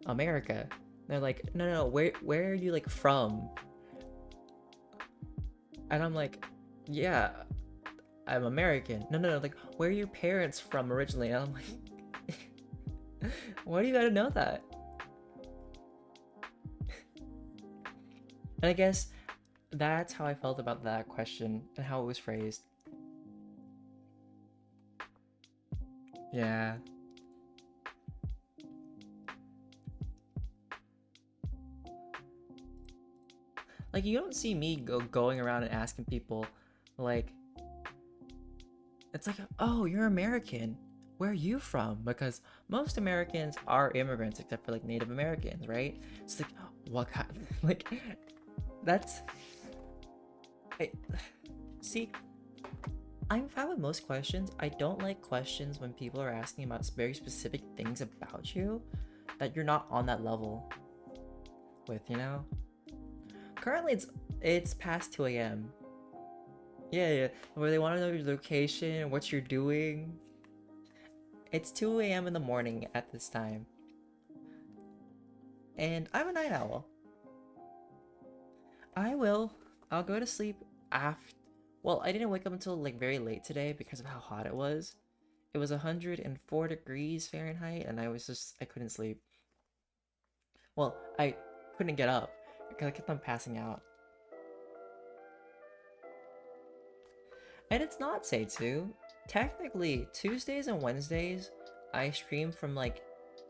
America," they're like, "No, no, no. Where are you like from?" And I'm like, "Yeah, I'm American." No, no, no. Like, where are your parents from originally? And I'm like, why do you gotta know that? And I guess that's how I felt about that question and how it was phrased. Yeah. Like you don't see me going around and asking people like it's like, "Oh, you're American. Where are you from?" Because most Americans are immigrants except for like Native Americans, right? It's like, what kind like that's I, See, I'm fine with most questions. I don't like questions when people are asking about very specific things about you that you're not on that level with, you know? Currently it's past 2 a.m. Yeah, where they want to know your location, what you're doing. It's 2 a.m. in the morning at this time. And I'm a night owl. I'll go to sleep after. Well, I didn't wake up until like very late today because of how hot it was. It was 104 degrees Fahrenheit, and I couldn't sleep. Well, I couldn't get up because I kept on passing out. And it's not say to. Technically, Tuesdays and Wednesdays, I stream from like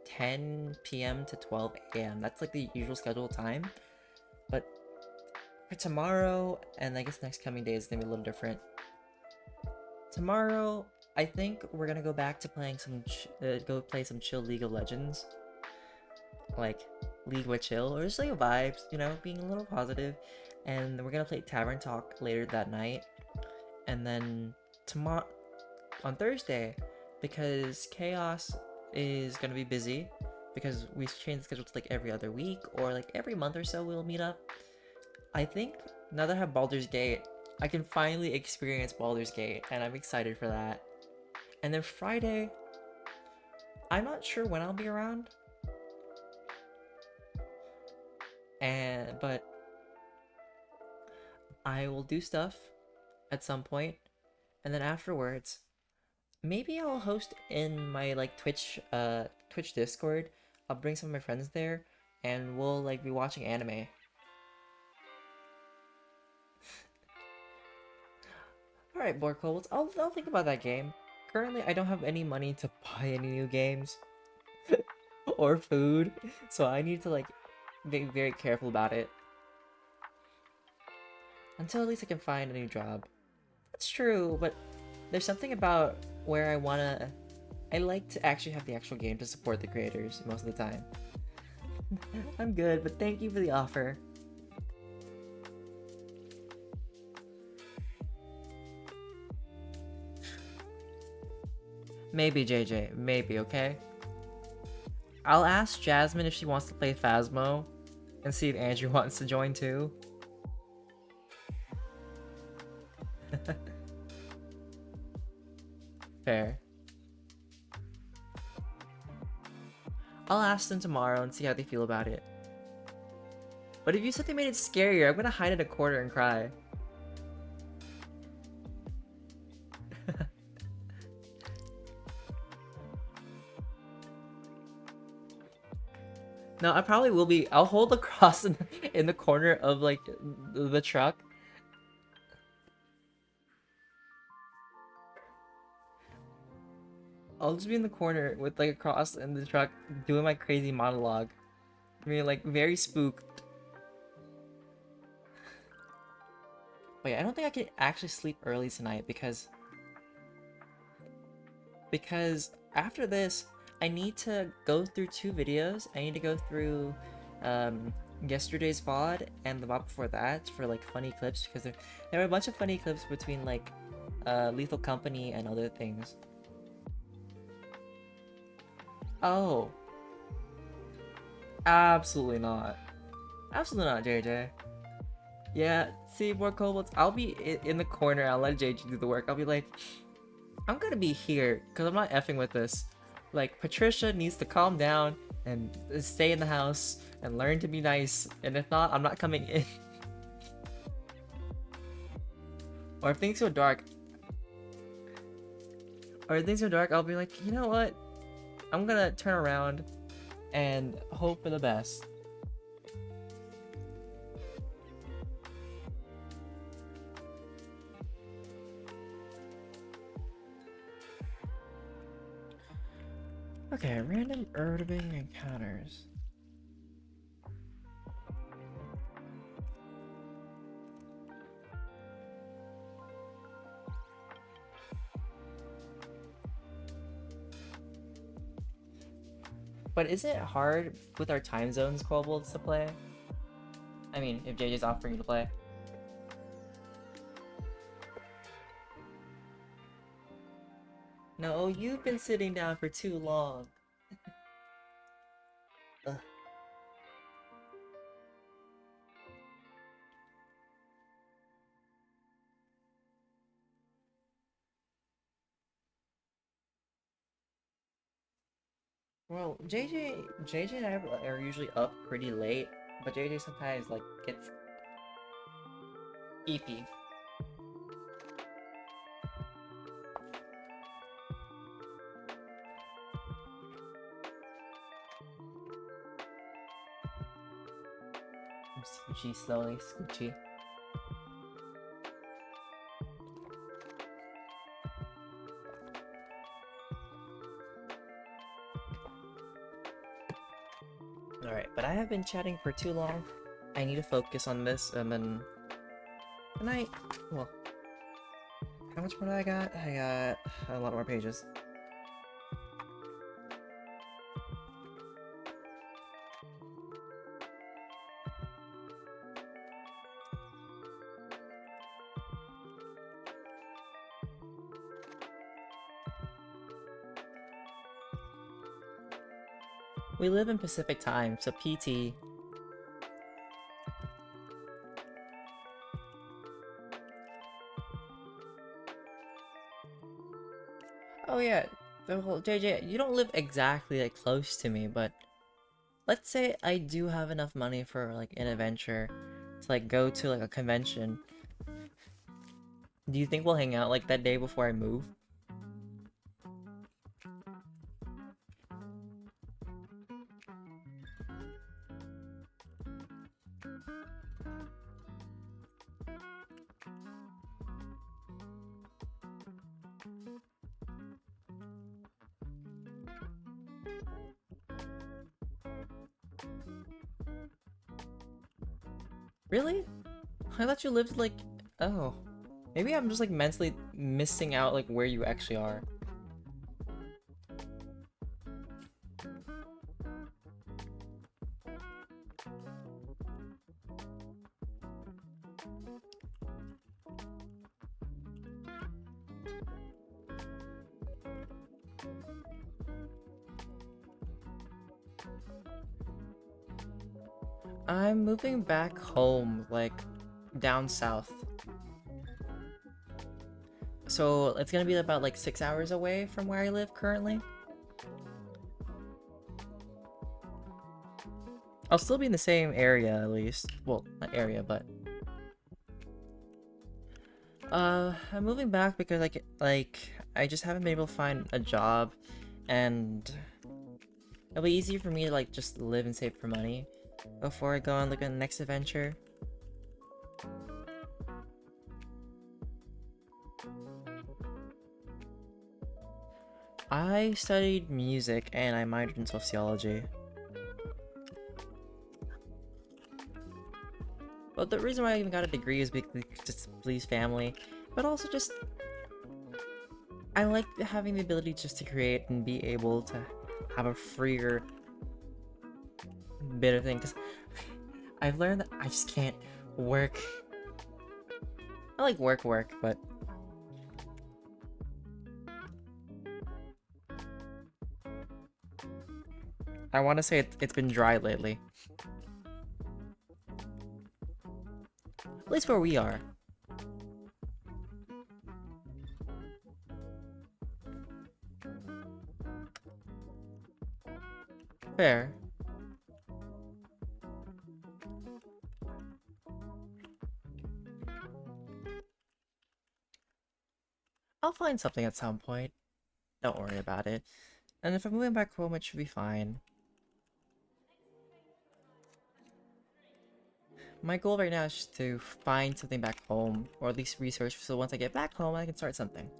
10 p.m. to 12 a.m. That's like the usual scheduled time. But for tomorrow, and I guess next coming days is gonna be a little different. Tomorrow, I think we're gonna go back to playing go play some chill League of Legends. Like, League with chill, or just like vibes, you know, being a little positive. And we're gonna play Tavern Talk later that night. And then tomorrow, on Thursday, because Chaos is gonna be busy, because we changed the schedule to like every other week, or like every month or so we'll meet up. I think now that I have Baldur's Gate, I can finally experience Baldur's Gate, and I'm excited for that. And then Friday, I'm not sure when I'll be around. But I will do stuff at some point, and then afterwards, maybe I'll host in my like Twitch Discord. I'll bring some of my friends there, and we'll like be watching anime. Alright, Board Kobolds, I'll think about that game. Currently, I don't have any money to buy any new games. Or food, so I need to like be very careful about it. Until at least I can find a new job. That's true, but there's something about where I like to actually have the actual game to support the creators most of the time. I'm good, but thank you for the offer. Maybe, JJ. Maybe, okay? I'll ask Jasmine if she wants to play Phasmo, and see if Andrew wants to join too. Fair. I'll ask them tomorrow and see how they feel about it. But if you said they made it scarier, I'm gonna hide in a corner and cry. No, I probably will be. I'll hold the cross in the corner of like the truck. I'll just be in the corner with like a cross in the truck doing my crazy monologue. I mean, like very spooked. But yeah, I don't think I can actually sleep early tonight because after this, I need to go through 2 videos. I need to go through yesterday's VOD and the VOD before that for like funny clips, because there were a bunch of funny clips between like Lethal Company and other things. Oh. Absolutely not. Absolutely not, JJ. Yeah, see, more kobolds. I'll be in the corner. I'll let JJ do the work. I'll be like, I'm gonna be here because I'm not effing with this. Like, Patricia needs to calm down and stay in the house and learn to be nice. And if not, I'm not coming in. Or if things go dark, I'll be like, you know what? I'm gonna turn around and hope for the best. Okay, random urban encounters. But isn't it hard with our time zones, kobolds, to play? I mean, if JJ's offering to play. No, you've been sitting down for too long. Ugh. Well, JJ and I are usually up pretty late, but JJ sometimes like gets EP. Scoochie slowly, Scoochie. Alright, but I have been chatting for too long. I need to focus on this, and then... And well... How much more do I got? I got a lot more pages. We live in Pacific time, so PT. Oh yeah, the whole JJ, you don't live exactly like close to me, but let's say I do have enough money for like an adventure to like go to like a convention. Do you think we'll hang out like that day before I move? Really? I thought you lived like... Oh. Maybe I'm just like mentally missing out like where you actually are. I'm moving back home, like, down south. So it's gonna be about like 6 hours away from where I live currently. I'll still be in the same area at least. Well, not area, but... I'm moving back because I just haven't been able to find a job, and it'll be easier for me to like just live and save for money before I go on like a next adventure. I studied music and I minored in sociology. But the reason why I even got a degree is because just to please family, but also just I like having the ability just to create and be able to have a freer bit of thing, because I've learned that I just can't work. I like work, but I want to say it's been dry lately. At least where we are. Fair. I'll find something at some point. Don't worry about it. And if I'm moving back home, it should be fine. My goal right now is just to find something back home, or at least research, so once I get back home, I can start something.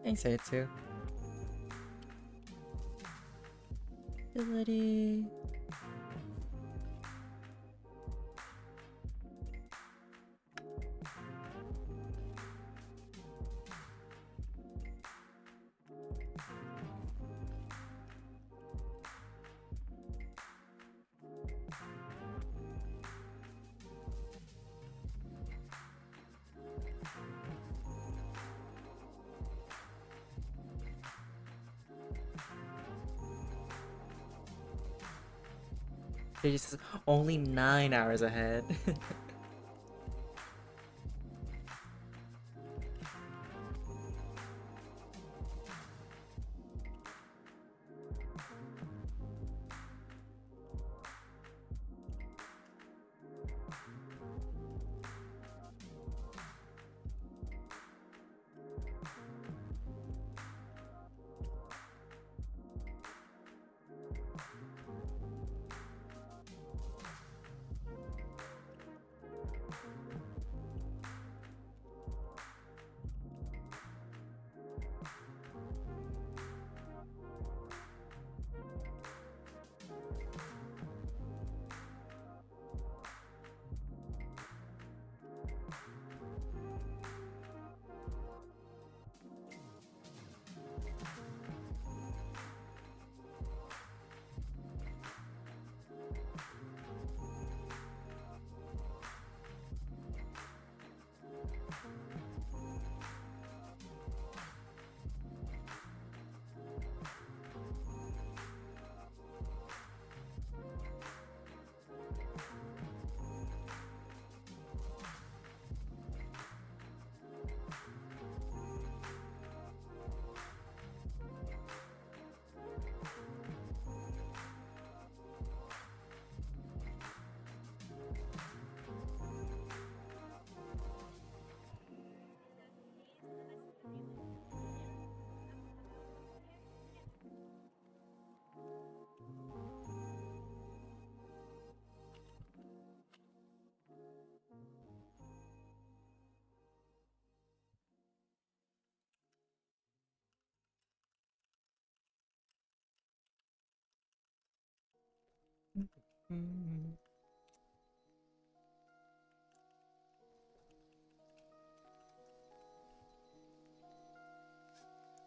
I say it too. Ability. JJ says only 9 hours ahead.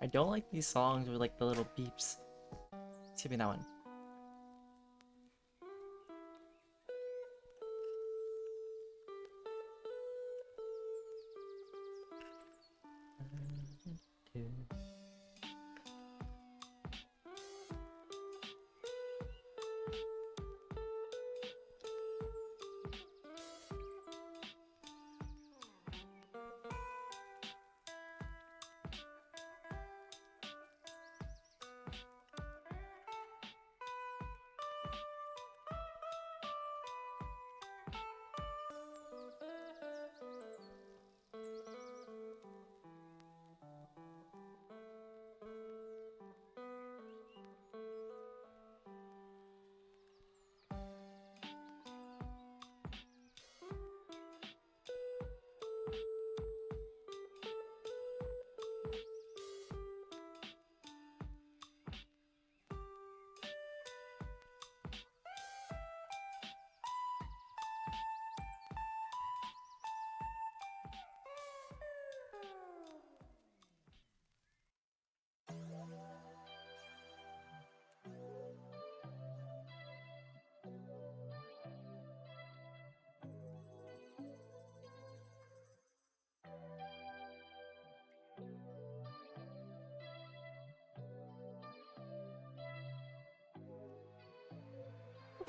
I don't like these songs with like the little beeps. Let's give me that one.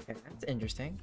Okay, that's interesting.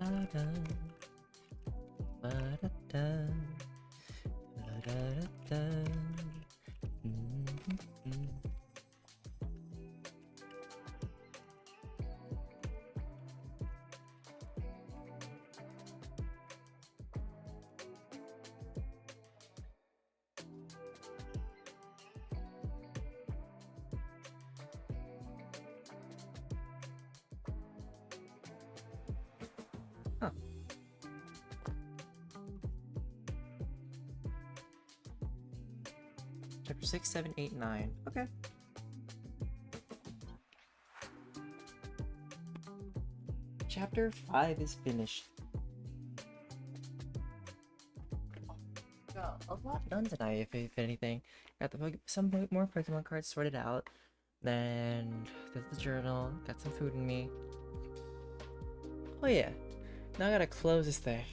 Da-da, ba-da-da, da-da-da-da. Mm-hmm. Huh. Chapter 6, 7, 8, 9. Okay. Chapter 5 is finished. Got a lot done tonight, if anything. Got some more Pokemon cards sorted out. Then did the journal, got some food in me. Oh yeah, now I gotta close this thing.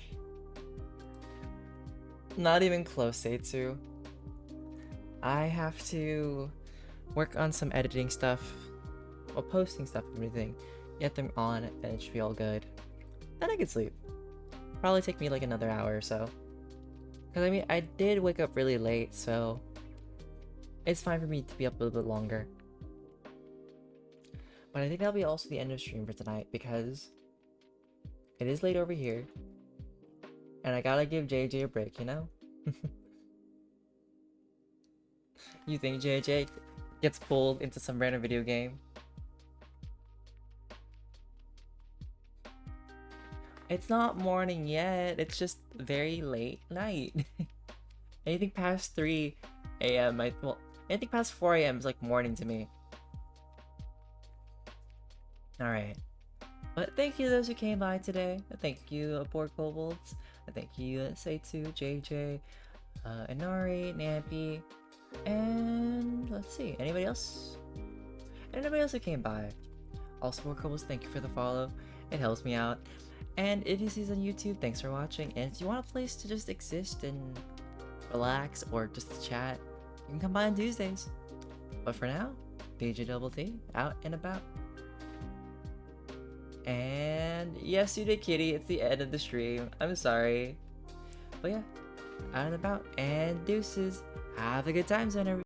Not even close, Seitsu. I have to work on some editing stuff, or posting stuff and everything. Get them on, and it should be all good. Then I can sleep. Probably take me like another hour or so. Because I mean, I did wake up really late, so it's fine for me to be up a little bit longer. But I think that'll be also the end of stream for tonight, because it is late over here. And I gotta give JJ a break, you know? You think JJ gets pulled into some random video game? It's not morning yet, it's just very late night. Anything past 3 a.m. Well, anything past 4 a.m. is like morning to me. Alright. But thank you those who came by today. Thank you, Board Kobolds. Thank you, Seitsu, JJ, Inari, Nampi, and let's see, anybody else? Anybody else who came by? Also, Board Kobolds, thank you for the follow. It helps me out. And if you see this on YouTube, thanks for watching. And if you want a place to just exist and relax or just chat, you can come by on Tuesdays. But for now, DjDoubleT, out and about. And yes, you did, kitty. It's the end of the stream. I'm sorry. But yeah, out and about. And deuces. Have a good time, Zone, everybody.